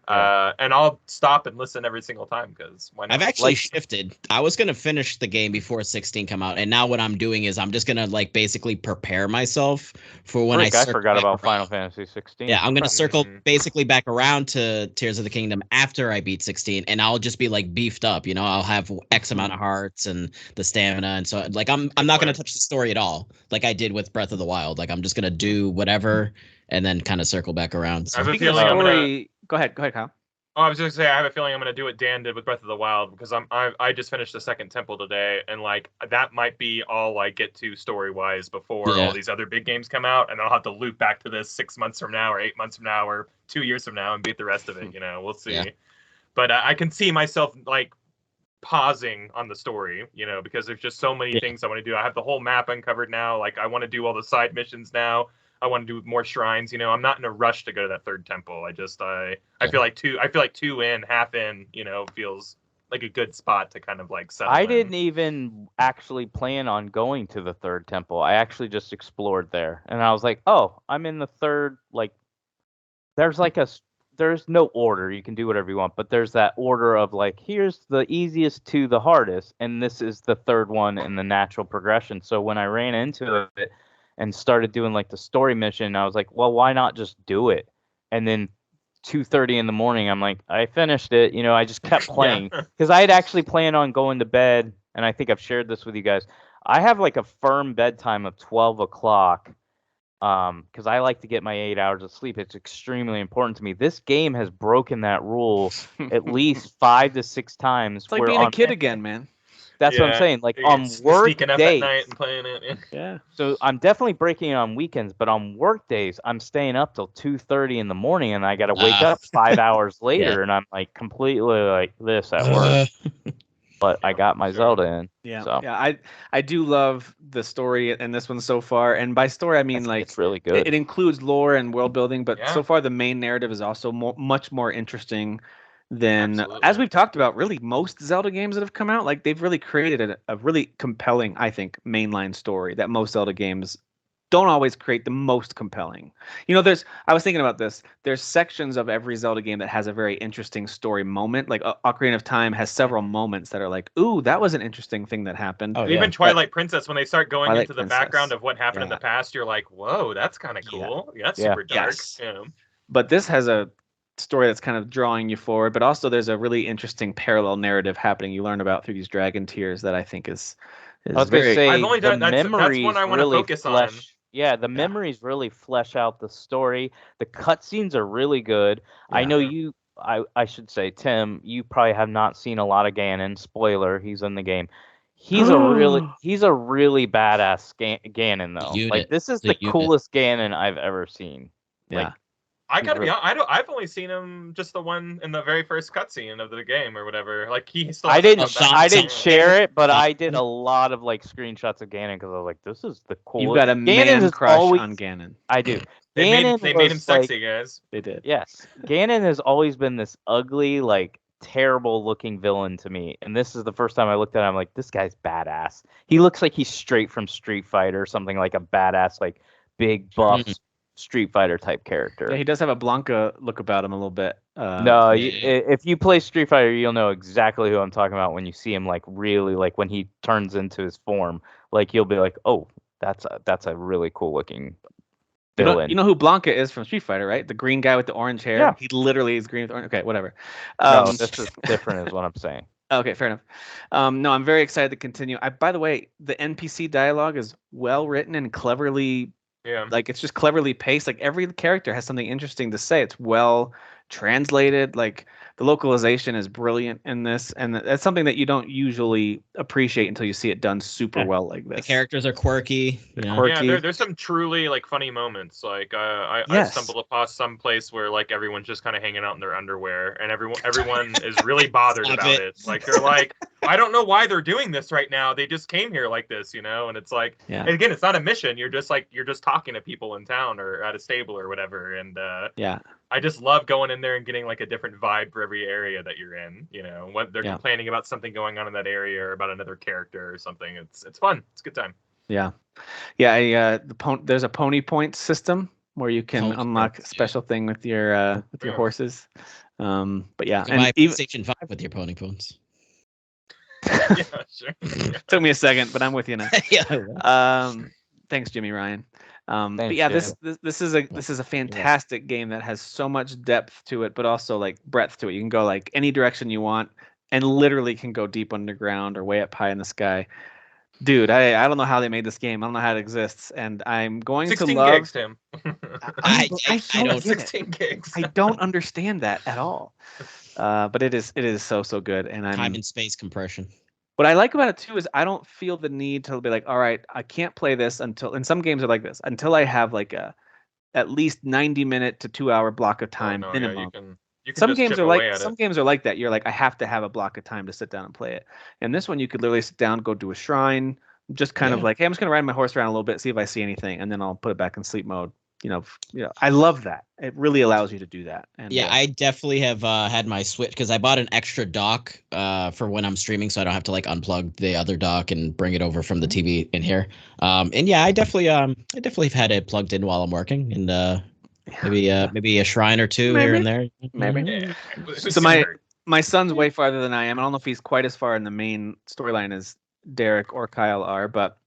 And I'll stop and listen every single time because why not? I've actually Like- shifted. I was gonna finish the game before 16 come out, and now what I'm doing is I'm just gonna like basically prepare myself for when Frick, I circle forgot back about around. Final Fantasy 16. Yeah, I'm gonna circle Mhm. basically back around to Tears of the Kingdom after I beat 16, and I'll just be like beefed up. You know, I'll have X amount of hearts and the stamina, and so like I'm not gonna point. touch the story at all, like I did with Breath of the Wild. Like I'm just gonna do whatever and then kind of circle back around. So. I have a Speaking of feeling I'm gonna. story, go ahead, Kyle. Oh, I was just gonna say I have a feeling I'm gonna do what Dan did with Breath of the Wild because I just finished the second temple today, and like that might be all I get to story wise before all these other big games come out, and I'll have to loop back to this 6 months from now or 8 months from now or 2 years from now and beat the rest of it. We'll see. Yeah. But I can see myself like pausing on the story, because there's just so many things I want to do. I have the whole map uncovered now. Like I want to do all the side missions now. I want to do more shrines. I'm not in a rush to go to that third temple. I feel like two in, half in, feels like a good spot to kind of like settle in. Didn't even actually plan on going to the third temple. I actually just explored there, and I was like, oh, I'm in the third. Like, there's no order. You can do whatever you want, but there's that order of like, here's the easiest to the hardest, and this is the third one in the natural progression. So when I ran into it and started doing like the story mission, I was like, well, why not just do it? And then 2:30 in the morning, I'm like, I finished it. I just kept playing because I had actually planned on going to bed. And I think I've shared this with you guys. I have like a firm bedtime of 12 o'clock because I like to get my 8 hours of sleep. It's extremely important to me. This game has broken that rule at least 5 to 6 times. It's like being a kid again, man. That's what I'm saying. Like on work days, up at night and playing it. Yeah. So I'm definitely breaking it on weekends, but on work days, I'm staying up till 2:30 in the morning, and I got to wake up 5 hours later, and I'm like completely like this at work. But I got my Zelda in. Yeah. So. Yeah. I do love the story in this one so far, and by story I mean like it's really good. It includes lore and world building, but so far the main narrative is also much more interesting than, as we've talked about, really most Zelda games that have come out. Like they've really created a really compelling, I think, mainline story that most Zelda games don't always create the most compelling. I was thinking about this. There's sections of every Zelda game that has a very interesting story moment. Like Ocarina of Time has several moments that are like, ooh, that was an interesting thing that happened. Even Twilight Princess, when they start going into the background of what happened in the past, you're like, whoa, that's kind of cool. Yeah, that's super dark. Yes. But this has a story that's kind of drawing you forward, but also there's a really interesting parallel narrative happening you learn about through these dragon tears that I think is I was going to say, I've only done, that's one I want to focus on. Yeah, the memories really flesh out the story. The cutscenes are really good. Yeah. I know I should say, Tim, you probably have not seen a lot of Ganon. Spoiler, he's in the game. He's a really badass Ganon though. This is the coolest Ganon I've ever seen. Yeah. I gotta be honest, I've only seen him just the one in the very first cutscene of the game or whatever. Like he still. I didn't share it, but I did a lot of like screenshots of Ganon because I was like, "This is the coolest." You've got a man crush on Ganon. I do. They made him sexy, guys. They did. Yes, Ganon has always been this ugly, like terrible looking villain to me, and this is the first time I looked at him. I'm like, this guy's badass. He looks like he's straight from Street Fighter, something like a badass, like big buff. Street Fighter type character. Yeah, he does have a Blanca look about him a little bit. If you play Street Fighter, you'll know exactly who I'm talking about when you see him. Like really, like when he turns into his form, like you'll be like, "Oh, that's a really cool looking villain." You know who Blanca is from Street Fighter, right? The green guy with the orange hair. Yeah. He literally is green with orange. Okay, whatever. No, this is different, is what I'm saying. Okay, fair enough. No, I'm very excited to continue. By the way, the NPC dialogue is well written and cleverly. Yeah. Like it's just cleverly paced. Like every character has something interesting to say. It's well translated. Like the localization is brilliant in this, and that's something that you don't usually appreciate until you see it done super well like this. The characters are quirky. Yeah, there's some truly like funny moments. Like I stumbled upon some place where like everyone's just kind of hanging out in their underwear, and everyone is really bothered about it. Like they're like, I don't know why they're doing this right now. They just came here like this, and it's like, and again, it's not a mission. You're just talking to people in town or at a stable or whatever, and I just love going in there and getting like a different vibe for every area that you're in. When they're complaining about something going on in that area or about another character or something. It's fun. It's a good time. Yeah. There's a pony point system where you can unlock a special thing with your horses. But yeah, and buy PlayStation 5 with your pony points. Yeah, sure. Took me a second, but I'm with you now. Yeah. Thanks, Jimmy Ryan. Thanks, but yeah, this is a fantastic game that has so much depth to it, but also like breadth to it. You can go like any direction you want, and literally can go deep underground or way up high in the sky. Dude, I don't know how they made this game. I don't know how it exists, and I'm going to love. 16 gigs, Tim. I don't 16 gigs. I don't understand that at all. But it is so good, and Time and space compression. what I like about it too is I don't feel the need to be like, all right, I can't play this until. And some games are like this until I have like a at least 90-minute to 2-hour block of time minimum. Yeah, you can just chip away at it. Some games are like that. You're like, I have to have a block of time to sit down and play it. And this one, you could literally sit down, go do a shrine, just kind of like, hey, I'm just gonna ride my horse around a little bit, see if I see anything, and then I'll put it back in sleep mode. I love that. It really allows you to do that. And I definitely have had my Switch because I bought an extra dock for when I'm streaming, so I don't have to like unplug the other dock and bring it over from the TV in here. And yeah, I definitely have had it plugged in while I'm working, and maybe a shrine or two here and there. Maybe. Yeah. So my son's way farther than I am. I don't know if he's quite as far in the main storyline as Derek or Kyle are, but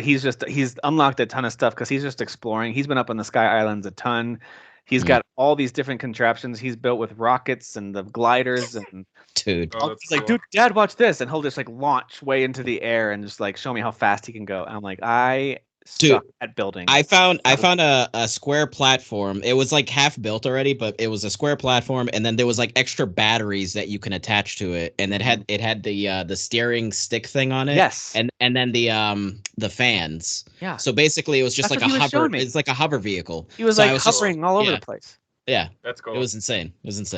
he's unlocked a ton of stuff because he's just exploring. He's been up on the Sky Islands a ton. He's got all these different contraptions he's built with rockets and the gliders and dude. He's like, dude, Dad, watch this, and he'll just like launch way into the air and just like show me how fast he can go. And I'm like, I suck at building. I found a square platform. It was like half built already, but it was a square platform, and then there was like extra batteries that you can attach to it, and it had the steering stick thing on it. Yes, and then the fans. Yeah. So basically, it was just That's like what a he was hover. showing me. It's like a hover vehicle. He was like hovering all over the place. Yeah, that's cool. It was insane.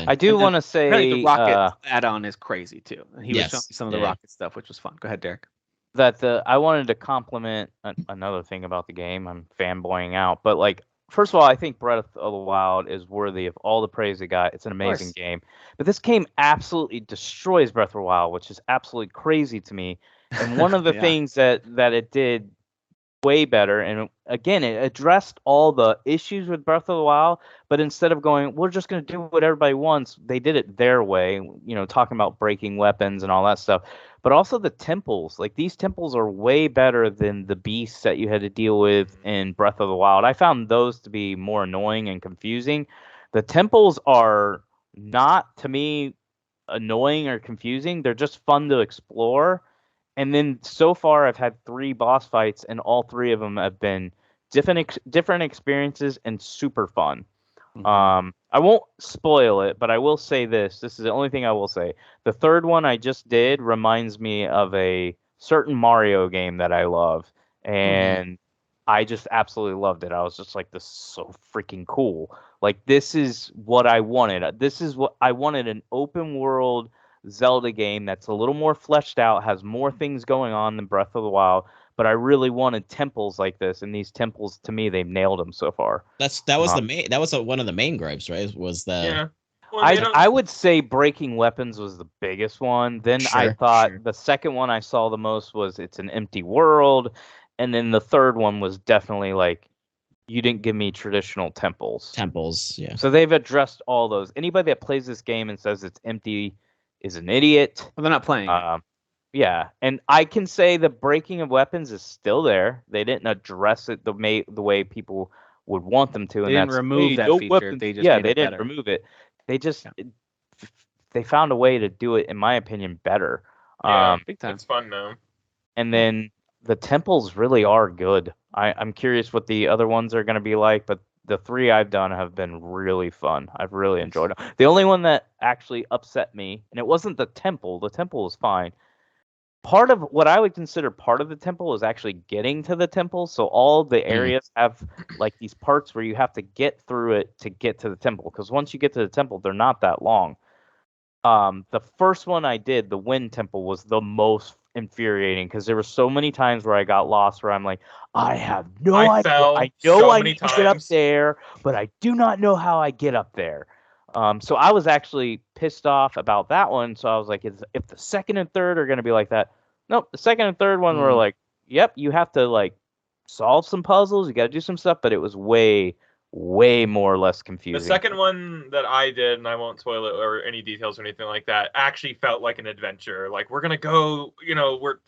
I do want to say the rocket add-on is crazy too, and he was showing me some of the rocket stuff, which was fun. Go ahead, Derek. That I wanted to compliment another thing about the game. I'm fanboying out, but like, first of all, I think Breath of the Wild is worthy of all the praise it got. It's an amazing game, but this game absolutely destroys Breath of the Wild, which is absolutely crazy to me. And one of the things that it did way better, and again, it addressed all the issues with Breath of the Wild, but instead of going, we're just going to do what everybody wants, they did it their way, talking about breaking weapons and all that stuff. But also the temples, like these temples are way better than the beasts that you had to deal with in Breath of the Wild. I found those to be more annoying and confusing. The temples are not, to me, annoying or confusing. They're just fun to explore. And then so far, I've had 3 boss fights, and all 3 of them have been different experiences and super fun. Mm-hmm. I won't spoil it, but I will say this. This is the only thing I will say. The 3rd one I just did reminds me of a certain Mario game that I love, and I just absolutely loved it. I was just like, this is so freaking cool. Like, this is what I wanted. This is what I wanted, an open world Zelda game that's a little more fleshed out, has more things going on than Breath of the Wild, but I really wanted temples like this, and these temples, to me, they've nailed them so far. That was one of the main gripes, right? Was that? Yeah. Well, I would say breaking weapons was the biggest one. Then I thought the second one I saw the most was it's an empty world, and then the third one was definitely like, you didn't give me traditional temples. Yeah. So they've addressed all those. Anybody that plays this game and says it's empty is an idiot. Well, they're not playing. Yeah, and I can say the breaking of weapons is still there. They didn't address it the way people would want them to. They didn't remove that feature. Weapons. They just made they it didn't better. remove it. They just they found a way to do it, in my opinion, better. Big time. It's fun now. And then the temples really are good. I'm curious what the other ones are going to be like, but the 3 I've done have been really fun. I've really enjoyed them. The only one that actually upset me, and it wasn't the temple. The temple was fine. Part of what I would consider part of the temple is actually getting to the temple. So all the areas have like these parts where you have to get through it to get to the temple. Because once you get to the temple, they're not that long. The first one I did, the Wind Temple, was the most infuriating because there were so many times where I got lost where I'm like, I have no idea. I know I need to get up there, but I do not know how I get up there. So I was actually pissed off about that one. So I was like, if the second and third are going to be like that, nope. The second and third one were like, yep, you have to like solve some puzzles. You got to do some stuff, but it was way more or less confusing. The second one that I did, and I won't spoil it or any details or anything like that, actually felt like an adventure. Like, we're going to go,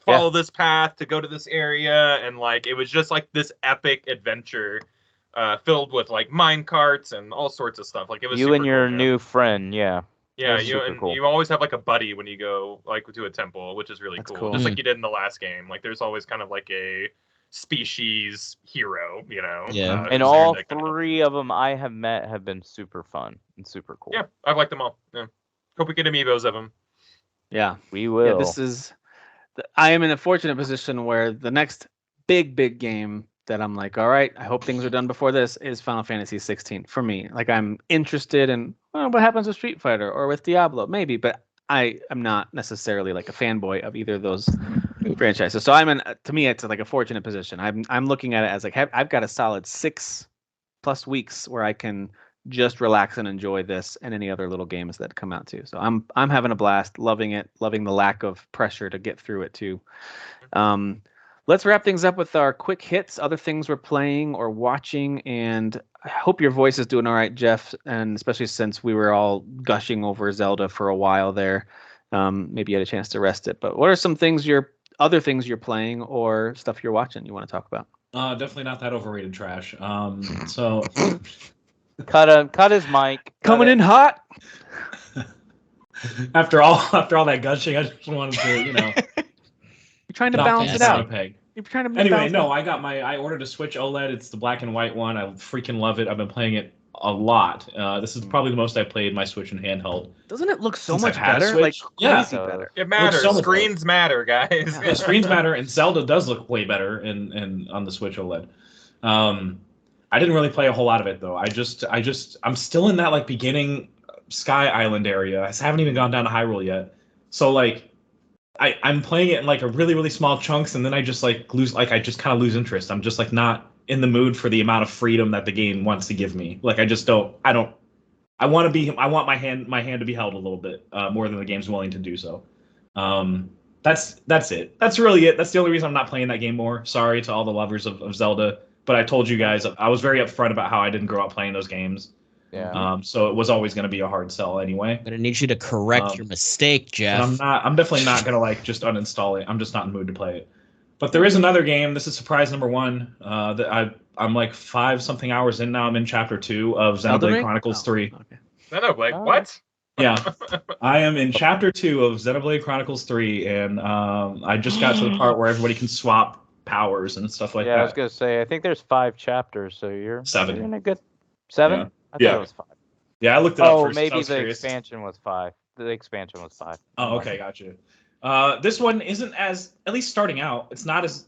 follow this path to go to this area. And like, it was just like this epic adventure. Filled with like mine carts and all sorts of stuff. Like, it was you and your new friend, yeah. You always have like a buddy when you go like to a temple, which is really cool. Just like you did in the last game. Like, there's always kind of like a species hero, Yeah. And all 3 of them I have met have been super fun and super cool. Yeah, I've liked them all. Yeah. Hope we get amiibos of them. Yeah, We will. yeah. This is. I am in a fortunate position where the next big game that I'm like, all right, I hope things are done before this is Final Fantasy 16 for me. Like I'm interested in what happens with Street Fighter or with Diablo, maybe, but I am not necessarily like a fanboy of either of those franchises. So to me, it's like a fortunate position. I'm looking at it as like I've got a solid 6+ weeks where I can just relax and enjoy this and any other little games that come out too. So I'm having a blast, loving it, loving the lack of pressure to get through it too. Let's wrap things up with our quick hits, other things we're playing or watching, and I hope your voice is doing all right, Jeff, and especially since we were all gushing over Zelda for a while there. Maybe you had a chance to rest it. But what are some other things you're playing or stuff you're watching you want to talk about? Definitely not that overrated trash. So cut his mic. Coming in hot. after all that gushing, I just wanted to, You're trying to knock balance this it on a out. peg. You're trying to Anyway, balance no, I ordered a Switch OLED. It's the black and white one. I freaking love it. I've been playing it a lot. This is probably the most I've played my Switch in handheld. Doesn't it look so Since much I've had a better? Like Switch? Yeah. crazy better. It matters. so much Screens matter, guys. Yeah, screens matter, and Zelda does look way better in on the Switch OLED. I didn't really play a whole lot of it though. I'm still in that like beginning Sky Island area. I haven't even gone down to Hyrule yet. So like I'm playing it in like a really small chunks, and then I just like I just kind of lose interest. I'm just like not in the mood for the amount of freedom that the game wants to give me. Like I want my hand to be held a little bit more than the game's willing to do so. That's it. That's really it. That's the only reason I'm not playing that game more. Sorry to all the lovers of Zelda, but I told you guys I was very upfront about how I didn't grow up playing those games. Yeah. So it was always going to be a hard sell anyway. But it needs you to correct your mistake, Jeff. I'm definitely not going to like just uninstall it. I'm just not in the mood to play it. But there is another game. This is surprise number 1 that I'm like 5-something hours in now. I'm in chapter 2 of Xenoblade Chronicles 3. Okay. Xenoblade, what? Yeah, I am in chapter 2 of Xenoblade Chronicles 3, and I just got to the part where everybody can swap powers and stuff like that. I was gonna say I think there's 5 chapters, so you're 7. You're in a good 7. Yeah. I thought it was 5. Yeah, I looked it up first. Maybe the expansion was 5. The expansion was 5. Oh, okay, gotcha. This one isn't as, at least starting out, it's not as.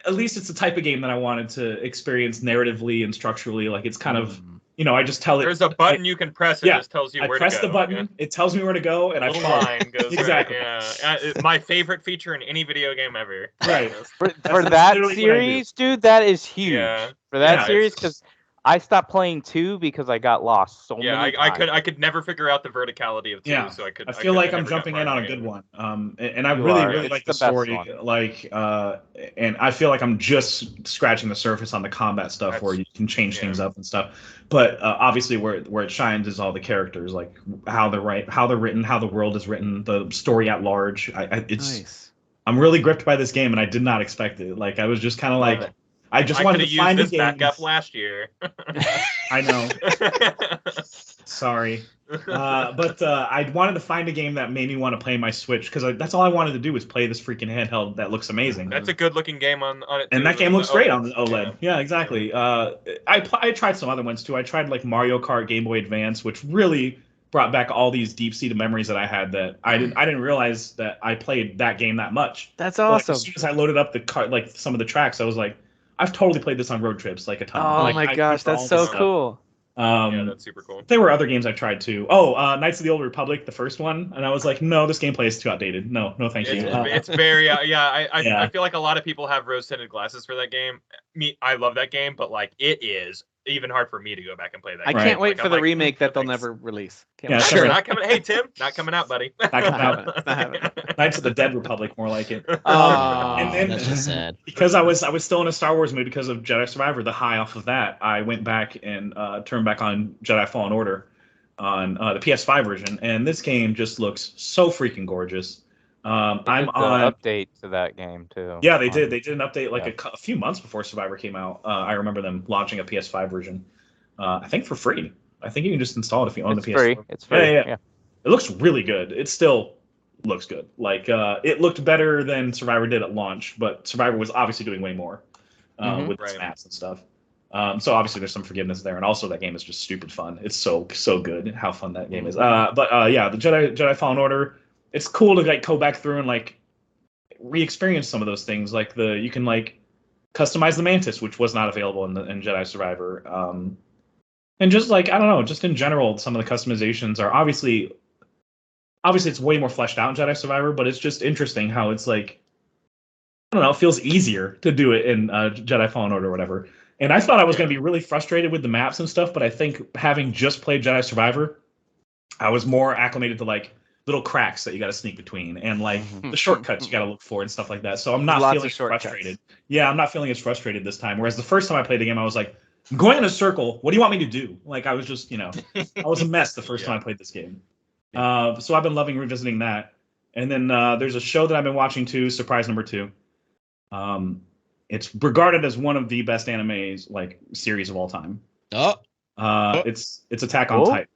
At least it's the type of game that I wanted to experience narratively and structurally. Like it's kind of. I just tell it. There's a button you can press. It just tells you where to go. I press the button. It tells me where to go, and I follow. Line goes exactly. Right, yeah. My favorite feature in any video game ever. Right. For that series, dude, that is huge. Yeah. For that series, because I stopped playing 2 because I got lost so many times. I could never figure out the verticality of 2, so I feel like I'm jumping in on a good one. And I really like the story. Like and I feel like I'm just scratching the surface on the combat stuff where you can change things up and stuff. But obviously where it shines is all the characters, like how they're written, how the world is written, the story at large. It's nice. I'm really gripped by this game, and I did not expect it. Like I was just kind of like I just wanted to find this a game. backup last year. I know. Sorry. But I wanted to find a game that made me want to play my Switch, because that's all I wanted to do was play this freaking handheld that looks amazing. That's a good-looking game on it, too. And that game looks great on the OLED. Yeah, exactly. I tried some other ones, too. I tried, like, Mario Kart Game Boy Advance, which really brought back all these deep-seated memories that I had that I didn't realize that I played that game that much. That's awesome. Like, as soon as I loaded up some of the tracks, I was like, I've totally played this on road trips, like a ton. Oh my gosh, that's so cool. Yeah, that's super cool. There were other games I tried too. Knights of the Old Republic, the first one, and I was like, no, this gameplay is too outdated. No, thank you. It's very I feel like a lot of people have rose-tinted glasses for that game. I love that game, but like it is even hard for me to go back and play that game. I can't wait for the remake that they'll never release. Sure. Not coming. Hey Tim, not coming out, buddy. Not coming out. Knights of the Dead Republic, more like it. And then that's just sad. Because I was still in a Star Wars mood because of Jedi Survivor, the high off of that, I went back and turned back on Jedi Fallen Order on the PS5 version, and this game just looks so freaking gorgeous. I'm on an update to that game too. Yeah, they did. They did an update like a few months before Survivor came out. I remember them launching a PS5 version. I think for free. I think you can just install it if you own the PS4. It's free. Yeah. It looks really good. It still looks good. Like it looked better than Survivor did at launch, but Survivor was obviously doing way more with its maps and stuff. So obviously there's some forgiveness there, and also that game is just stupid fun. It's so good how fun that game is. But yeah, the Jedi Fallen Order. It's cool to like go back through and like re-experience some of those things. Like you can like customize the Mantis, which was not available in Jedi Survivor. And just like I don't know, just in general, some of the customizations are obviously it's way more fleshed out in Jedi Survivor, but it's just interesting how it's like I don't know, it feels easier to do it in Jedi Fallen Order or whatever. And I thought I was going to be really frustrated with the maps and stuff, but I think having just played Jedi Survivor, I was more acclimated to like little cracks that you got to sneak between and like the shortcuts you got to look for and stuff like that. So I'm not feeling frustrated. Yeah, I'm not feeling as frustrated this time. Whereas the first time I played the game, I was like, I'm going in a circle. What do you want me to do? Like I was just, I was a mess the first time I played this game. So I've been loving revisiting that. And then there's a show that I've been watching too, surprise number 2. It's regarded as one of the best animes like series of all time. It's Attack on Titan.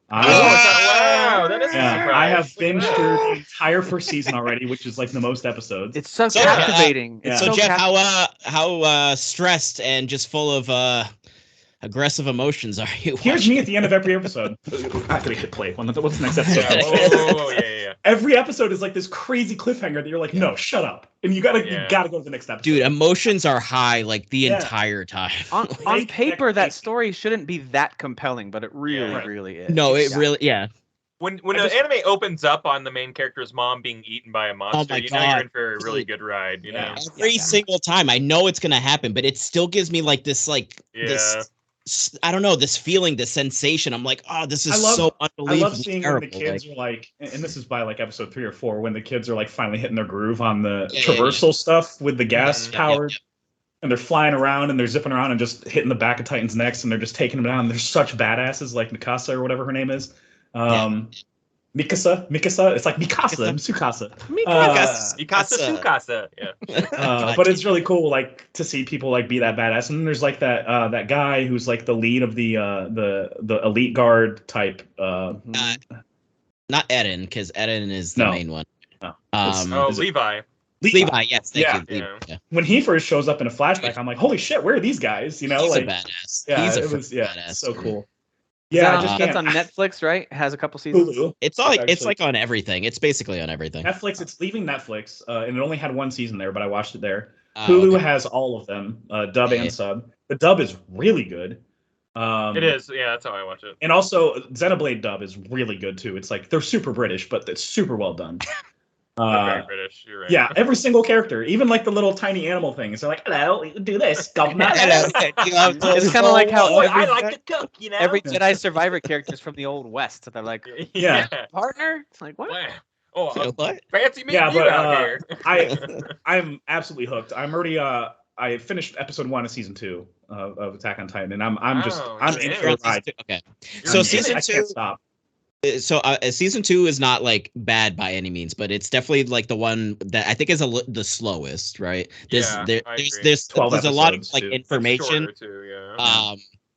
Wow, that is a surprise. I have binged through the entire first season already, which is like the most episodes. It's so captivating. So Jeff, how stressed and just full of aggressive emotions are you? Here's me at the end of every episode. After we hit play, what's the next episode? Yeah. Every episode is like this crazy cliffhanger that you're like, no, shut up, and you gotta go to the next episode. Dude, emotions are high like the entire time. On paper, that story shouldn't be that compelling, but it really is. No, it really, When the anime opens up on the main character's mom being eaten by a monster, you know you're in for a really good ride. You know, every single time I know it's gonna happen, but it still gives me like this, this. I don't know, this feeling, this sensation. I'm like, oh, this is so unbelievable. I love seeing when the kids are like, and this is by like episode 3 or 4, when the kids are like finally hitting their groove on the traversal stuff with the gas powered, and they're flying around and they're zipping around and just hitting the back of Titan's necks and they're just taking them down. They're such badasses, like Mikasa or whatever her name is. Mikasa. It's like Mikasa, Tsukasa. Mikasa, Tsukasa. Yeah. But it's really cool, like to see people like be that badass. And then there's like that guy who's like the lead of the elite guard type. Not Eren, because Eren is the main one. Levi. Levi, yes, thank you. Yeah. When he first shows up in a flashback, I'm like, holy shit, where are these guys? He's like a badass. Yeah, he's badass. So cool. Yeah, that's on Netflix, right? It has a couple seasons. Hulu. It's like on everything. It's basically on everything. Netflix. It's leaving Netflix, and it only had 1 season there, but I watched it there. Hulu has all of them, dub and sub. The dub is really good. It is, yeah. That's how I watch it. And also, Xenoblade dub is really good too. It's like they're super British, but it's super well done. Very British. You're right. Yeah, every single character, even like the little tiny animal things. They're like, "Hello, do this, governor." It's kind of like how I like to cook. Every Jedi Survivor character is from the Old West. They're like, partner. It's like what? Oh, what? Fancy meeting you out here. I'm absolutely hooked. I'm already I finished episode 1 of season 2 of Attack on Titan, and I'm in for a ride. Okay, so season 2. I can't stop. So season 2 is not like bad by any means, but it's definitely like the one that I think is the slowest, right? There's a lot of like information.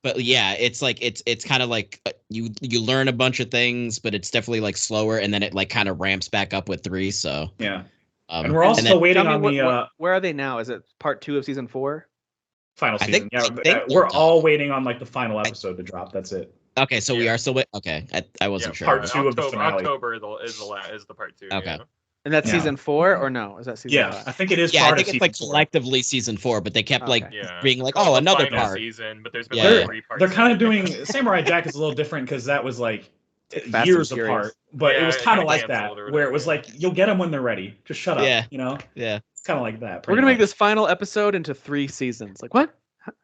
But yeah, it's like it's kind of like you learn a bunch of things, but it's definitely like slower, and then it like kind of ramps back up with 3. So yeah, and we're also waiting on where are they now? Is it part 2 of season 4? Final season. I think we're all waiting on like the final episode to drop. That's it. Okay, so we are still okay. I wasn't sure. Part 2 of the finale. October is the part 2. Okay. Yeah. And that's season 4 or no? Is that season 5? I think it is. Yeah, part I think of it's like 4. collectively season 4, but they kept being like, oh, another part. Season, but there's been 3 parts. They're kind of doing Samurai Jack is a little different because that was like years apart, but it was kind of like that where it was like you'll get them when they're ready. Just shut up. Yeah. Yeah. It's kind of like that. We're gonna make this final episode into 3 seasons. Like what?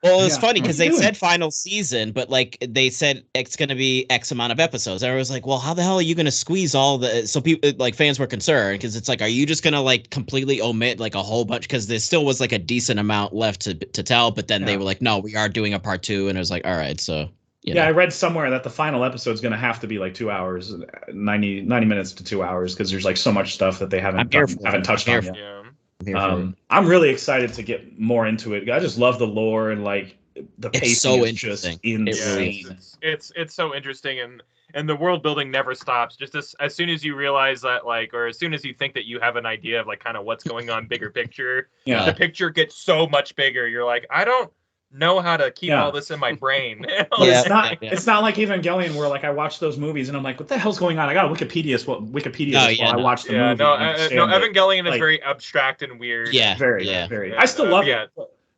Well, it's funny because they said final season, but like they said it's going to be X amount of episodes. I was like, well, how the hell are you going to squeeze all the? So people like fans were concerned because it's like, are you just going to like completely omit like a whole bunch? Because there still was like a decent amount left to tell, but then they were like, no, we are doing a part 2, and it was like, all right, so. I read somewhere that the final episode is going to have to be like 2 hours, 90 minutes to 2 hours because there's like so much stuff that they haven't touched on yet. Yeah. I'm really excited to get more into it. I just love the lore and like the pacing. It's so is interesting. Just insane. It's so interesting, and the world building never stops. Just as soon as you realize that, like, or as soon as you think that you have an idea of like kind of what's going on, bigger picture, the picture gets so much bigger. You're like, I don't know how to keep Yeah. all this in my brain. But Yeah. it's not like Evangelion where like I watch those movies and I'm like, what the hell's going on? I got to Wikipedia while I watch the movie. No, and understand it. Evangelion is Like, very abstract and weird. Yeah. very. I still love it,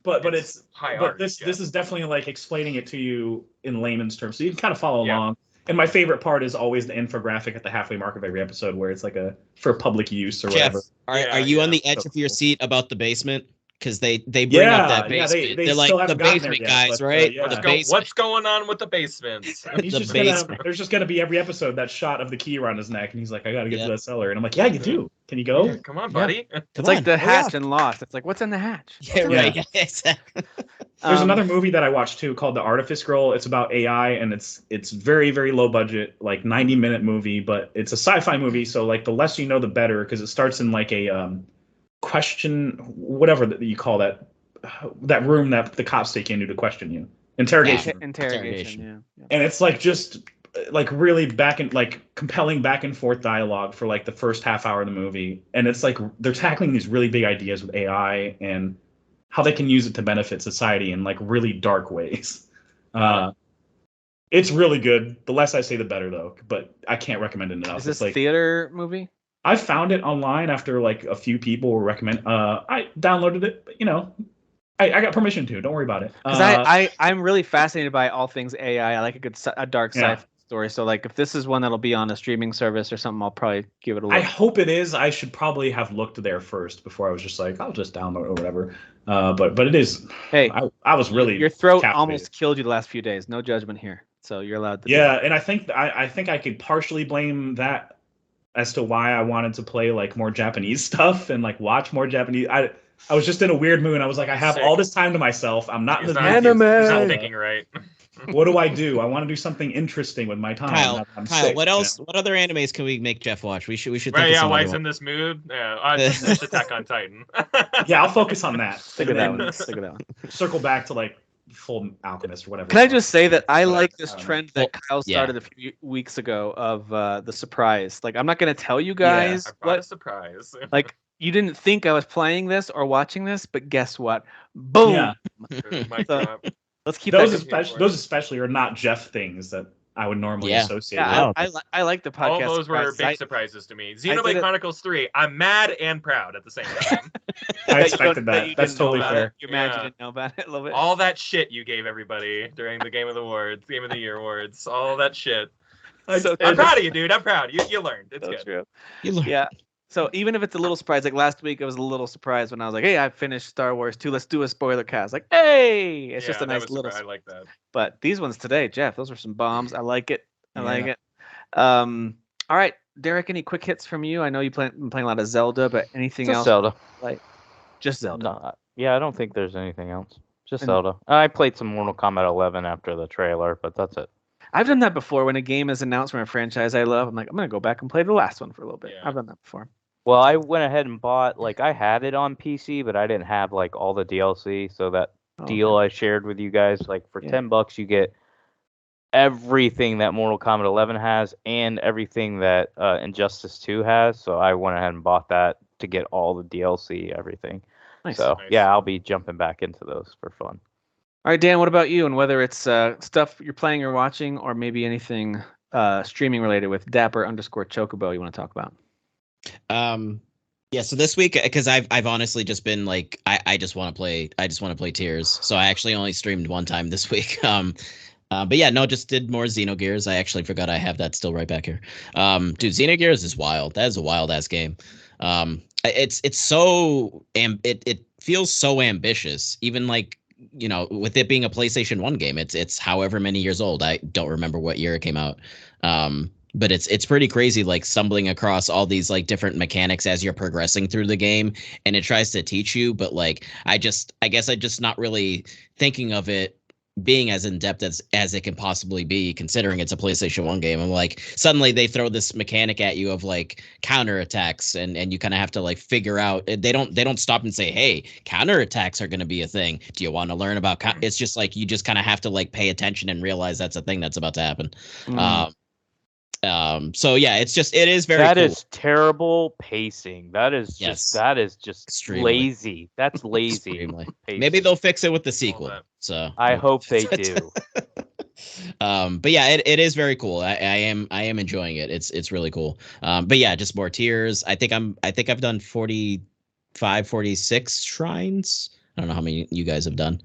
but it's high but art. this is definitely like explaining it to you in layman's terms, so you can kind of follow Yeah. along. And my favorite part is always the infographic at the halfway mark of every episode, where it's like for public use or Jeff, whatever. are you on the edge So of your cool. seat about the basement? Because they bring up that basement. they They're like, still the haven't gotten there basement, yet, guys, but, right? yeah. The basement. What's going on with the basements? And he's The just basement. there's just gonna be every episode that shot of the key around his neck, and he's like, I gotta get Yeah. to that cellar, and I'm like, yeah, you do. Can you go? Yeah, come on, buddy. It's like the Hurry up. hatch in Lost. It's like, what's in the hatch? Yeah, right. Yeah, exactly. There's another movie that I watched too called The Artifice Girl. It's about AI, and it's very, very low budget, like 90-minute movie, but it's a sci-fi movie, so like the less you know the better, because it starts in like a question, whatever that you call that room that the cops take into to question you. Interrogation room. Interrogation. Yeah. And it's like just like really compelling back and forth dialogue for like the first half hour of the movie, and it's like they're tackling these really big ideas with AI and how they can use it to benefit society in like really dark ways. It's really good. The less I say, the better, though. But I can't recommend it enough. Is this like theater movie? I found it online after like a few people were recommend. I downloaded it, but I got permission to. Don't worry about it. Because I'm really fascinated by all things AI. I like a dark sci-fi story. So like if this is one that'll be on a streaming service or something, I'll probably give it a look. I hope it is. I should probably have looked there first before I was just like, I'll just download it or whatever. But it is. Hey, I was really your throat captivated. almost killed you the last few days. No judgment here. So you're allowed to. Yeah, and I think I could partially blame that as to why I wanted to play like more Japanese stuff and like watch more Japanese. I was just in a weird mood. I was like, I have all this time to myself. I'm not in the anime. He's not thinking right. What do? I want to do something interesting with my time. Kyle, sick, what else? What other animes can we make Jeff watch? We should. Right, think of yeah, some why other he's in one. this mood? Yeah, just Attack on Titan. Yeah, I'll focus on that. Stick with that one. Stick with that one. Circle back to like Full Alchemist or whatever. Can I just say that I like this trend that Kyle yeah. started a few weeks ago of the surprise. Like, I'm not going to tell you guys I brought a what. surprise. Like, you didn't think I was playing this or watching this, but guess what? Boom! Yeah. Mic So- drop. Let's keep those that. especially are not Jeff things that I would normally Yeah. associate. Yeah, with. I like the All podcast. those were surprises. big surprises to me. did Xenoblade it- Chronicles 3. I'm mad and proud at the same time. I expected that that. you That's didn't know totally about fair. it. You're mad Yeah. you didn't know about it a little bit. All that shit you gave everybody during the Game of the Year awards. All that shit. So I'm proud of you, dude. I'm proud. You learned. It's So good. true. You learn. Yeah. So even if it's a little surprise, like last week, I was a little surprised when I was like, "Hey, I finished Star Wars 2. Let's do a spoiler cast." Like, hey, it's just a Yeah, that nice was little. I like that. But these ones today, Jeff, those are some bombs. I like it. I like Yeah. it. All right, Derek, any quick hits from you? I know you've been playing a lot of Zelda, but anything Just else? Zelda. Just Zelda. No, yeah, I don't think there's anything else. Just And- Zelda. I played some Mortal Kombat 11 after the trailer, but that's it. I've done that before. When a game is announced from a franchise I love, I'm like, I'm gonna go back and play the last one for a little bit. Yeah. I've done that before. Well, I went ahead and bought, like, I had it on PC, but I didn't have, like, all the DLC. So that deal I shared with you guys, like, for Yeah. $10, you get everything that Mortal Kombat 11 has and everything that Injustice 2 has. So I went ahead and bought that to get all the DLC, everything. Nice. So, Nice. yeah, I'll be jumping back into those for fun. All right, Dan, what about you? And whether it's stuff you're playing or watching, or maybe anything streaming related with Dapper_Chocobo you want to talk about? Yeah, so this week, because I've honestly just been like, I just want to play Tears. So I actually only streamed one time this week. But yeah, no, just did more Xenogears. I actually forgot I have that still right back here. Dude, Xenogears is wild. That is a wild ass game. It's so it feels so ambitious, even like, you know, with it being a PlayStation 1 game. It's however many years old. I don't remember what year it came out. But it's pretty crazy, like stumbling across all these like different mechanics as you're progressing through the game, and it tries to teach you. But like, I guess I just not really thinking of it being as in depth as it can possibly be, considering it's a PlayStation 1 game. I'm like, suddenly they throw this mechanic at you of like counterattacks, and you kind of have to like figure out. They don't stop and say, hey, counterattacks are going to be a thing. Do you want to learn about? It's just like you just kind of have to like pay attention and realize that's a thing that's about to happen. So yeah, it is very That cool. is terrible pacing. That is just Extremely. lazy. That's lazy. Extremely. Pacing. Maybe they'll fix it with the sequel. that. So I hope they do. But yeah, it is very cool. I am enjoying it. It's really cool. But yeah, just more tiers. I think I've done 45, 46 shrines. I don't know how many you guys have done.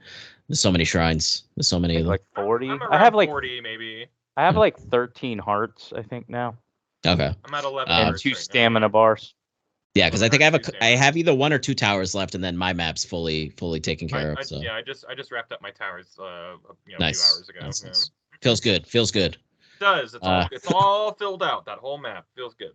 There's so many shrines. There's so many of them. Like 40. I'm I have around like 40 maybe. I have like 13 hearts, I think now, Okay. I'm at 11. and hearts 2 right now. stamina bars. Yeah, because I think I Yeah. have either 1 or 2 towers left, and then my map's fully taken care of. So Yeah, I just wrapped up my towers a few nice. hours ago. Nice. Feels good. It does. It's all filled out. That whole map feels good.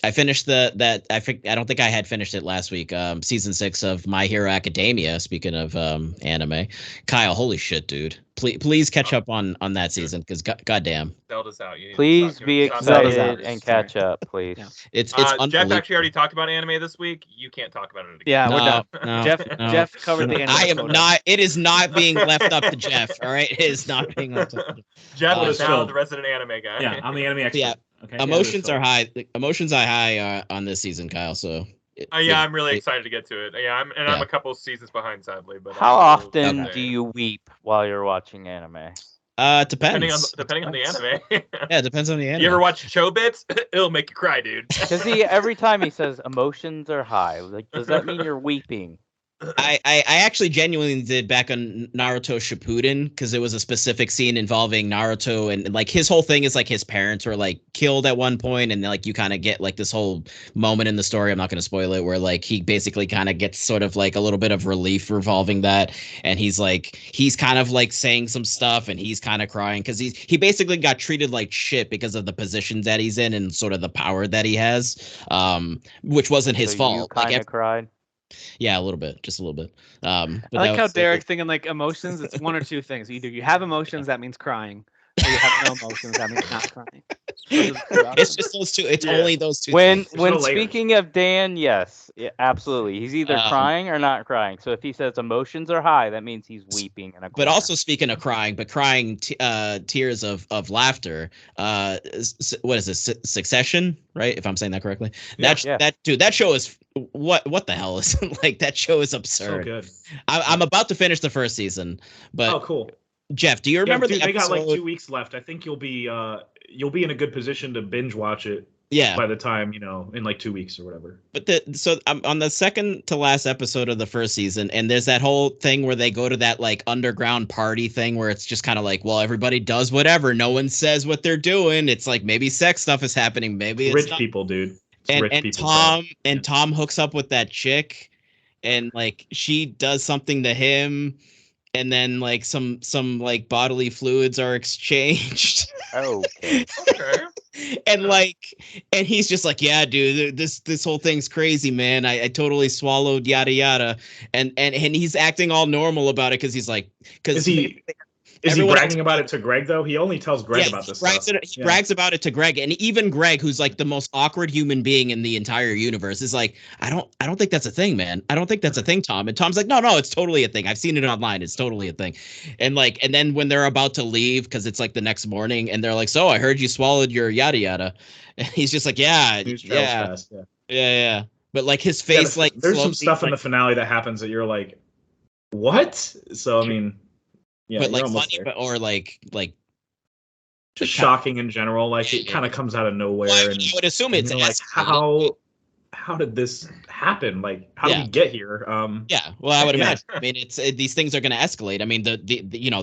I finished I don't think I had finished it last week. Season 6 of My Hero Academia. Speaking of anime, Kyle, holy shit, dude! Please catch up on that season, because goddamn, Zelda's out. You need to Please stop be stop Zelda's excited out. and catch up, please. Yeah. it's Jeff unbelievable. actually already talked about anime this week. You can't talk about it again. Yeah, we're done. No, Jeff covered the anime. I am quota. not. It is not being left up to Jeff. All right, it is not being left up to Jeff. Jeff is now so- the resident anime guy. Yeah, I'm the anime expert. Yeah. Okay. Emotions are high. Emotions are high on this season, Kyle. So I'm really excited to get to it. Yeah, I'm Yeah. a couple seasons behind, sadly. But How I will often get do there. you weep while you're watching anime? Depends. Depending on the anime. Yeah, it depends on the anime. You ever watch Chobits? It'll make you cry, dude. Because every time he says emotions are high, like, does that mean you're weeping? I actually genuinely did back on Naruto Shippuden, because it was a specific scene involving Naruto, and like his whole thing is like his parents were like killed at one point, and like you kind of get like this whole moment in the story, I'm not going to spoil it, where like he basically kind of gets sort of like a little bit of relief revolving that, and he's kind of like saying some stuff, and he's kind of crying because he basically got treated like shit because of the position that he's in and sort of the power that he has, which wasn't his So fault. You kind of cried. Yeah, a little bit, just a little bit. But I that like how was- Derek's thinking like emotions. It's one or two things. Either you have emotions, that means crying, or you have no emotions, that means not crying. It's just those two. It's Yeah. only those two. When things. when no layers. speaking of Dan, yes, yeah, absolutely. He's either crying or not crying. So if he says emotions are high, that means he's weeping in a corner. But also speaking of crying, tears of laughter. What is this? Succession, right? If I'm saying that correctly. Yeah. That show is what the hell is like, that show is So absurd. good. I'm about to finish the first season, but Oh, cool. Jeff, do you remember Dude, the they got like episode? 2 weeks left. I think you'll be in a good position to binge watch it Yeah, by the time, in like 2 weeks or whatever. but so I'm on the second to last episode of the first season, and there's that whole thing where they go to that like underground party thing where it's just kind of like, well, everybody does whatever, no one says what they're doing. It's like maybe sex stuff is happening, maybe it's Rich not. people, dude. It's rich And people Tom hooks up with that chick, and like she does something to him, and then like some like bodily fluids are exchanged. okay. Okay. and he's just like, yeah, dude, this whole thing's crazy, man. I totally swallowed yada yada, and he's acting all normal about it, because he's like, Is he everyone- bragging about it to Greg though? He only tells Greg about this stuff. He brags about it to Greg, and even Greg, who's like the most awkward human being in the entire universe, is like, I don't think that's a thing, man. I don't think that's a thing, Tom. And Tom's like, no, it's totally a thing. I've seen it online. It's totally a thing. And then when they're about to leave, because it's like the next morning, and they're like, so I heard you swallowed your yada yada, and he's just like, yeah. But like his face, like there's some slowly, stuff in the finale that happens that you're like, what? So I mean, yeah, but you're like almost funny, there. or like Just shocking in general. Like it kind of comes out of nowhere, well, and I would assume and it's you're like, escalated. how did this happen? Like, how did Yeah. we get here? Yeah, well, I would Yeah. imagine. I mean, it's these things are going to escalate. I mean, the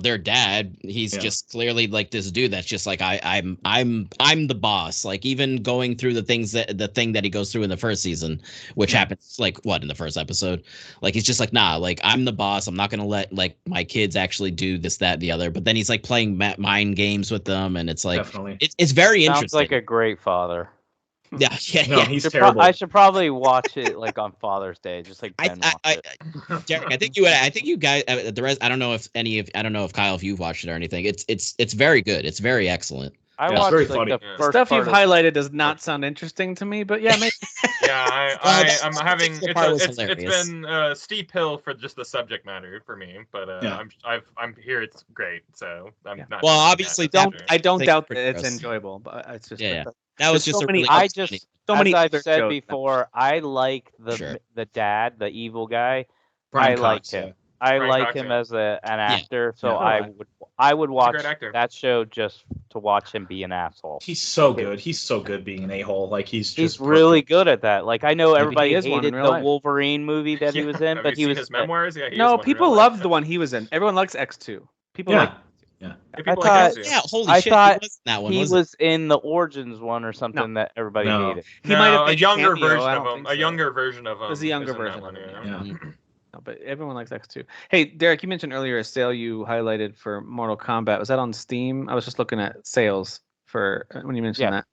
their dad, he's Yeah. just clearly like this dude that's just like, I'm the boss. Like, even going through the thing that he goes through in the first season, which happens like in the first episode, like he's just like, nah, like I'm the boss. I'm not going to let like my kids actually do this, that, and the other. But then he's like playing mind games with them, and it's like Definitely. it's very Sounds interesting. like a great father. yeah. No, he's Should terrible. I should probably watch it like on Father's Day, just like Ben watched I, it. Derek, I think you guys, the rest. I don't know if Kyle, if you've watched it or anything. It's very good. It's very excellent. I Yeah, it's watched very like funny. the Yeah. first Stuff part you've of- highlighted does not sound interesting to me, but yeah, maybe. Yeah, I'm that having particular part was it's hilarious. been a steep hill for just the subject matter for me, but Yeah. I'm here. It's great, so I'm Yeah. not. Well, mad at obviously, that, Don't for sure. I don't Thing doubt pretty that it's gross. enjoyable, but it's just Yeah. that That was there's just so a many really I funny- just, so many as I've other said jokes. before, I like Mm-hmm. the dad, the evil guy. Brian I like Cox, him. yeah. I Brian like Cox, him yeah. as an actor, so Yeah. I would watch great actor. that show just to watch him be an asshole. He's so good. He's so good being an a-hole. Like he's He's just really perfect. good at that. Like I know Maybe everybody he is one in hated real the life. Wolverine movie that he was in, Have but you he seen was his memoirs? Yeah, he is No, one in people real life. loved the one he was in. Everyone likes X2. People Yeah. like. Yeah, I people like thought- that too. Yeah, holy I shit, thought he was in that one, he wasn't was in the Origins one or something that everybody No. hated. He might have No, a been younger cameo, version I of don't him. think A so. younger version of him. There's a younger is in that version one, of him, yeah. Yeah. No, but everyone likes X2. Hey, Derek, you mentioned earlier a sale you highlighted for Mortal Kombat. Was that on Steam? I was just looking at sales for when you mentioned that.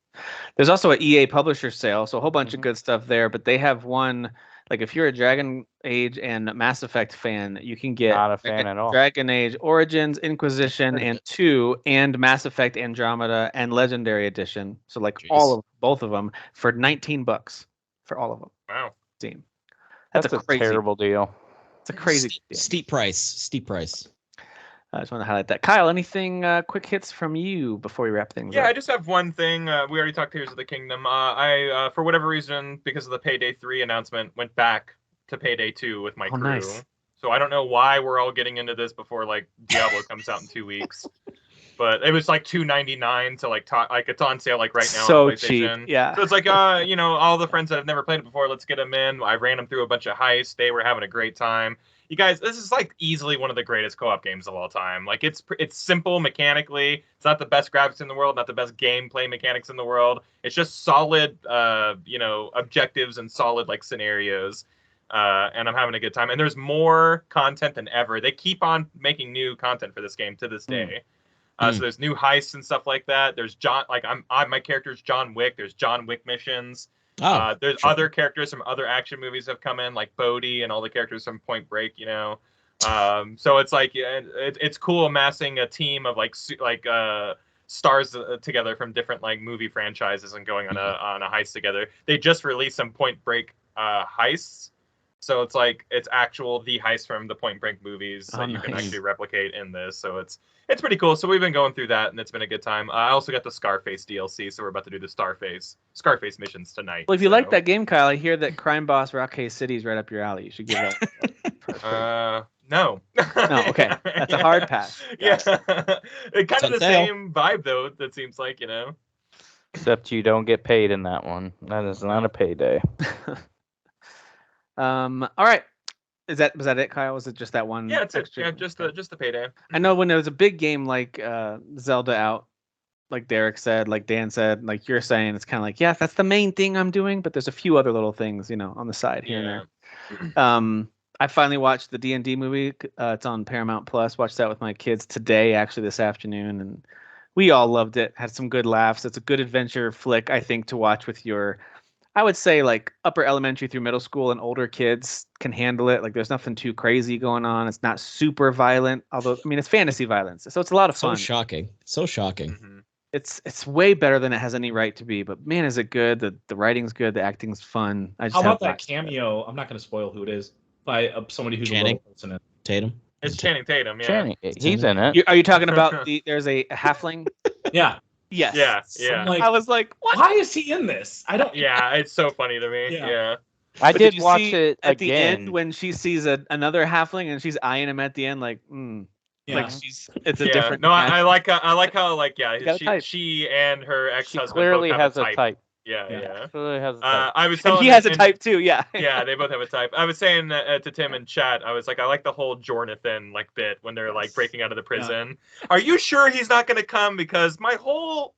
There's also an EA publisher sale, so a whole bunch of good stuff there. But they have one, like if you're a Dragon Age and Mass Effect fan, you can get Not a fan at all. Dragon Age Origins, Inquisition, and 2, and Mass Effect Andromeda and Legendary Edition. So like both of them for $19 for all of them. Wow. Steam. That's a a crazy, terrible deal. It's a crazy deal. Steep price. I just want to highlight that. Kyle, anything quick hits from you before we wrap things Yeah, up? I just have one thing. We already talked Tears of the Kingdom. I for whatever reason, because of the Payday 3 announcement, went back to Payday 2 with my crew. Nice. So I don't know why we're all getting into this before like Diablo comes out in 2 weeks. But it was like $2.99 to like it's on sale like right now So on PlayStation. cheap, yeah. So it's like all the friends that have never played it before, let's get them in. I ran them through a bunch of heists. They were having a great time. You guys, this is like easily one of the greatest co-op games of all time. Like it's simple mechanically. It's not the best graphics in the world, not the best gameplay mechanics in the world. It's just solid, objectives and solid like scenarios. And I'm having a good time. And there's more content than ever. They keep on making new content for this game to this day. So there's new heists and stuff like that. There's my character's John Wick. There's John Wick missions. There's other characters from other action movies have come in, like Bodhi and all the characters from Point Break. So it's like it's cool amassing a team of stars together from different like movie franchises and going on a heist together. They just released some Point Break heists. So it's like it's the heist from the Point Break movies that you can actually replicate in this. So it's pretty cool. So we've been going through that, and it's been a good time. I also got the Scarface DLC, so we're about to do the Scarface missions tonight. Well, if you like that game, Kyle, I hear that Crime Boss Rockcase City is right up your alley. You should give that. No. No, okay. That's a hard pass. Yeah. It kind of the sale. same vibe, though, that seems like, Except you don't get paid in that one. That is not a payday. All right. Was that it, Kyle? Was it just that one? Yeah, it's extra? yeah, just the Payday. I know when there was a big game like Zelda out, like Derek said, like Dan said, like you're saying, it's kind of like, yeah, that's the main thing I'm doing, but there's a few other little things, on the side here and there. I finally watched the D&D movie. It's on Paramount Plus. Watched that with my kids today, actually this afternoon, and we all loved it. Had some good laughs. It's a good adventure flick, I think, to watch with your, I would say, like upper elementary through middle school and older kids can handle it. Like there's nothing too crazy going on. It's not super violent, although it's fantasy violence, so it's a lot of fun. So shocking. Mm-hmm. It's way better than it has any right to be. But man, is it good? The writing's good. The acting's fun. I just How have about that cameo? I'm not going to spoil who it is by somebody who's Channing a little person in. Tatum. It's Channing Tatum, yeah. Channing, he's in it. Are you talking about there's a halfling? Yeah. Yes. Yeah. I'm like, I was like, what? why is he in this? I don't. Yeah, it's so funny to me. Yeah. Yeah. I But did you watch see it at the again. end when she sees another halfling and she's eyeing him at the end, like, Yeah. like it's a different. No, I like how got a type. she and her She ex-husband clearly both have has a type. Yeah. Clearly has a type. I was And telling he has a and- type too. Yeah. Yeah, they both have a type. I was saying to Tim in chat, I was like, I like the whole Jonathan like bit when they're like breaking out of the prison. Are you sure he's not going to come? Because my whole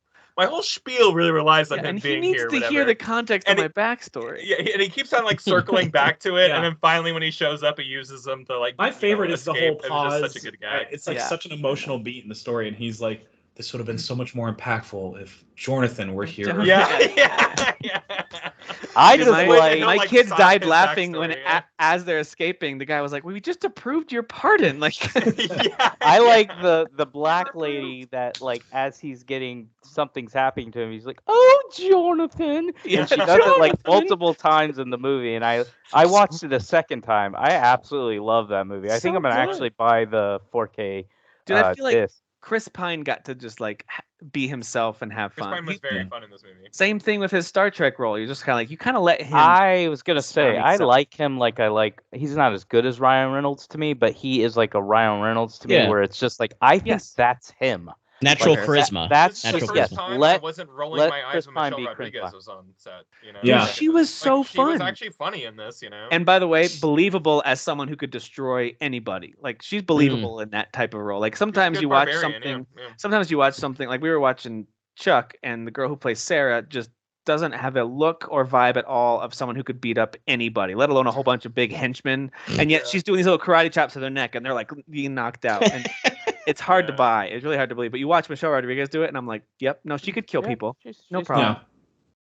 spiel really relies on him and he being needs here. to whatever. hear the context And of my backstory. Yeah, and he keeps on like circling back to it, Yeah. and then finally when he shows up, he uses them to like. My favorite is the whole escape. It pause. was just such a good gag. It's like Yeah. such an emotional beat in the story, and he's like, "This would have been so much more impactful if Jonathan were here." Yeah. I He's just the my, way that like he'll, my like, kids sock died his laughing when backstory, yeah. as they're escaping. The guy was like, "We just approved your pardon." Like, Yeah, I like yeah. the black lady that like as he's getting something's happening to him, he's like, "Oh, Jonathan," Yeah, and she does it like Jonathan. multiple times in the movie. And I watched it a second time. I absolutely love that movie. I think So I'm gonna good. actually buy the 4K Dude, I feel like disc. Chris Pine got to just like be himself and have Chris fun. Pine was very fun in this movie. Same thing with his Star Trek role. You're just kind of like, you kind of let him. I was gonna say smarmy I self. like him like I like. He's not as good as Ryan Reynolds to me, but he is like a Ryan Reynolds to me, Yeah. where it's just like I think Yes. that's him. Natural Like, charisma. That's The Natural first yes. charisma. time I Let wasn't rolling let my eyes Chris when Pine Michelle be Chris Rodriguez Pine. was on set. You know, Yeah. She was so like, she was fun. actually funny in this. You know, And by the way, believable as someone who could destroy anybody. Like she's believable in that type of role. Like She was a sometimes good you watch barbarian, something. Yeah. Sometimes you watch something like we were watching Chuck, and the girl who plays Sarah just doesn't have a look or vibe at all of someone who could beat up anybody, let alone a whole bunch of big henchmen. And yet Yeah. she's doing these little karate chops to their neck, and they're like being knocked out. And it's hard to Yeah. buy. It's really hard to believe. But you watch Michelle Rodriguez do it, and I'm like, yep, no, she could kill Yeah, people. she's No problem.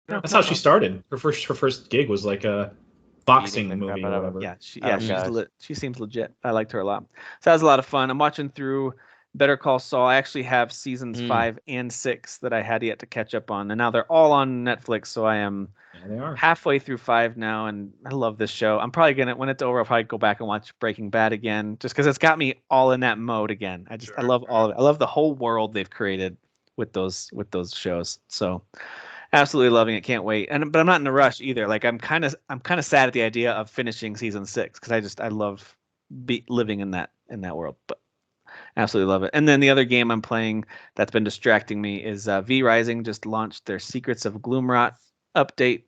Yeah. No That's how she problem. started. Her first gig was like a boxing Beating the movie crap or out of whatever. Yeah, Oh, she's gosh. she seems legit. I liked her a lot. So that was a lot of fun. I'm watching through Better Call Saul. I actually have seasons 5 and 6 that I had yet to catch up on, and now they're all on Netflix. So I am Yeah, they are. halfway through 5 now, and I love this show. I'm probably gonna, when it's over, I'll probably go back and watch Breaking Bad again, just because it's got me all in that mode again. I Sure, love all of it. I love the whole world they've created with those shows. So absolutely loving it. Can't wait. But I'm not in a rush either. Like I'm kind of sad at the idea of finishing season 6 because I love living in that world. But absolutely love it. And then the other game I'm playing that's been distracting me is V Rising just launched their Secrets of Gloomrot update,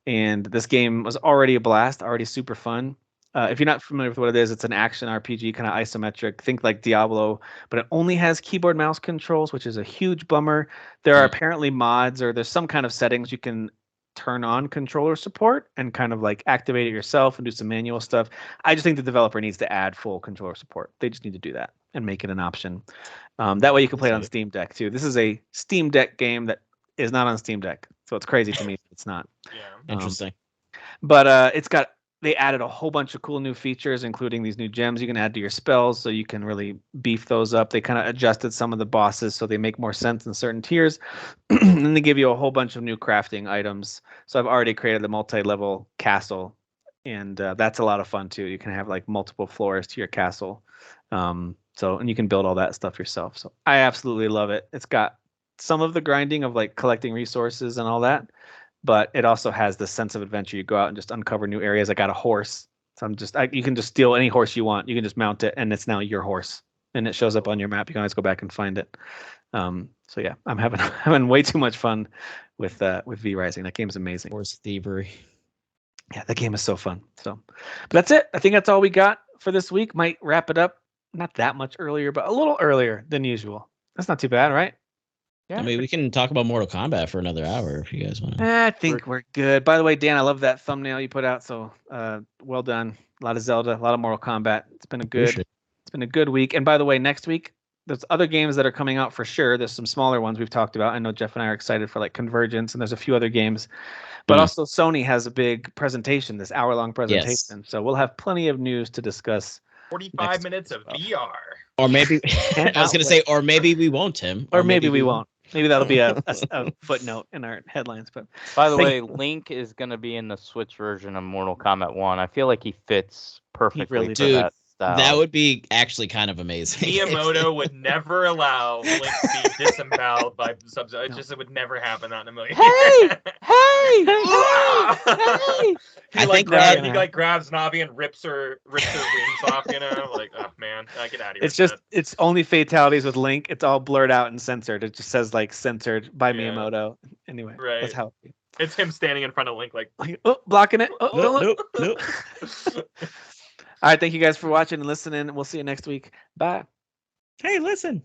and this game was already a blast, already super fun. If you're not familiar with what it is, it's an action RPG, kind of isometric. Think like Diablo, but it only has keyboard mouse controls, which is a huge bummer. There are apparently mods, or there's some kind of settings you can turn on controller support and kind of like activate it yourself and do some manual stuff. I just think the developer needs to add full controller support. They just need to do that and make it an option. That way you can play it on Steam Deck too. This is a Steam Deck game that is not on Steam Deck, so it's crazy to me that it's not. Yeah. Interesting. But they added a whole bunch of cool new features, including these new gems you can add to your spells, so you can really beef those up. They kind of adjusted some of the bosses so they make more sense in certain tiers. And then they give you a whole bunch of new crafting items. So I've already created the multi-level castle, and that's a lot of fun too. You can have like multiple floors to your castle. And you can build all that stuff yourself. So I absolutely love it. It's got some of the grinding of like collecting resources and all that, but it also has this sense of adventure. You go out and just uncover new areas. I got a horse, so you can just steal any horse you want. You can just mount it, and it's now your horse, and it shows up on your map. You can always go back and find it. So yeah, I'm having way too much fun with V Rising. That game's amazing. Horse thievery. Yeah, that game is so fun. So, but that's it. I think that's all we got for this week. Might wrap it up not that much earlier, but a little earlier than usual. That's not too bad, right? Yeah. I mean, we can talk about Mortal Kombat for another hour if you guys want to. I think we're good. By the way, Dan, I love that thumbnail you put out. So well done. A lot of Zelda, a lot of Mortal Kombat. It's been a good week. And by the way, next week there's other games that are coming out for sure. There's some smaller ones we've talked about. I know Jeff and I are excited for like Convergence, and there's a few other games. But also Sony has a big presentation, this hour-long presentation. Yes. So we'll have plenty of news to discuss. 45 minutes of VR. Or maybe I was going to say, or maybe we won't, Tim. Or maybe we won't. Maybe that'll be a footnote in our headlines. But By the way, Link is going to be in the Switch version of Mortal Kombat 1. I feel like he fits perfectly really for does. that style. That would be actually kind of amazing. Miyamoto would never allow Link to be disemboweled by subs. It would never happen. Not in a million. Hey! Hey! Hey! I He think grabs Navi and rips her wings off. You know, like, oh man, get out of here. It's only fatalities with Link. It's all blurred out and censored. It just says like censored by Miyamoto. Anyway, right. That's how it's him standing in front of Link, like blocking it. Don't look. Nope. All right, thank you guys for watching and listening. We'll see you next week. Bye. Hey, listen.